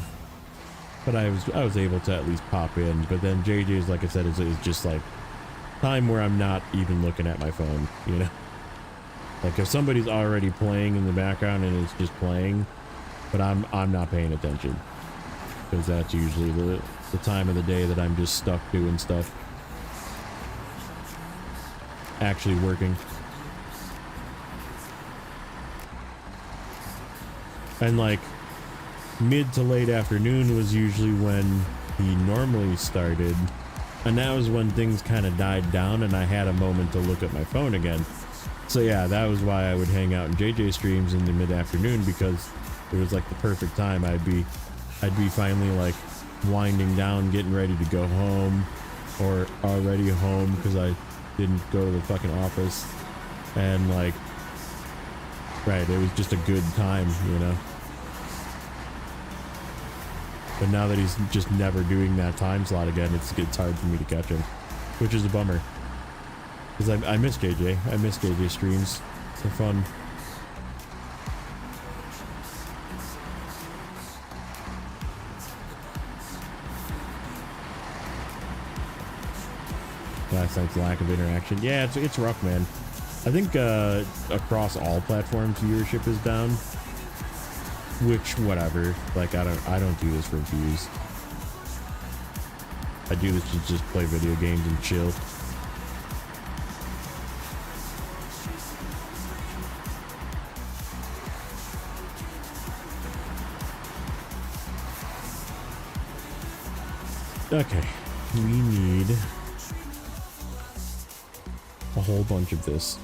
Speaker 1: But I was able to at least pop in. But then JJ's, like I said, is just like time where I'm not even looking at my phone, you know? Like if somebody's already playing in the background and it's just playing, but I'm not paying attention, because that's usually the time of the day that I'm just stuck doing stuff, actually working. And like mid to late afternoon was usually when he normally started, and that was when things kind of died down and I had a moment to look at my phone again. So yeah, that was why I would hang out in JJ streams in the mid-afternoon, because it was like the perfect time. I'd be finally like winding down, getting ready to go home, or already home because I didn't go to the fucking office, and like, right, it was just a good time, you know? But now that he's just never doing that time slot again, it's hard for me to catch him, which is a bummer. Because I miss JJ. I miss JJ streams. They're fun. Last night's lack of interaction. Yeah, it's rough, man. I think across all platforms viewership is down. Which, whatever. Like I don't do this for views. I do this to just play video games and chill. Okay, we need a whole bunch of this.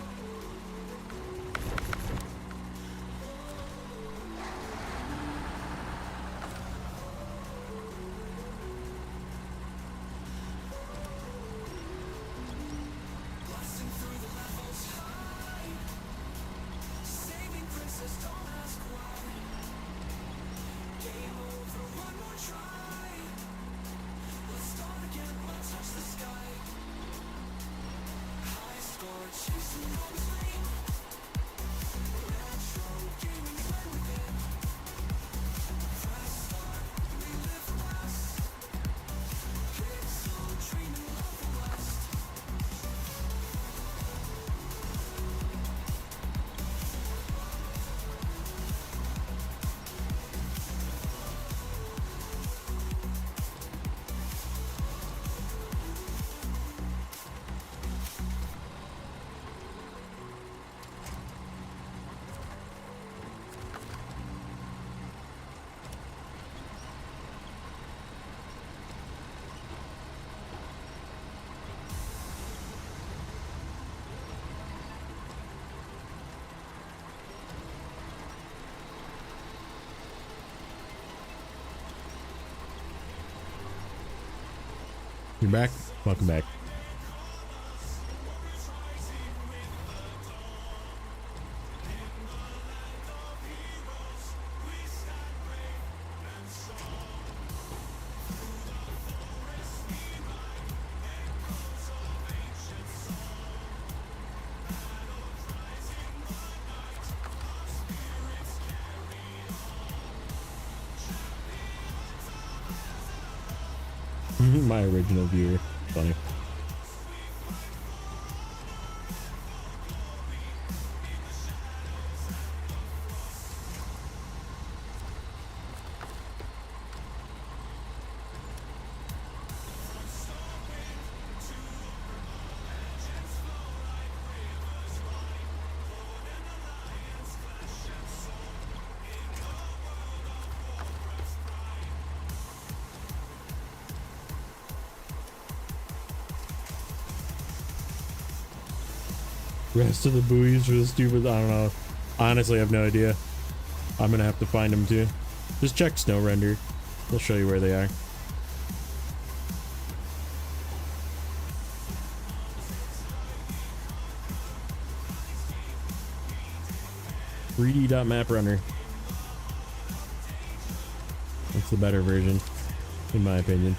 Speaker 1: You're back? Welcome back. My original viewer. Funny. Rest of the buoys for the stupid, I don't know. Honestly, I have no idea. I'm gonna have to find them too. Just check Snowrunner. They'll show you where they are. 3D.MapRunner. That's the better version, in my opinion.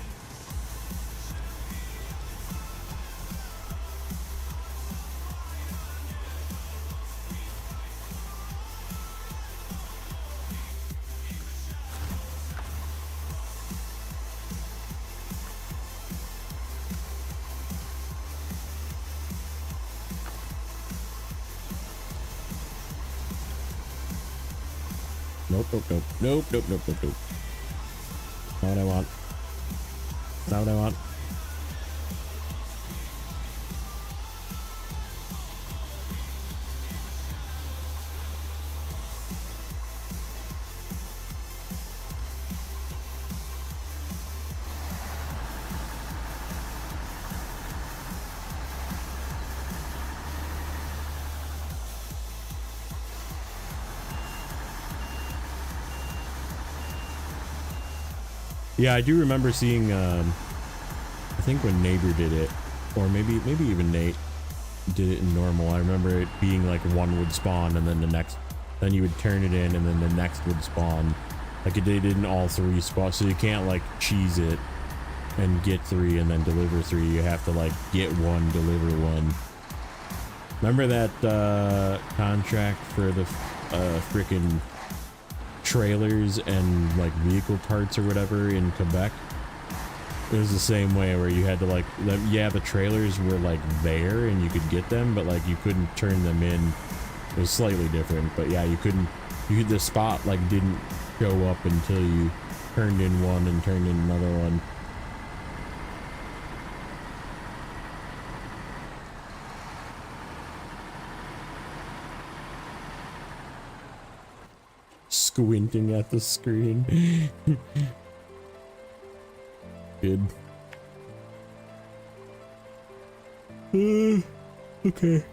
Speaker 1: Nope, nope, nope, nope, nope, nope, nope, nope. Not what I want. Not what I want. Yeah, I do remember seeing, I think when Neighbor did it, or maybe even Nate did it in normal. I remember it being like one would spawn and then the next, then you would turn it in and then the next would spawn. Like it did in all three spots, so you can't like cheese it and get 3 and then deliver 3. You have to like get 1, deliver 1. Remember that contract for the frickin' trailers and like vehicle parts or whatever in Quebec? It was the same way where you had to like, yeah, the trailers were like there and you could get them, but like you couldn't turn them in. It was slightly different, but yeah, you couldn't, the spot like didn't show up until you turned in one and turned in another one. Squinting at the screen. Good. Okay.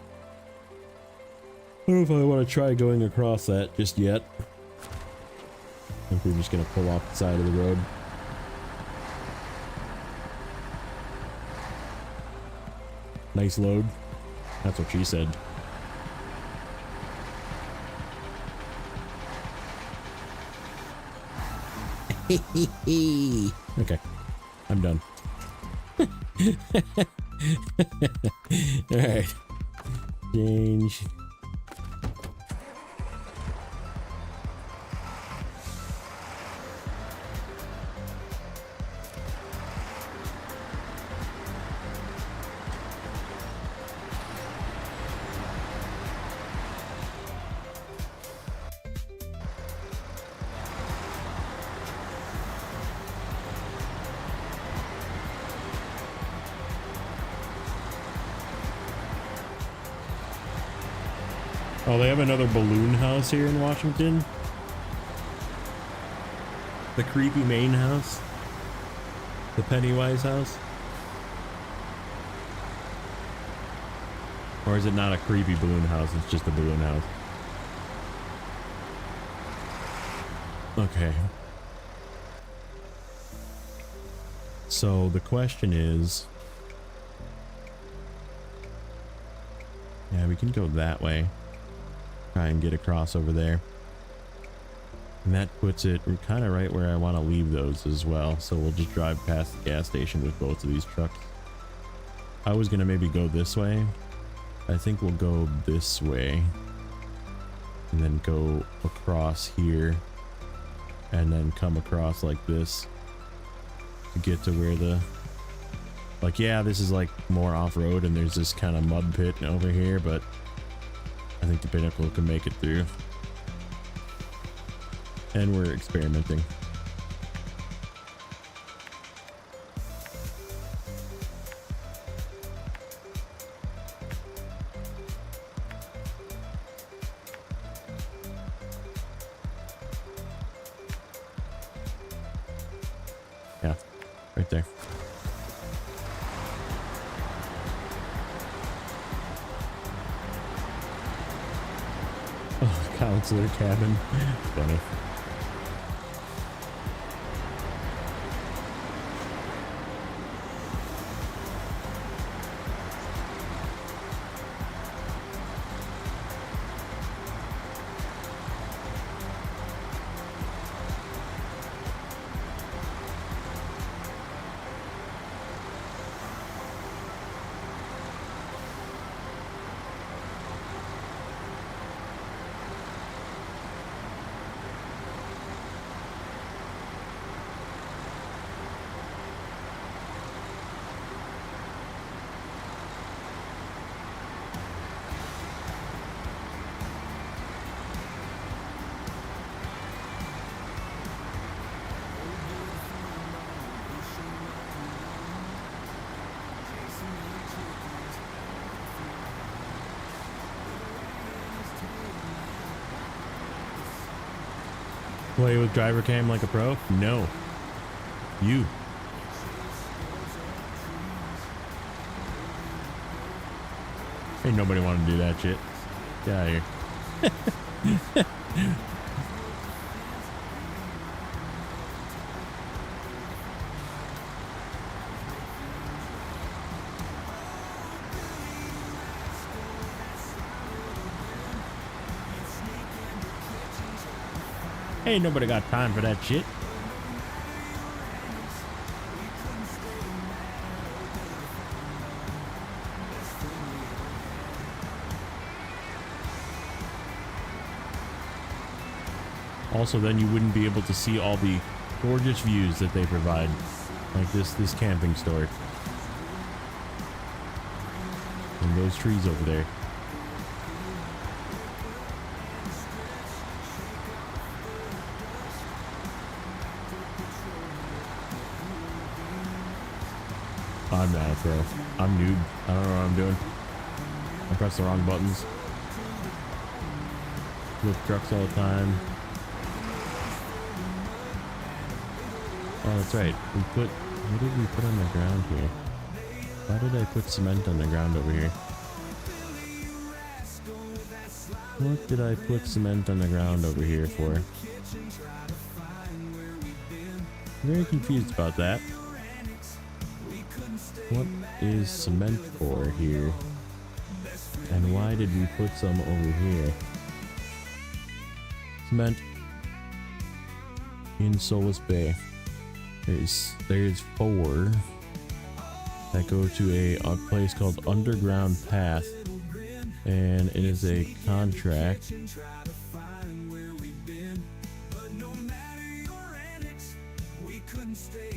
Speaker 1: I don't know if I want to try going across that just yet. I think we're just gonna pull off the side of the road. Nice load. That's what she said. Okay, I'm done. All right, change. Oh, they have another balloon house here in Washington. The creepy main house. The Pennywise house. Or is it not a creepy balloon house? It's just a balloon house. Okay. So the question is... yeah, we can go that way. Try and get across over there. And that puts it kind of right where I want to leave those as well. So we'll just drive past the gas station with both of these trucks. I was going to maybe go this way. I think we'll go this way. And then go across here. And then come across like this. To get to where the... like, yeah, this is like more off-road and there's this kind of mud pit over here, but... I think the Pinnacle can make it through. And we're experimenting. Yeah, right there. Counselor cabin. Funny. Play with driver cam like a pro? No. You. Ain't nobody want to do that shit. Get out of here. Ain't nobody got time for that shit. Also, then you wouldn't be able to see all the gorgeous views that they provide, like this camping store and those trees over there. I'm not a pro. I'm noob. I don't know what I'm doing. I press the wrong buttons. Lift trucks all the time. Oh, that's right. What did we put on the ground here? Why did I put cement on the ground over here? What did I put cement on the ground over here for? Very confused about that. What is cement for here? And why did we put some over here? Cement in Solace Bay. There's 4 that go to a place called Underground Path, and it is a contract.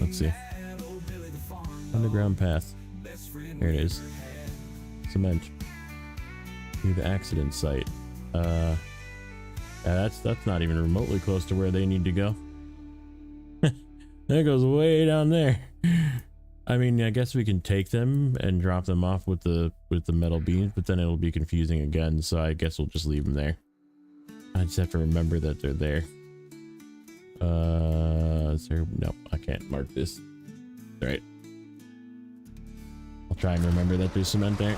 Speaker 1: Let's see. Underground Path. There it is. Cement. Near the accident site. Yeah, that's not even remotely close to where they need to go. That goes way down there. I mean, I guess we can take them and drop them off with the metal beams, but then it'll be confusing again, so I guess we'll just leave them there. I just have to remember that they're there. Is there? No, I can't mark this. All right. I'll try and remember that there's cement there.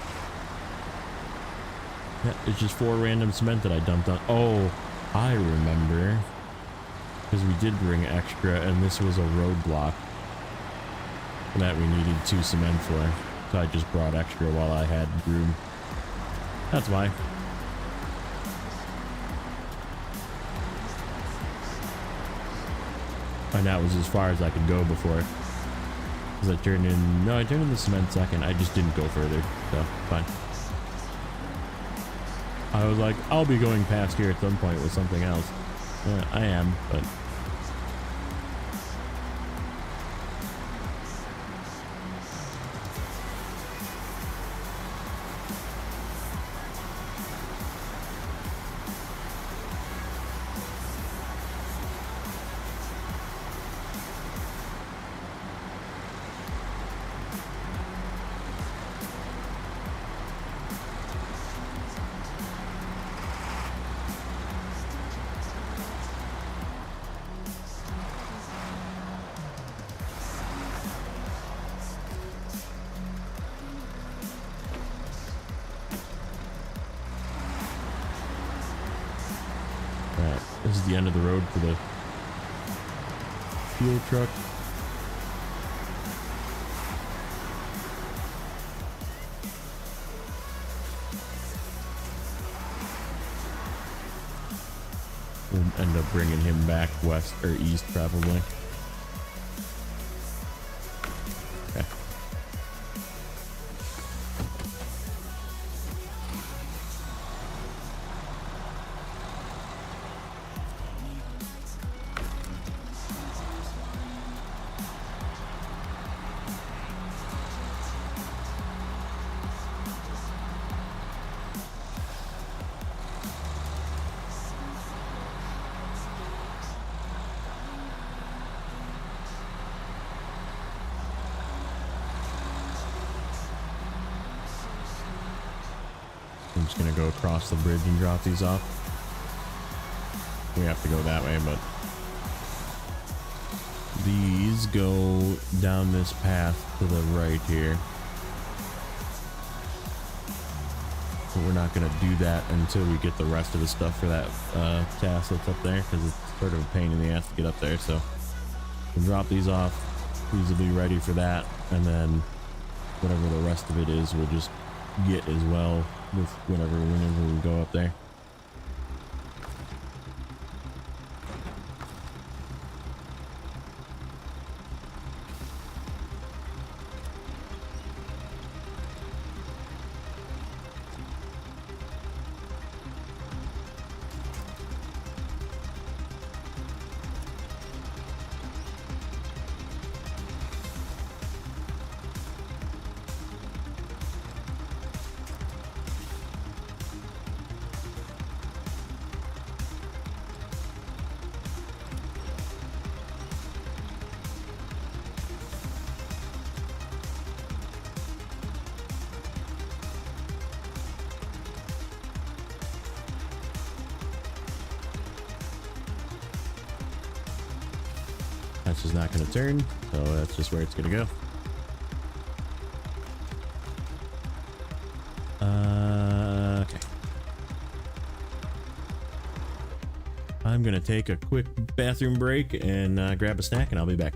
Speaker 1: Yeah, it's just 4 random cement that I dumped on. Oh, I remember. Because we did bring extra, and this was a roadblock that we needed 2 cement for. So I just brought extra while I had room. That's why. And that was as far as I could go before. Because I turned in the cement second. I just didn't go further. So, fine. I was like, I'll be going past here at some point with something else. I am, but... This is the end of the road for the fuel truck. We'll end up bringing him back west or east probably. Okay. I'm just gonna go across the bridge and drop these off. We have to go that way, but these go down this path to the right here. But we're not going to do that until we get the rest of the stuff for that task that's up there, because it's sort of a pain in the ass to get up there. So we'll drop these off. These will be ready for that, and then whatever the rest of it is, we'll just get as well with whenever we go up there. That's just not going to turn, so that's just where it's going to go. Okay. I'm going to take a quick bathroom break and grab a snack, and I'll be back.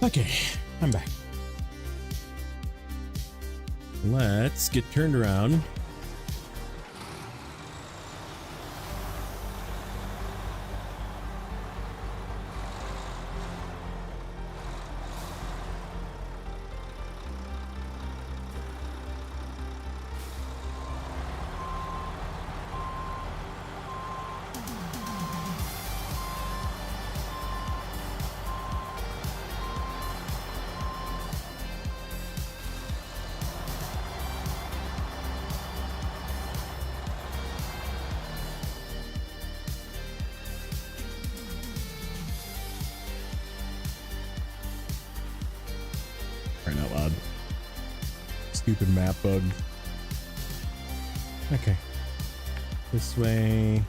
Speaker 1: Okay, I'm back. Let's get turned around. Crying out loud. Stupid map bug. Okay. This way.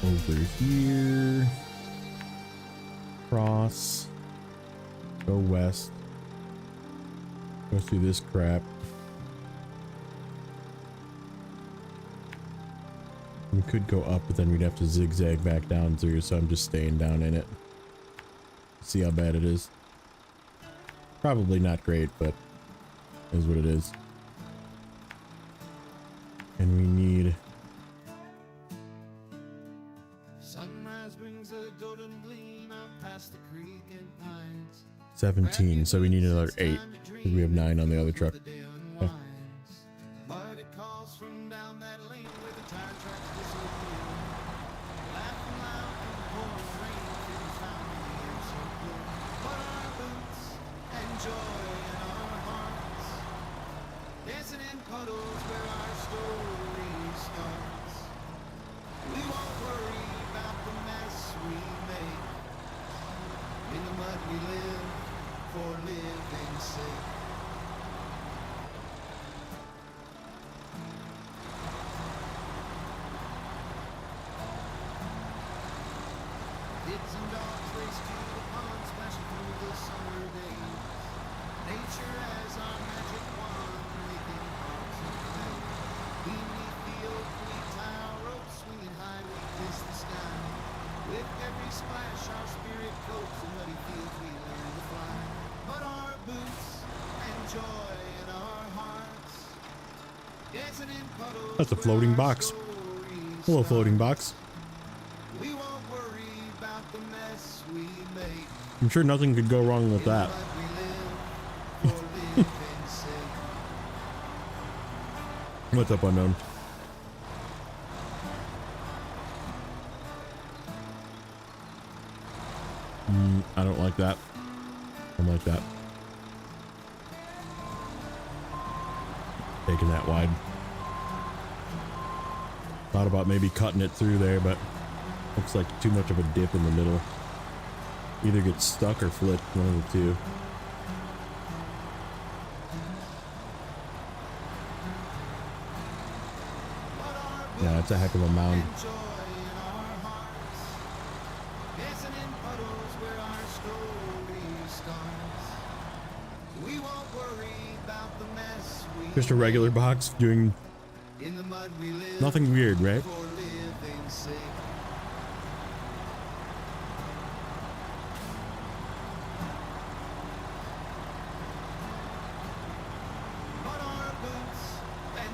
Speaker 1: Over here. Cross. Go west. Go through this crap. We could go up, but then we'd have to zigzag back down through, so I'm just staying down in it. See how bad it is. Probably not great, but is what it is. And we need
Speaker 2: sunrise brings a golden gleam out past the creek and pines.
Speaker 1: 17, so we need another 8. We have 9 on the other truck. Yeah.
Speaker 2: But it calls from down that lane where the tire tracks disappear. Laughing loud in the pouring rain, feels found in the air so clear. But our boots and joy in our hearts, dancing in puddles where our story starts. We won't worry about the mess we make. In the mud we live, for living's sake. Kids and dogs race to the pond, splashing through the summer days. Nature as our magic wand, making hearts of clay. Beneath the oak we tie our ropes, swinging high we kiss the sky. With every splash our spirit coats, in muddy fields we learn to fly. But our boots and joy in our hearts, dancing in puddles.
Speaker 1: That's a floating box. Hello, floating box.
Speaker 2: We won't worry about the mess we make.
Speaker 1: I'm sure nothing could go wrong with that. What's up, unknown? I don't like that. I don't like that. Taking that wide. Thought about maybe cutting it through there, but looks like too much of a dip in the middle. Either get stuck or flip, one of the two. Yeah, it's a heck of a mound. Just a regular box doing nothing weird, right?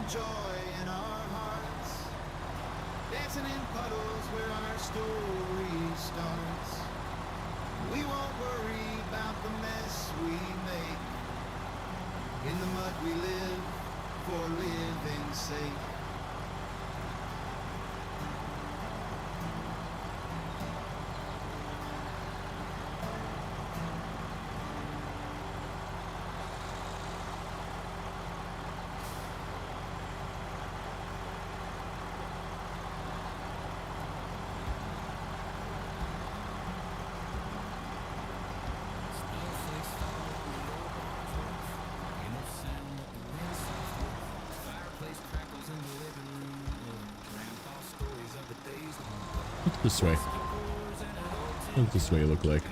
Speaker 2: Joy in our hearts, dancing in puddles where our story starts. We won't worry about the mess we make. In the mud we live, for living's sake.
Speaker 1: What's this way? What does this way look like?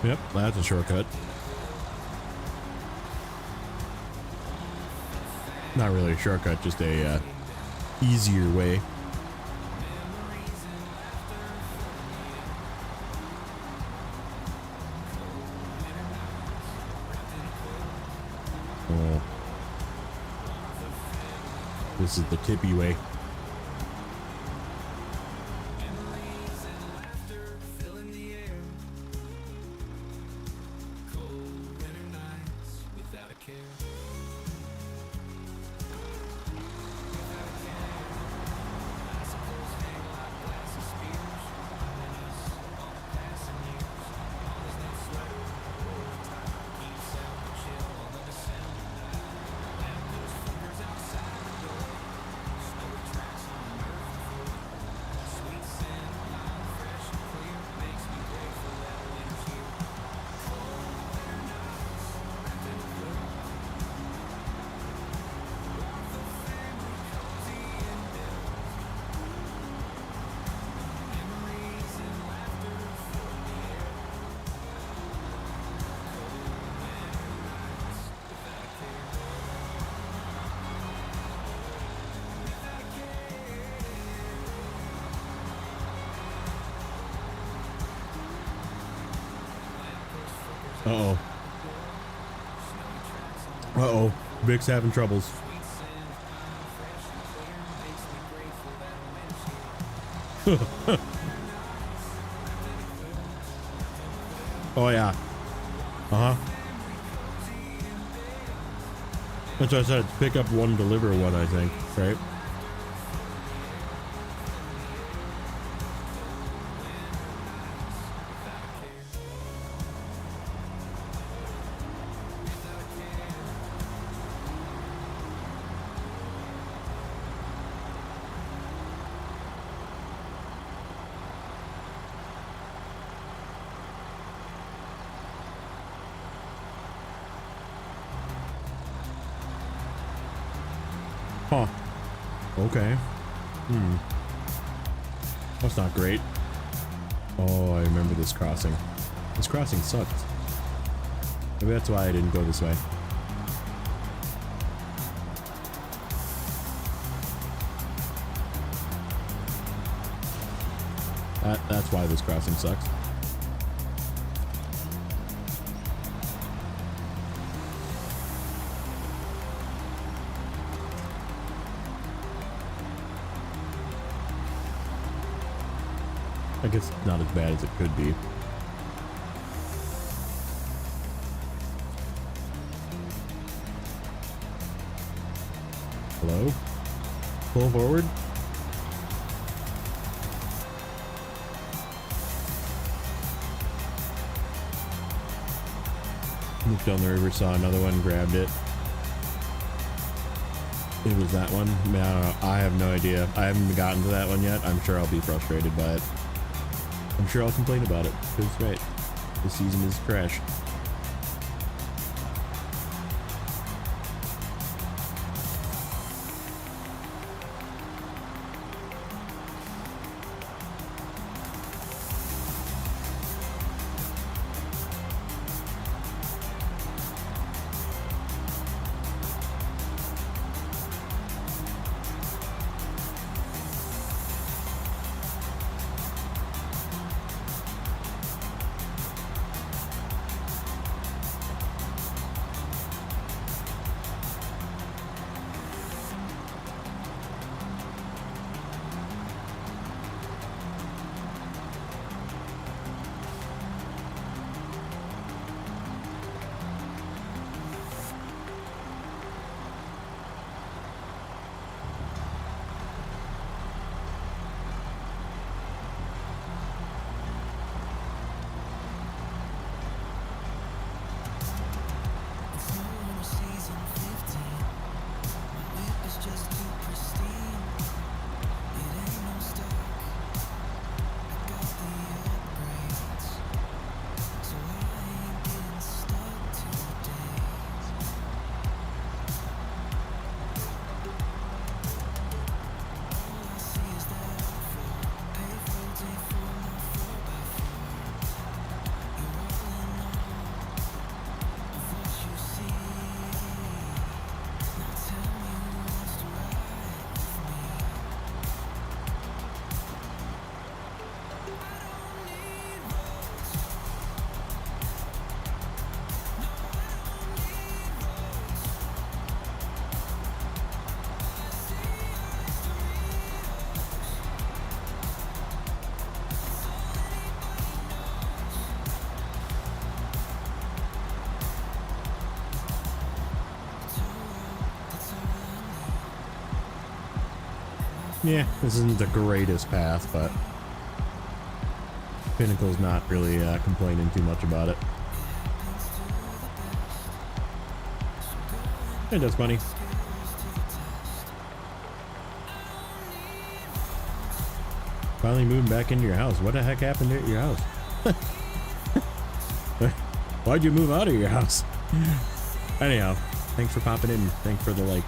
Speaker 1: Yep, that's a shortcut. Not really a shortcut, just a easier way. Oh. This is the tippy way. Uh-oh. Uh-oh. Vic's having troubles. Oh, yeah. Uh-huh. That's what I said. Pick up one, deliver one, I think. Right? Huh. Okay. That's not great. Oh, I remember this crossing. This crossing sucked. Maybe that's why I didn't go this way. That's why this crossing sucks. I guess not as bad as it could be. Hello? Pull forward? Looked down the river, saw another one, grabbed it. It was that one? I don't know. I have no idea. I haven't gotten to that one yet. I'm sure I'll be frustrated by it. I'm sure I'll complain about it, because, right, the season is trash. Yeah, this isn't the greatest path, but Pinnacle's not really complaining too much about it. Hey, that's funny. Finally moving back into your house. What the heck happened at your house? Why'd you move out of your house? Anyhow, thanks for popping in. Thanks for the like.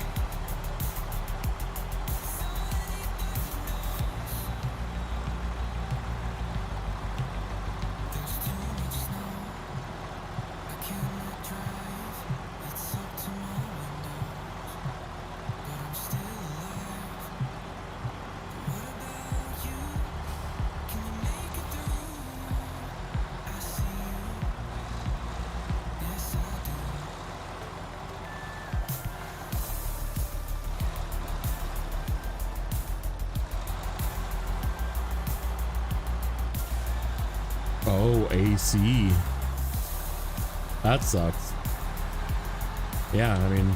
Speaker 1: Oh, AC. That sucks. Yeah, I mean,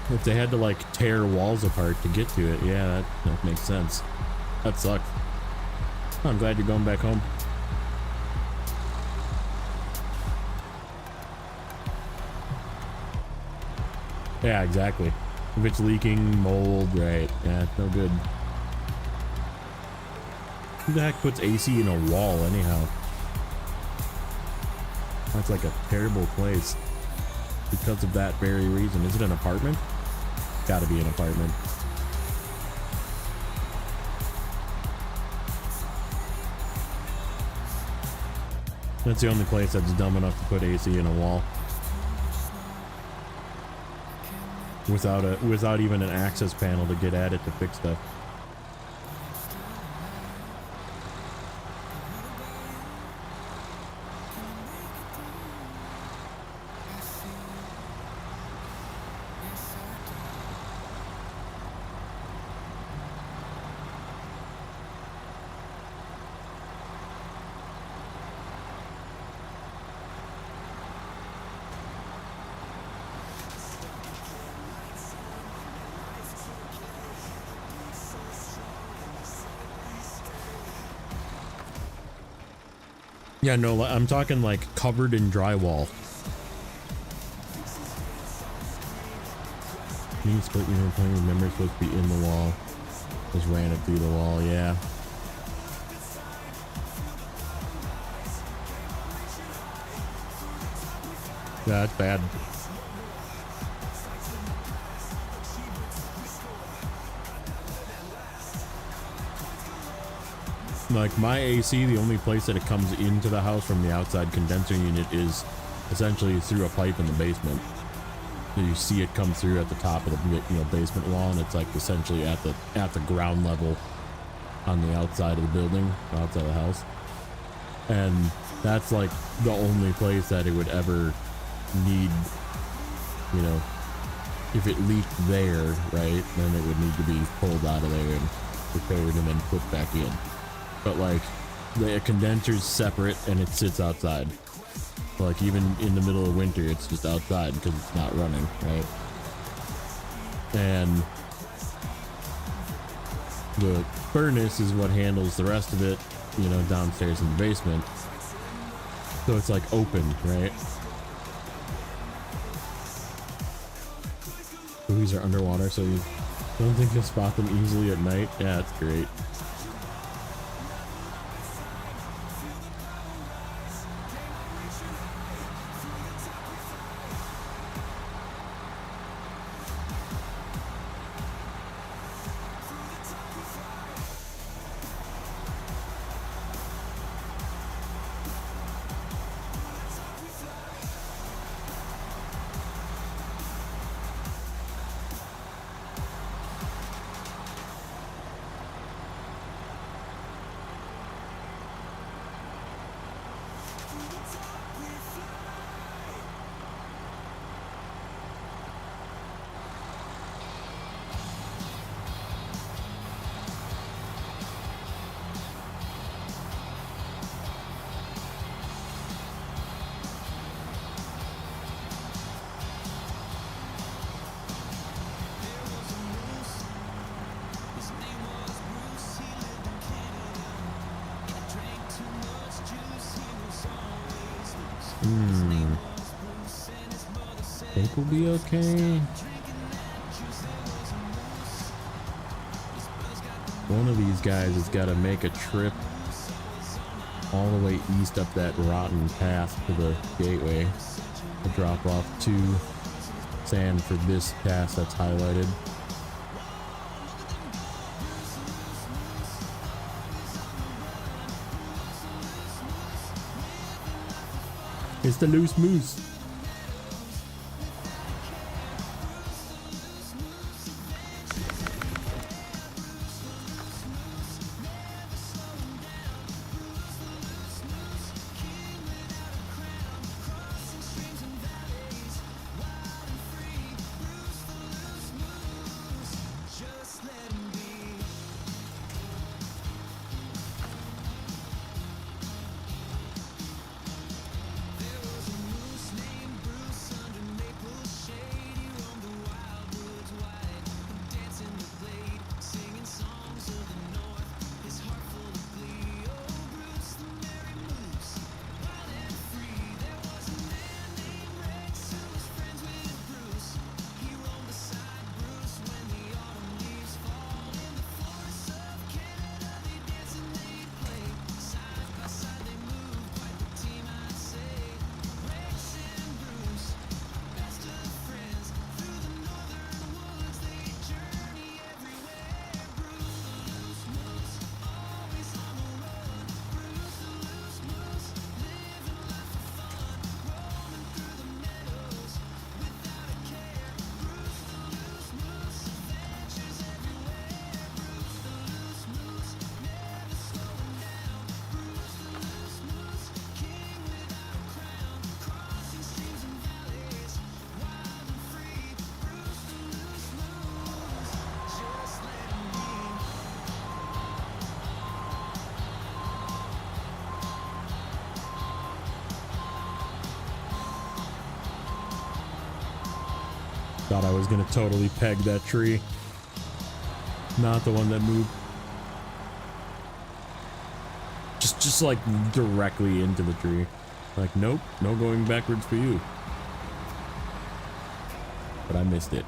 Speaker 1: if they had to like tear walls apart to get to it, yeah, that makes sense. That sucks. I'm glad you're going back home. Yeah, exactly. If it's leaking, mold, right? Yeah, it's no good. Who the heck puts AC in a wall anyhow? That's like a terrible place because of that very reason. Is it an apartment? Gotta be an apartment. That's the only place that's dumb enough to put AC in a wall. Without even an access panel to get at it to fix stuff. Yeah, no, I'm talking like covered in drywall. You split your playing, remember it's supposed to be in the wall. Just ran it through the wall, yeah. Yeah, that's bad. Like my AC, the only place that it comes into the house from the outside condenser unit is essentially through a pipe in the basement. So you see it come through at the top of the basement wall, and it's like essentially at the ground level on the outside of the building, outside of the house. And that's like the only place that it would ever need, if it leaked there, right, then it would need to be pulled out of there and repaired and then put back in. But like the condenser's separate and it sits outside. Like even in the middle of winter, it's just outside because it's not running, right? And the furnace is what handles the rest of it, downstairs in the basement. So it's like open, right? These are underwater, so you don't think you'll spot them easily at night? Yeah, that's great. think we'll be okay. One of these guys has got to make a trip all the way east up that rotten path to the gateway to drop off 2 sand for this task that's highlighted. It's the loose moose. Thought I was gonna totally peg that tree. Not the one that moved. Just like directly into the tree. Like, nope, no going backwards for you. But I missed it.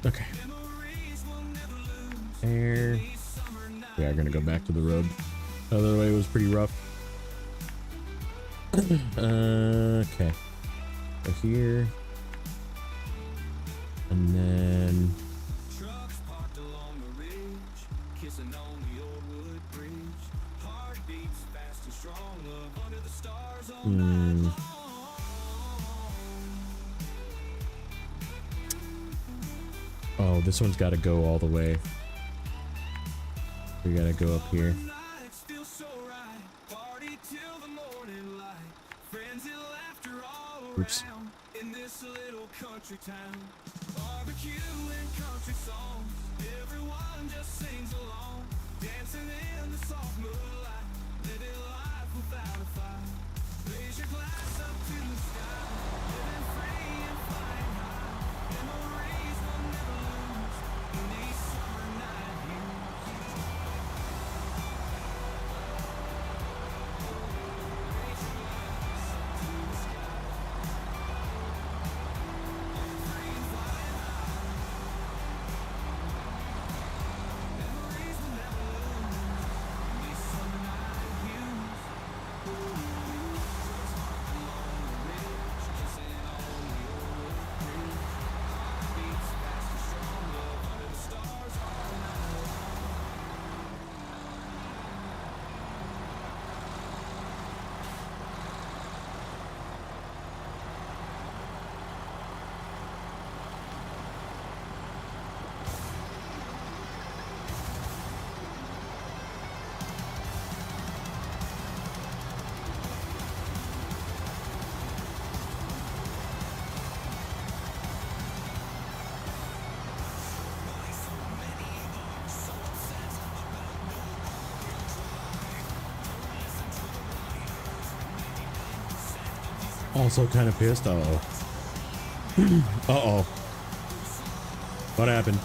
Speaker 1: Okay. There. Yeah, we're gonna go back to the road. The other way was pretty rough. Okay. So here. And then.
Speaker 2: Trucks parked along the ridge, kissing on the old wood bridge. Heartbeats fast and strong, love under the stars all night long.
Speaker 1: Oh, this one's got to go all the way. We gotta go up here. Oops.
Speaker 2: In this little country town, barbecue and country songs, everyone just sings along, dancing in the soft moonlight, living life without a fight. Raise your glass up to the sky, living free and flying high. Memories will never lose in these summer night views. Raise your glass up to the sky.
Speaker 1: Also kind of pissed. Uh-oh. Uh-oh. What happened?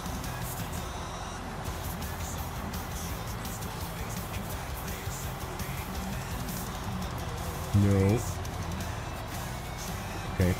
Speaker 1: No. Okay.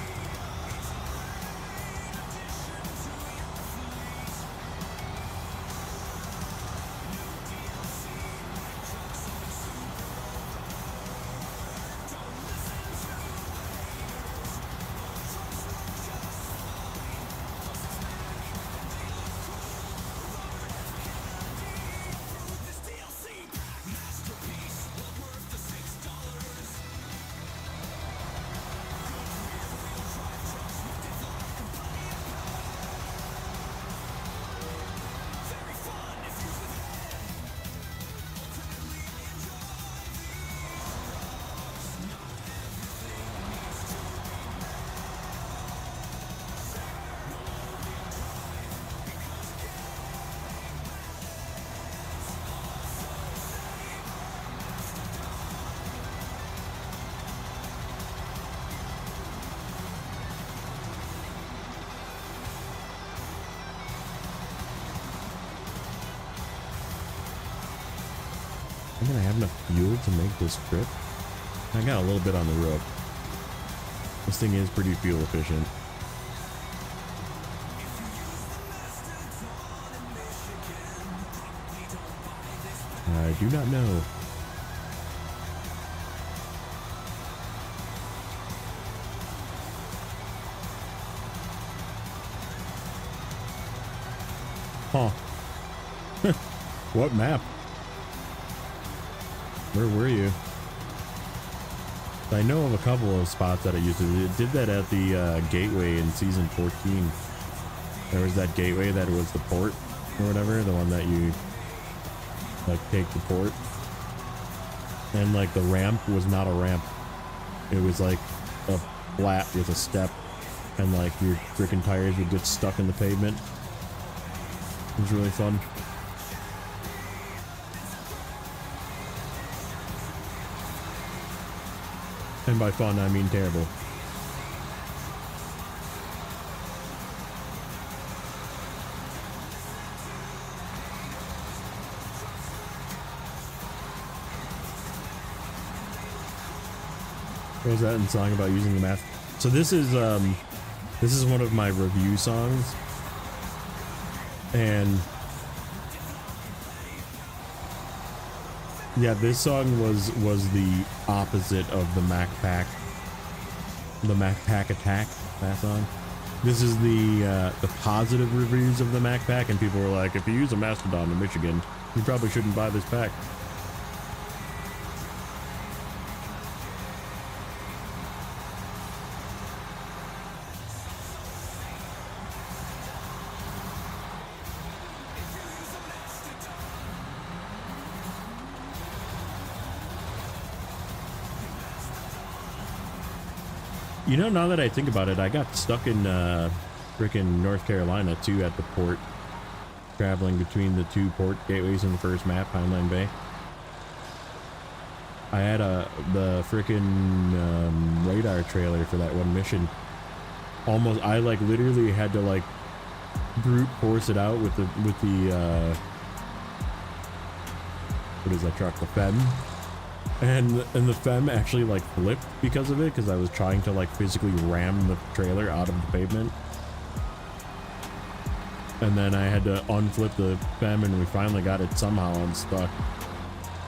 Speaker 1: I'm gonna have enough fuel to make this trip. I got a little bit on the rope. This thing is pretty fuel efficient. I do not know. Huh. What map? Where were you? I know of a couple of spots that it used to. It did that at the gateway in season 14. There was that gateway that was the port or whatever, the one that you like take the port. And like the ramp was not a ramp. It was like a flat with a step, and like your freaking tires would get stuck in the pavement. It was really fun. And by fun, I mean terrible. What was that in song about using the math? So this is one of my review songs. And yeah, this song was the opposite of the Mac Pack attack, that song. This is the positive reviews of the Mac Pack, and people were like, if you use a Mastodon in Michigan, you probably shouldn't buy this pack. You know, now that I think about it, I got stuck in frickin' North Carolina too at the port, traveling between the two port gateways in the first map, Heinlein Bay. I had the frickin' radar trailer for that one mission. Almost, I like literally had to like brute force it out with the what is that truck? The FEM. And the FEM actually like flipped because of it, because I was trying to like physically ram the trailer out of the pavement. And then I had to unflip the FEM, and we finally got it somehow unstuck.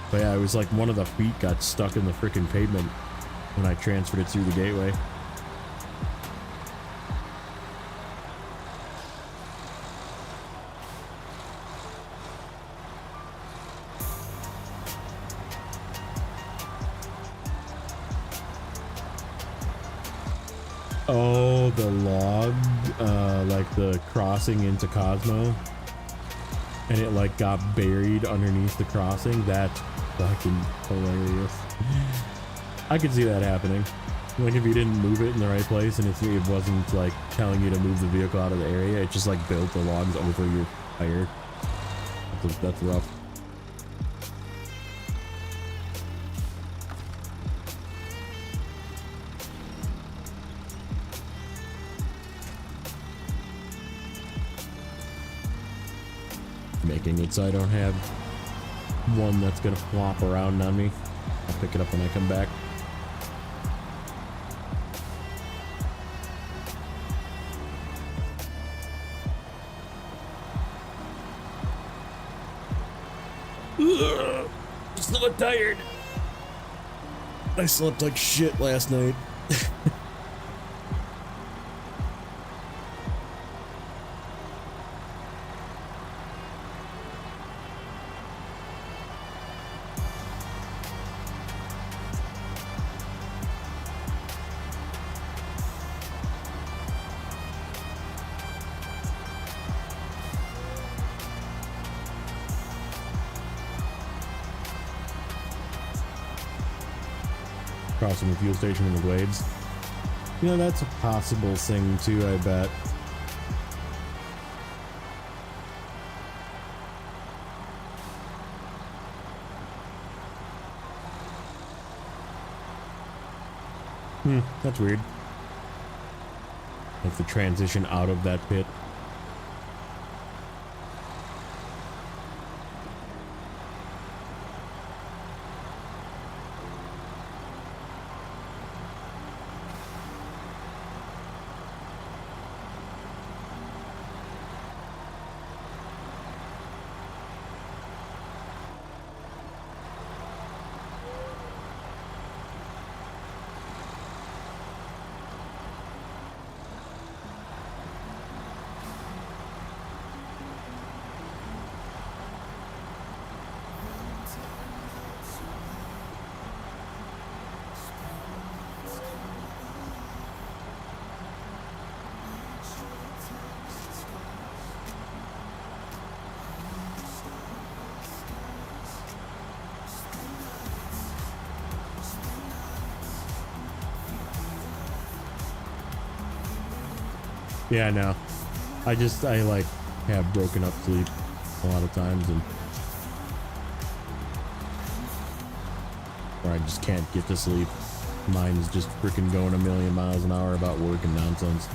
Speaker 1: But yeah, it was like one of the feet got stuck in the freaking pavement when I transferred it through the gateway. Oh, the log, like the crossing into Cosmo, and it like got buried underneath the crossing. That's fucking hilarious. I could see that happening. Like if you didn't move it in the right place, and it wasn't like telling you to move the vehicle out of the area, it just like built the logs over your tire. That's rough. making it so I don't have one that's gonna flop around on me. I'll pick it up when I come back. Ugh, I'm so tired. I slept like shit last night. Crossing the fuel station in the Glades. You know, that's a possible thing too, I bet. That's weird. Like the transition out of that pit. Yeah, no. I like have broken up sleep a lot of times, and or I just can't get to sleep. Mine's just freaking going a million miles an hour about work and nonsense.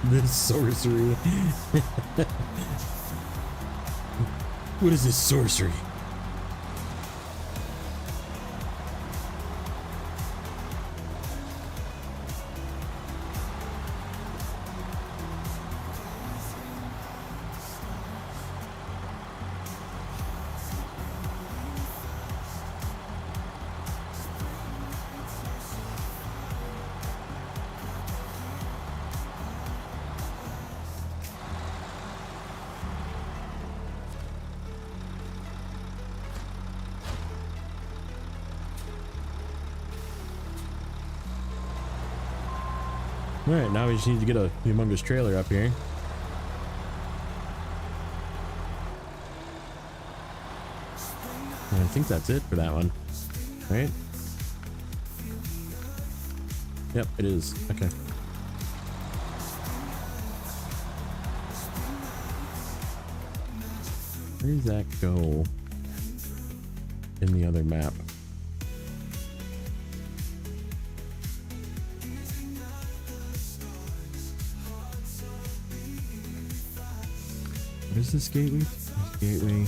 Speaker 1: This sorcery. What is this sorcery? Alright, now we just need to get a humongous trailer up here. And I think that's it for that one. Right? Yep, it is. Okay. Where does that go in the other map? What is this gateway? This gateway.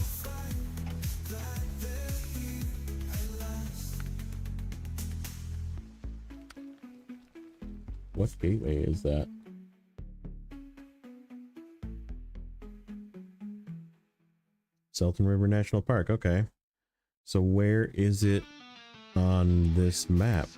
Speaker 1: What gateway is that? Salton River National Park. Okay. So where is it on this map?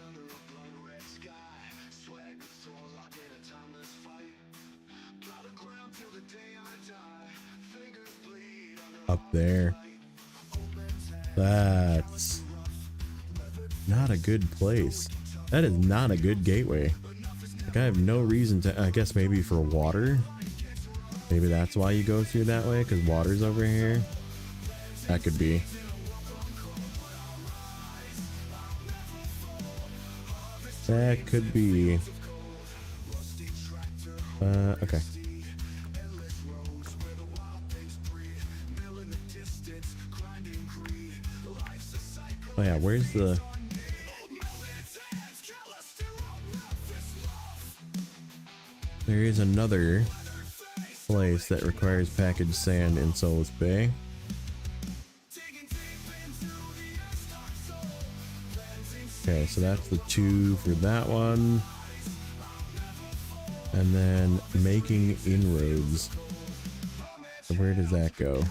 Speaker 1: Up there. That's not a good place. That is not a good gateway. Like, I have no reason to, I guess maybe for water. Maybe that's why you go through that way, because water's over here. That could be. That could be. Okay. Oh yeah, where's the... There is another place that requires packaged sand in Solus Bay. Okay, so that's the 2 for that one. And then making inroads. So where does that go?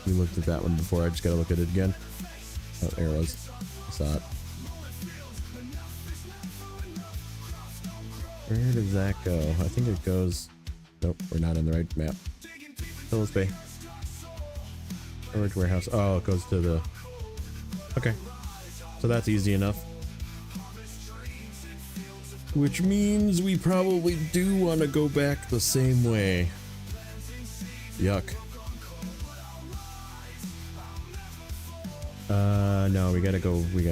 Speaker 1: We looked at that one before, I just gotta look at it again. Oh, there it was. I saw it. Where does that go? I think it goes... Nope, we're not on the right map. Solus Bay. Storage warehouse. Oh, it goes to the... Okay. So that's easy enough. Which means we probably do want to go back the same way. Yuck. No, we gotta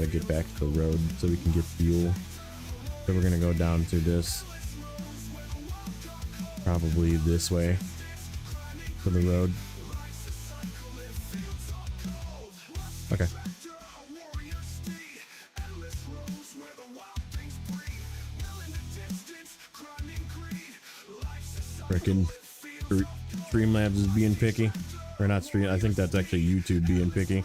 Speaker 1: get back to the road so we can get fuel. So we're gonna go down through this. Probably this way. For the road. Okay. Frickin' Streamlabs is being picky. Or not Stream, I think that's actually YouTube being picky.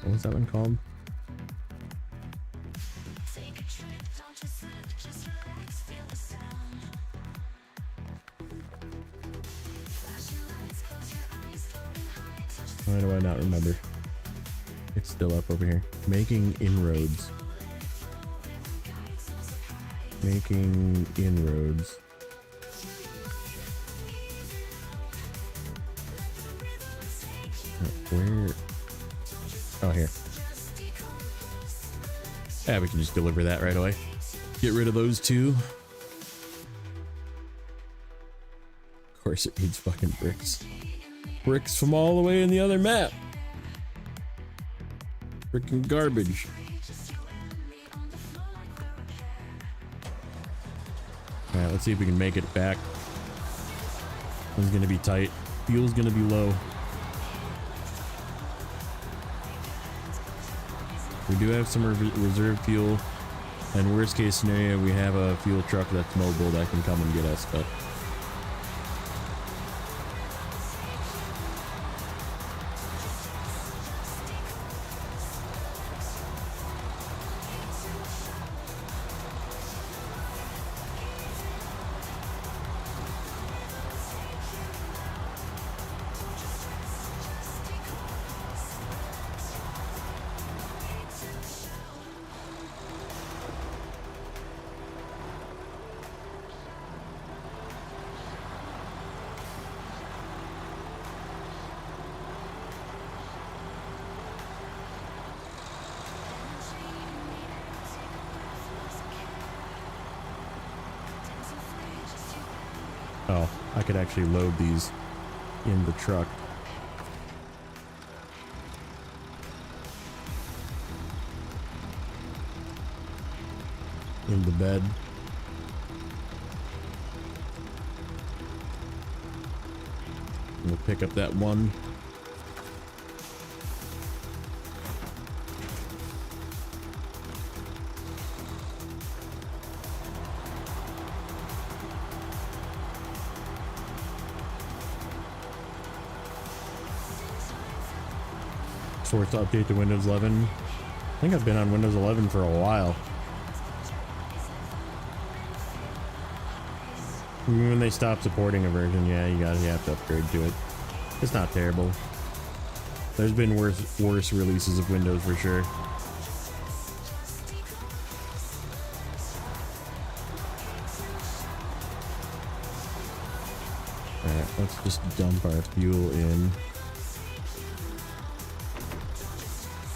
Speaker 1: What was that one called? Why do I not remember? It's still up over here. Making inroads. Making inroads. Where? Oh, here. Yeah, we can just deliver that right away. Get rid of those 2. Of course it needs fucking bricks. Bricks from all the way in the other map. Freaking garbage. Alright, let's see if we can make it back. This is gonna be tight. Fuel's gonna be low. We do have some reserve fuel, and worst case scenario, we have a fuel truck that's mobile that can come and get us, but... Oh, I could actually load these in the truck. In the bed. We'll pick up that one. forced to update to Windows 11. I think I've been on Windows 11 for a while. When they stop supporting a version, yeah, you have to upgrade to it. It's not terrible. There's been worse releases of Windows for sure. Alright, let's just dump our fuel in.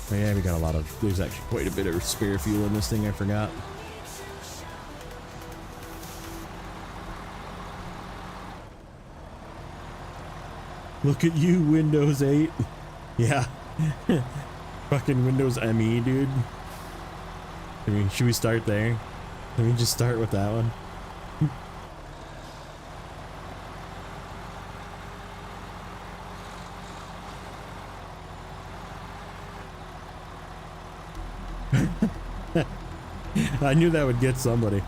Speaker 1: Oh yeah, we got a lot of, there's actually quite a bit of spare fuel in this thing, I forgot. Look at you, Windows 8. Yeah. Fucking Windows ME, dude. Should we start there? Let me just start with that one. I knew that would get somebody.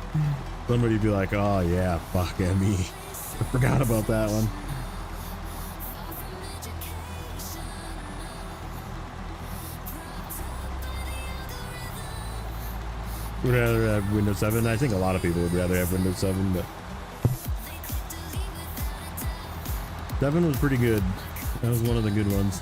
Speaker 1: Somebody'd be like, oh yeah, fuck ME. I forgot about that one. Would rather have Windows 7. I think a lot of people would rather have Windows 7, but 7 was pretty good. That was one of the good ones.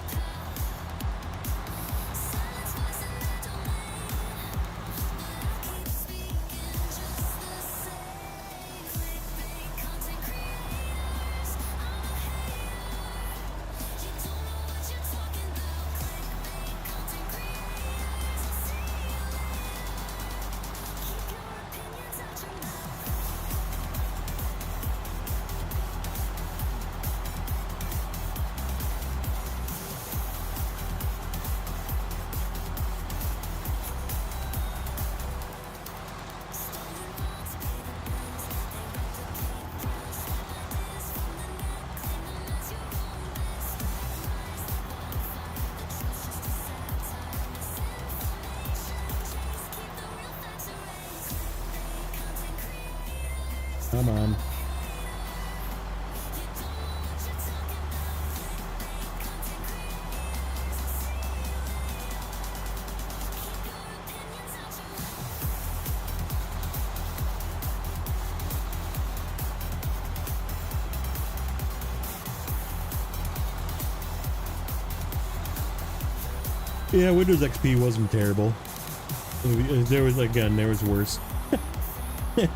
Speaker 1: Come on. Yeah, Windows XP wasn't terrible. There was, again, there was worse. It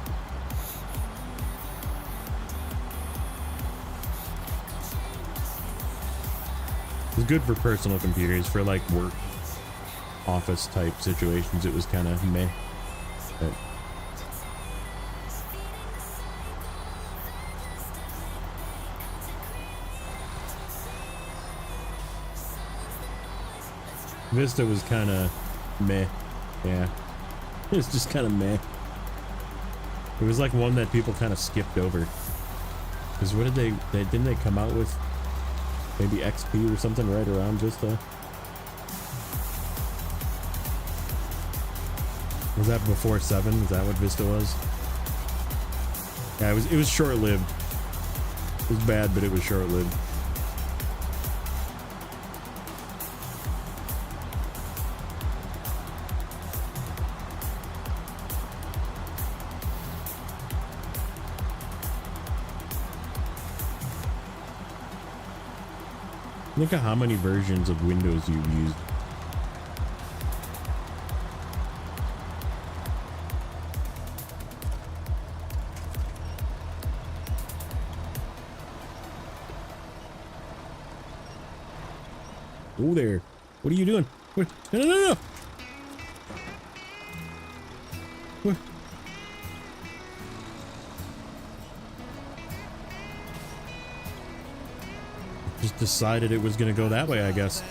Speaker 1: was good for personal computers. For like work, office type situations, it was kind of meh. But Vista was kind of meh. Yeah, it was just kind of meh. It was like one that people kind of skipped over. Because what did didn't they come out with? Maybe XP or something right around Vista? Was that before 7? Is that what Vista was? Yeah, it was short-lived. It was bad, but it was short-lived. Think of how many versions of Windows you've used. Oh there. What are you doing? What? No, no, no, no. What? Just decided it was going to go that way, I guess.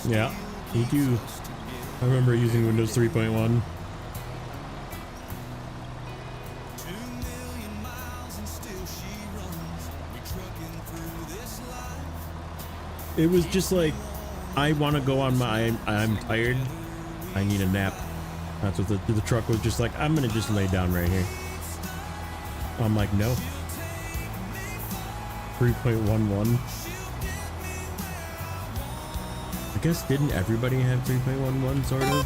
Speaker 1: Yeah, me too. I remember using Windows 3.1. It was just like, I want to go on my, I'm tired, I need a nap. That's what the truck was just like, I'm gonna just lay down right here. I'm like, no. 3.11. I guess didn't everybody have 3.11 sort of?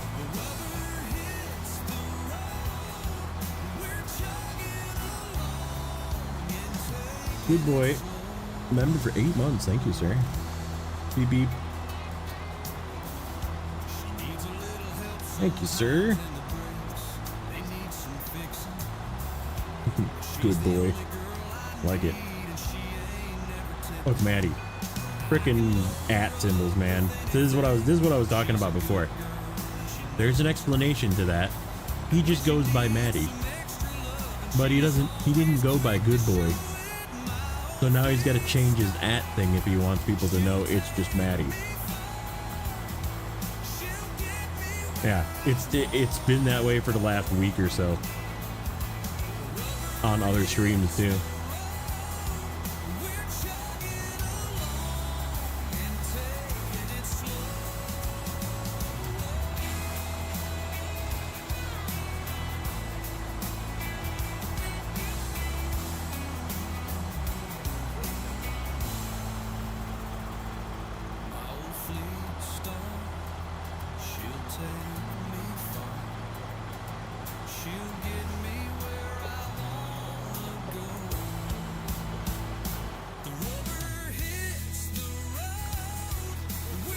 Speaker 1: Good boy. Member for 8 months. Thank you, sir. Beep beep. Thank you, sir. Good boy. Like it. Look, Maddie. Frickin' at symbols, man. This is what I was talking about before. There's an explanation to that. He just goes by Maddie. But he didn't go by good boy. So now he's got to change his at thing if he wants people to know it's just Maddie. Yeah, it's been that way for the last week or so. On other streams too.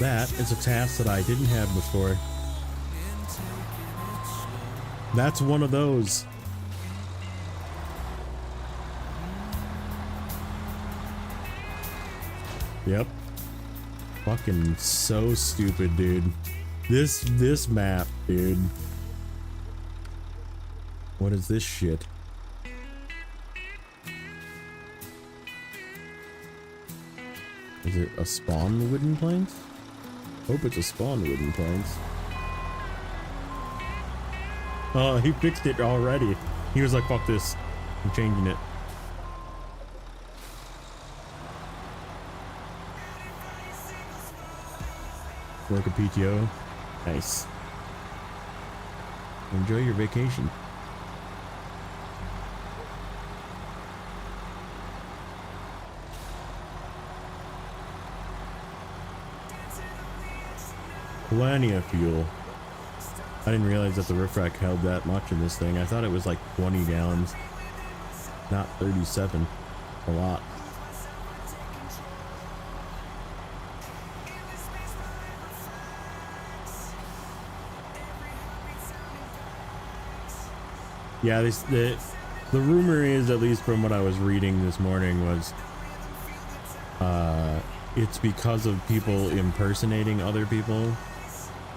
Speaker 1: That is a task that I didn't have before. That's one of those. Yep. Fucking so stupid, dude. This map, dude. What is this shit? Is it a spawn wooden planks? Hope it's a spawn wooden planks. Oh, he fixed it already. He was like, fuck this. I'm changing it. Work a PTO. Nice. Enjoy your vacation. Plenty of fuel. I didn't realize that the roof rack held that much in this thing. I thought it was like 20 gallons, not 37. A lot. Yeah, the rumor is, at least from what I was reading this morning, was it's because of people impersonating other people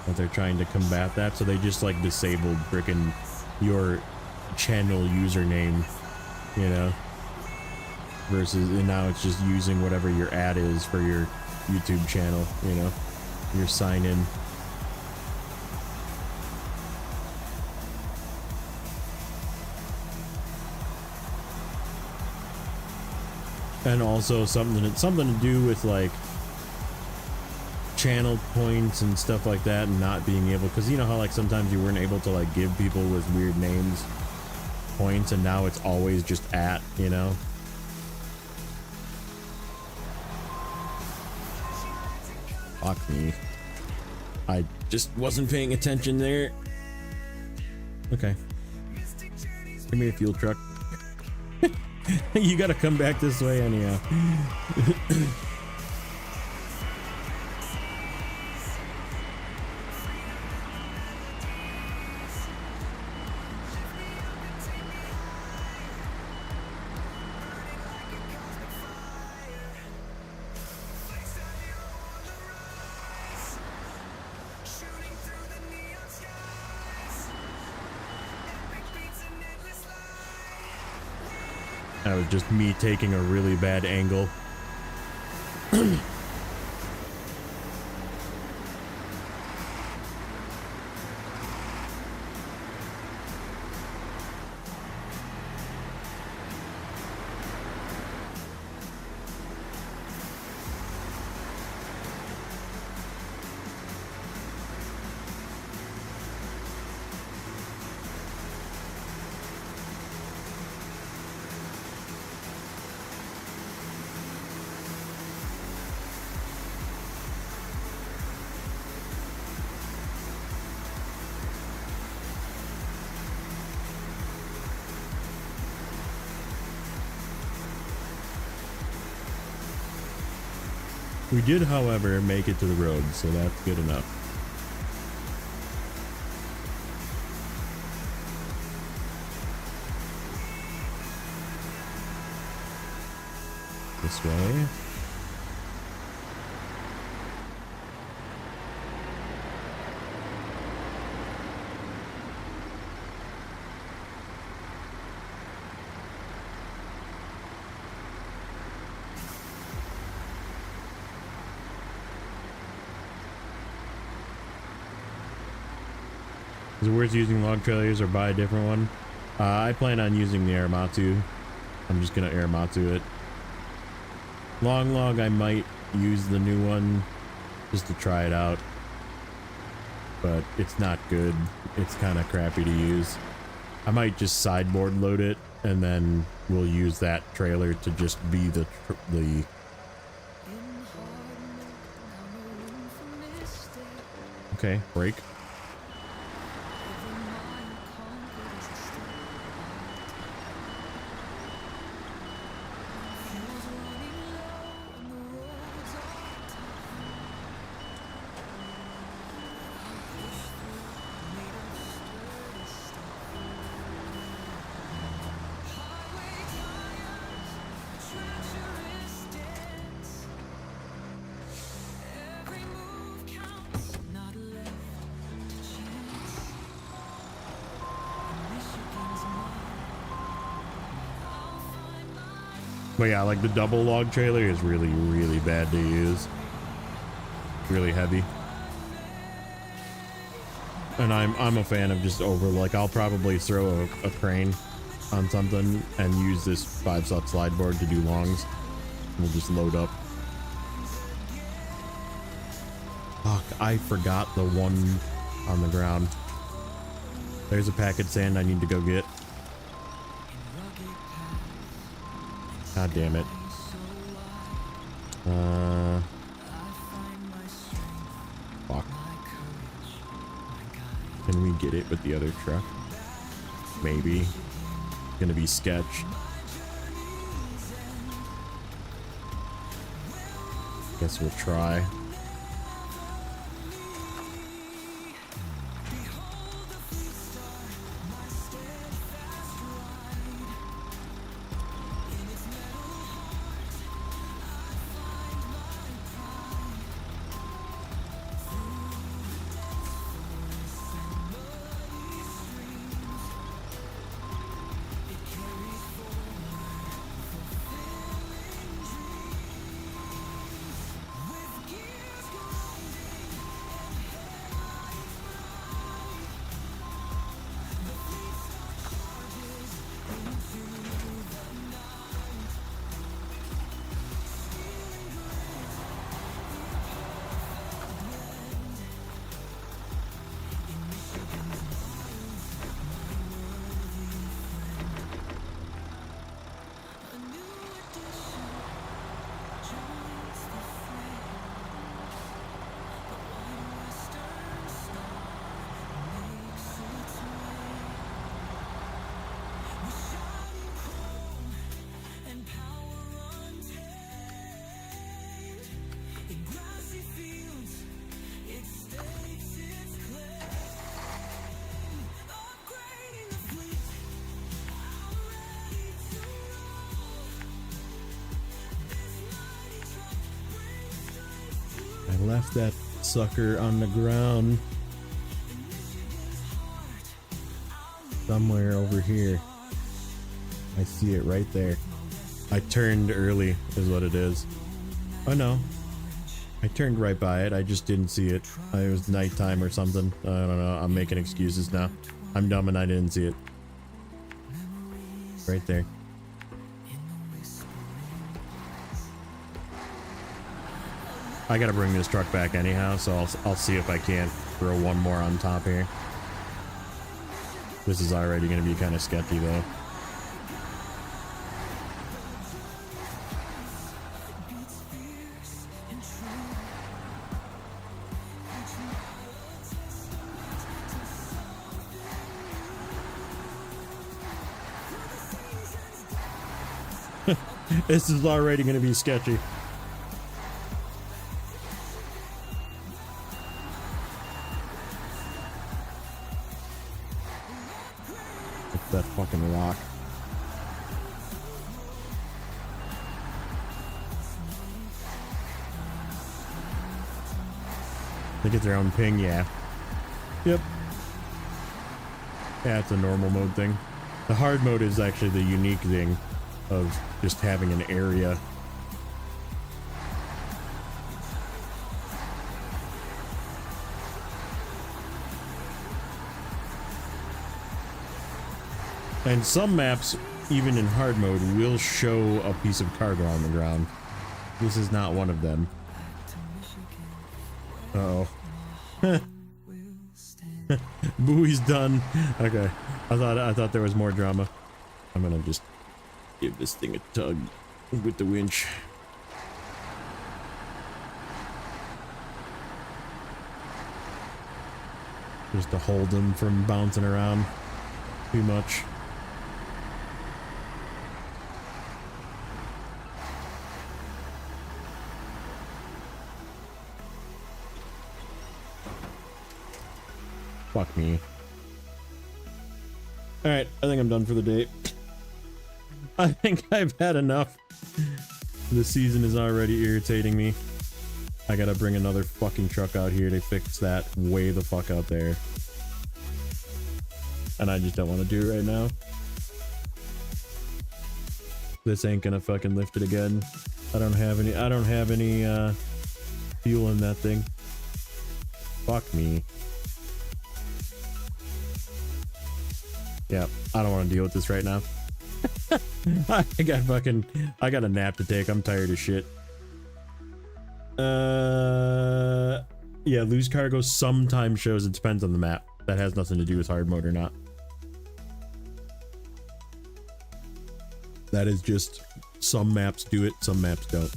Speaker 1: that they're trying to combat that. So they just like disabled frickin' your channel username, you know, versus, and now it's just using whatever your ad is for your YouTube channel, you know, your sign in. And also something to do with like channel points and stuff like that, and not being able, because you know how like sometimes you weren't able to like give people with weird names points, and now it's always just at, you know. Fuck me. I just wasn't paying attention there. Okay. Give me a fuel truck. You gotta come back this way anyhow. That was just me taking a really bad angle. We did, however, make it to the road, so that's good enough. This way. Is it worth using log trailers or buy a different one? I plan on using the Aramatsu. I'm just gonna Aramatsu it. Long log, I might use the new one just to try it out, but it's not good. It's kind of crappy to use. I might just sideboard load it, and then we'll use that trailer to just be the okay, break. But yeah, like the double log trailer is really, really bad to use. Really heavy. And I'm a fan of just over, like I'll probably throw a crane on something and use this 5-slot slide board to do longs. We'll just load up. Fuck, I forgot the one on the ground. There's a packet sand I need to go get. God damn it. Fuck. Can we get it with the other truck? Maybe. Gonna be sketch. Guess we'll try. I left that sucker on the ground somewhere over here. I see it right there. I turned early is what it is. Oh no, I turned right by it. I just didn't see it. It was nighttime or something. I don't know. I'm making excuses now. I'm dumb and I didn't see it. Right there. I gotta bring this truck back anyhow, so I'll see if I can't throw one more on top here. This is already gonna be kind of sketchy though. This is already gonna be sketchy. that fucking rock. They get their own ping, yeah. Yep. Yeah, it's a normal mode thing. The hard mode is actually the unique thing of just having an area. And some maps, even in hard mode, will show a piece of cargo on the ground. This is not one of them. Uh-oh. Buoy's done. Okay. I thought there was more drama. I'm gonna just give this thing a tug with the winch. Just to hold them from bouncing around too much. Fuck me. Alright, I think I'm done for the day. I think I've had enough. The season is already irritating me. I gotta bring another fucking truck out here to fix that way the fuck out there. And I just don't want to do it right now. This ain't gonna fucking lift it again. I don't have any fuel in that thing. Fuck me. Yeah, I don't want to deal with this right now. I got a nap to take. I'm tired of shit. Yeah, lose cargo sometimes shows. It depends on the map. That has nothing to do with hard mode or not. That is just some maps do it, some maps don't.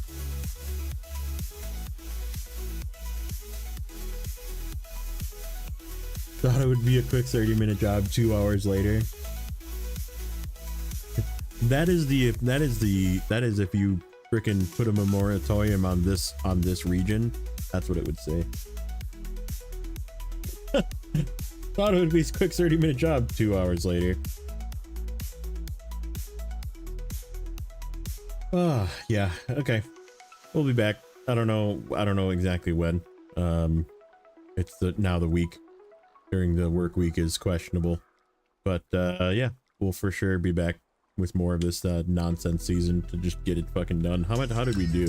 Speaker 1: Thought it would be a quick 30-minute job 2 hours later. That is if you frickin' put a moratorium on this region. That's what it would say. Thought it would be a quick 30-minute job 2 hours later. Ah, yeah, okay. We'll be back. I don't know exactly when. It's now the week. During the work week is questionable, but yeah, we'll for sure be back with more of this nonsense season to just get it fucking done. How did we do?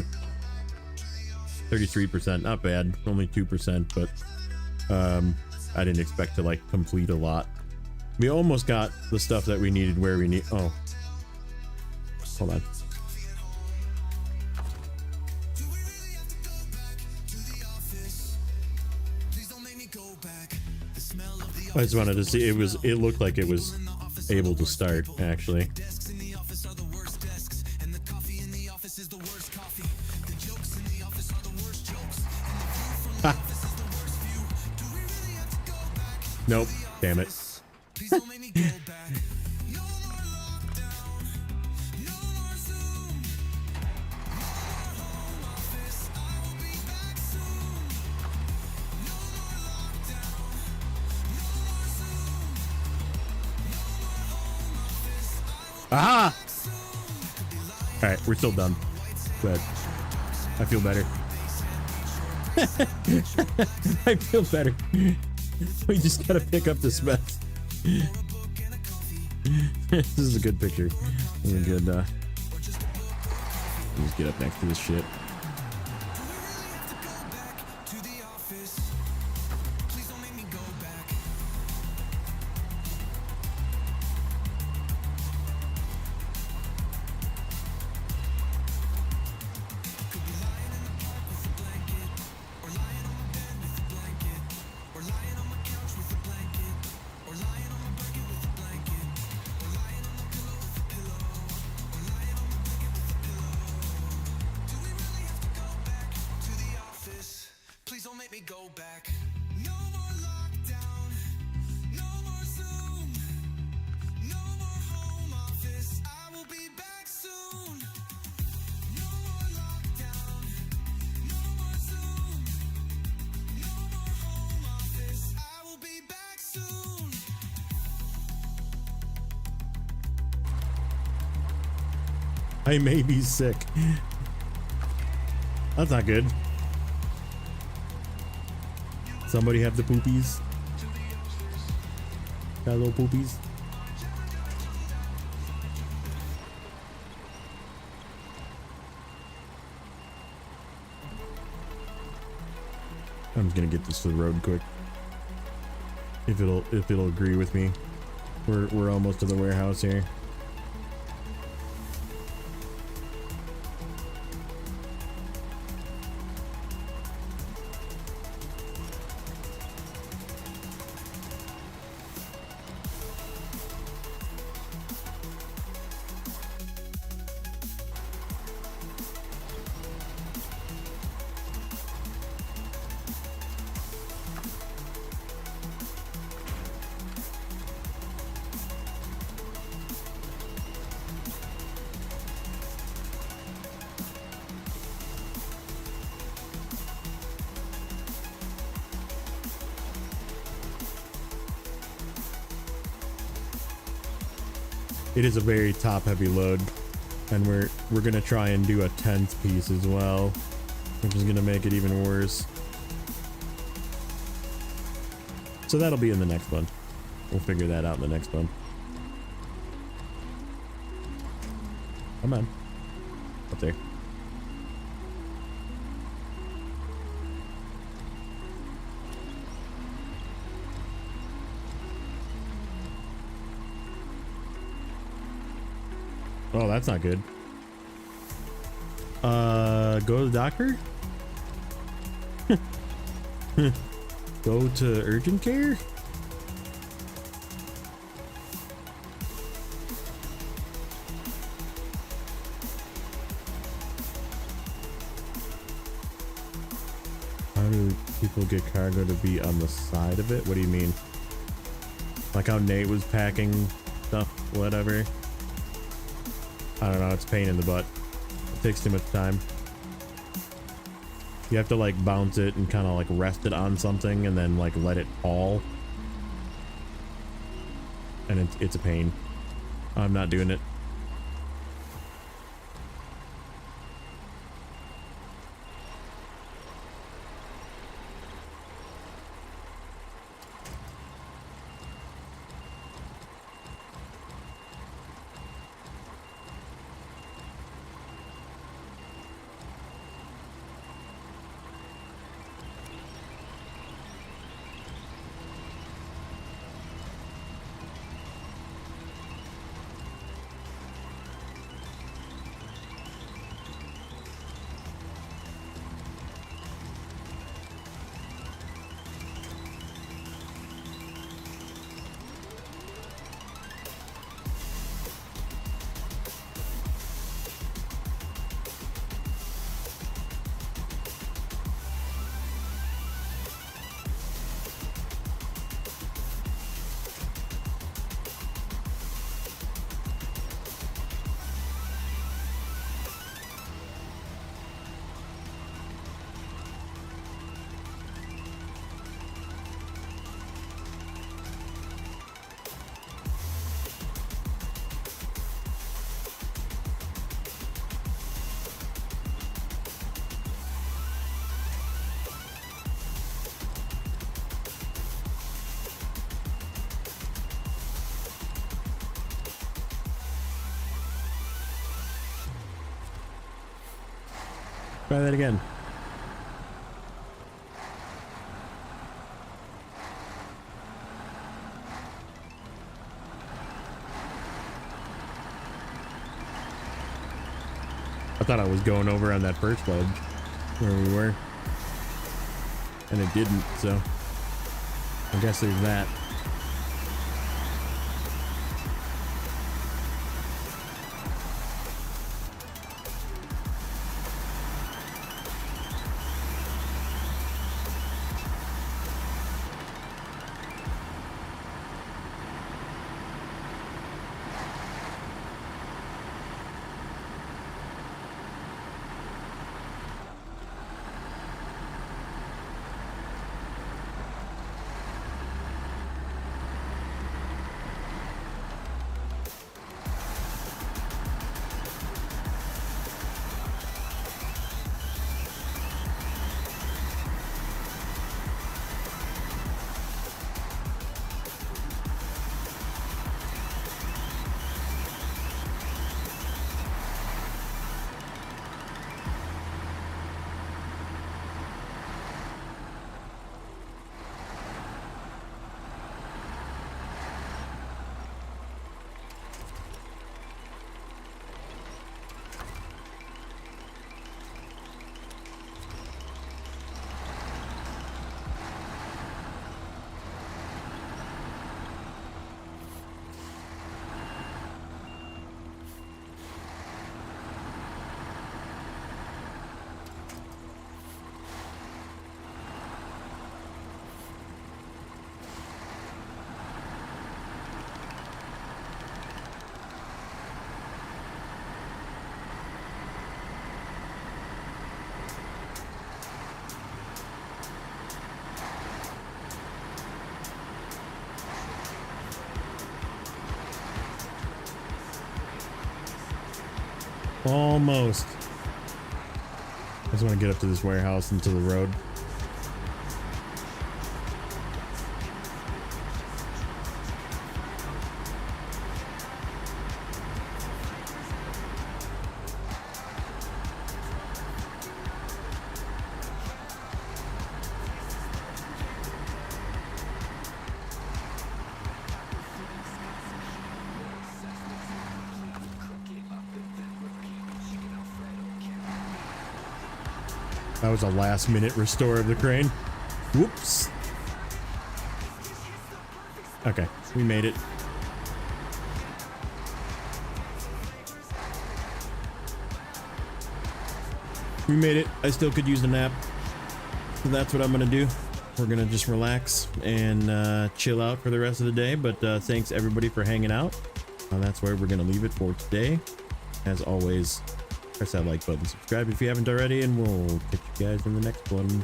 Speaker 1: 33%, not bad. Only 2%, but I didn't expect to like complete a lot. We almost got the stuff that we needed where we need. Oh, hold on. I just wanted to see it looked like it was able to start actually. Ha. Nope, damn it. Aha! Alright, we're still done. But I feel better. I feel better. We just gotta pick up this mess. This is a good picture. And good, just get up next to this shit. I may be sick. That's not good. Somebody have the poopies? Got little poopies? I'm just gonna get this to the road quick. If it'll agree with me. We're almost to the warehouse here. It is a very top heavy load, and we're gonna try and do a 10th piece as well, which is gonna make it even worse. So that'll be in the next one. We'll figure that out in the next one. Come on. Up there. Oh, that's not good. Go to the doctor? Go to urgent care? How do people get cargo to be on the side of it? What do you mean? Like how Nate was packing stuff, whatever. I don't know, it's a pain in the butt. It takes too much time. You have to like bounce it and kind of like rest it on something and then like let it fall. And it's a pain. I'm not doing it. Try that again. I thought I was going over on that first ledge where we were, and it didn't, so I guess there's that. Almost. I just want to get up to this warehouse and to the road. That was a last minute restore of the crane. Whoops. Okay, we made it. We made it. I still could use a nap. So that's what I'm gonna do. We're gonna just relax and chill out for the rest of the day. But thanks everybody for hanging out. That's where we're gonna leave it for today. As always, press that like button, subscribe if you haven't already, and we'll catch you guys in the next one.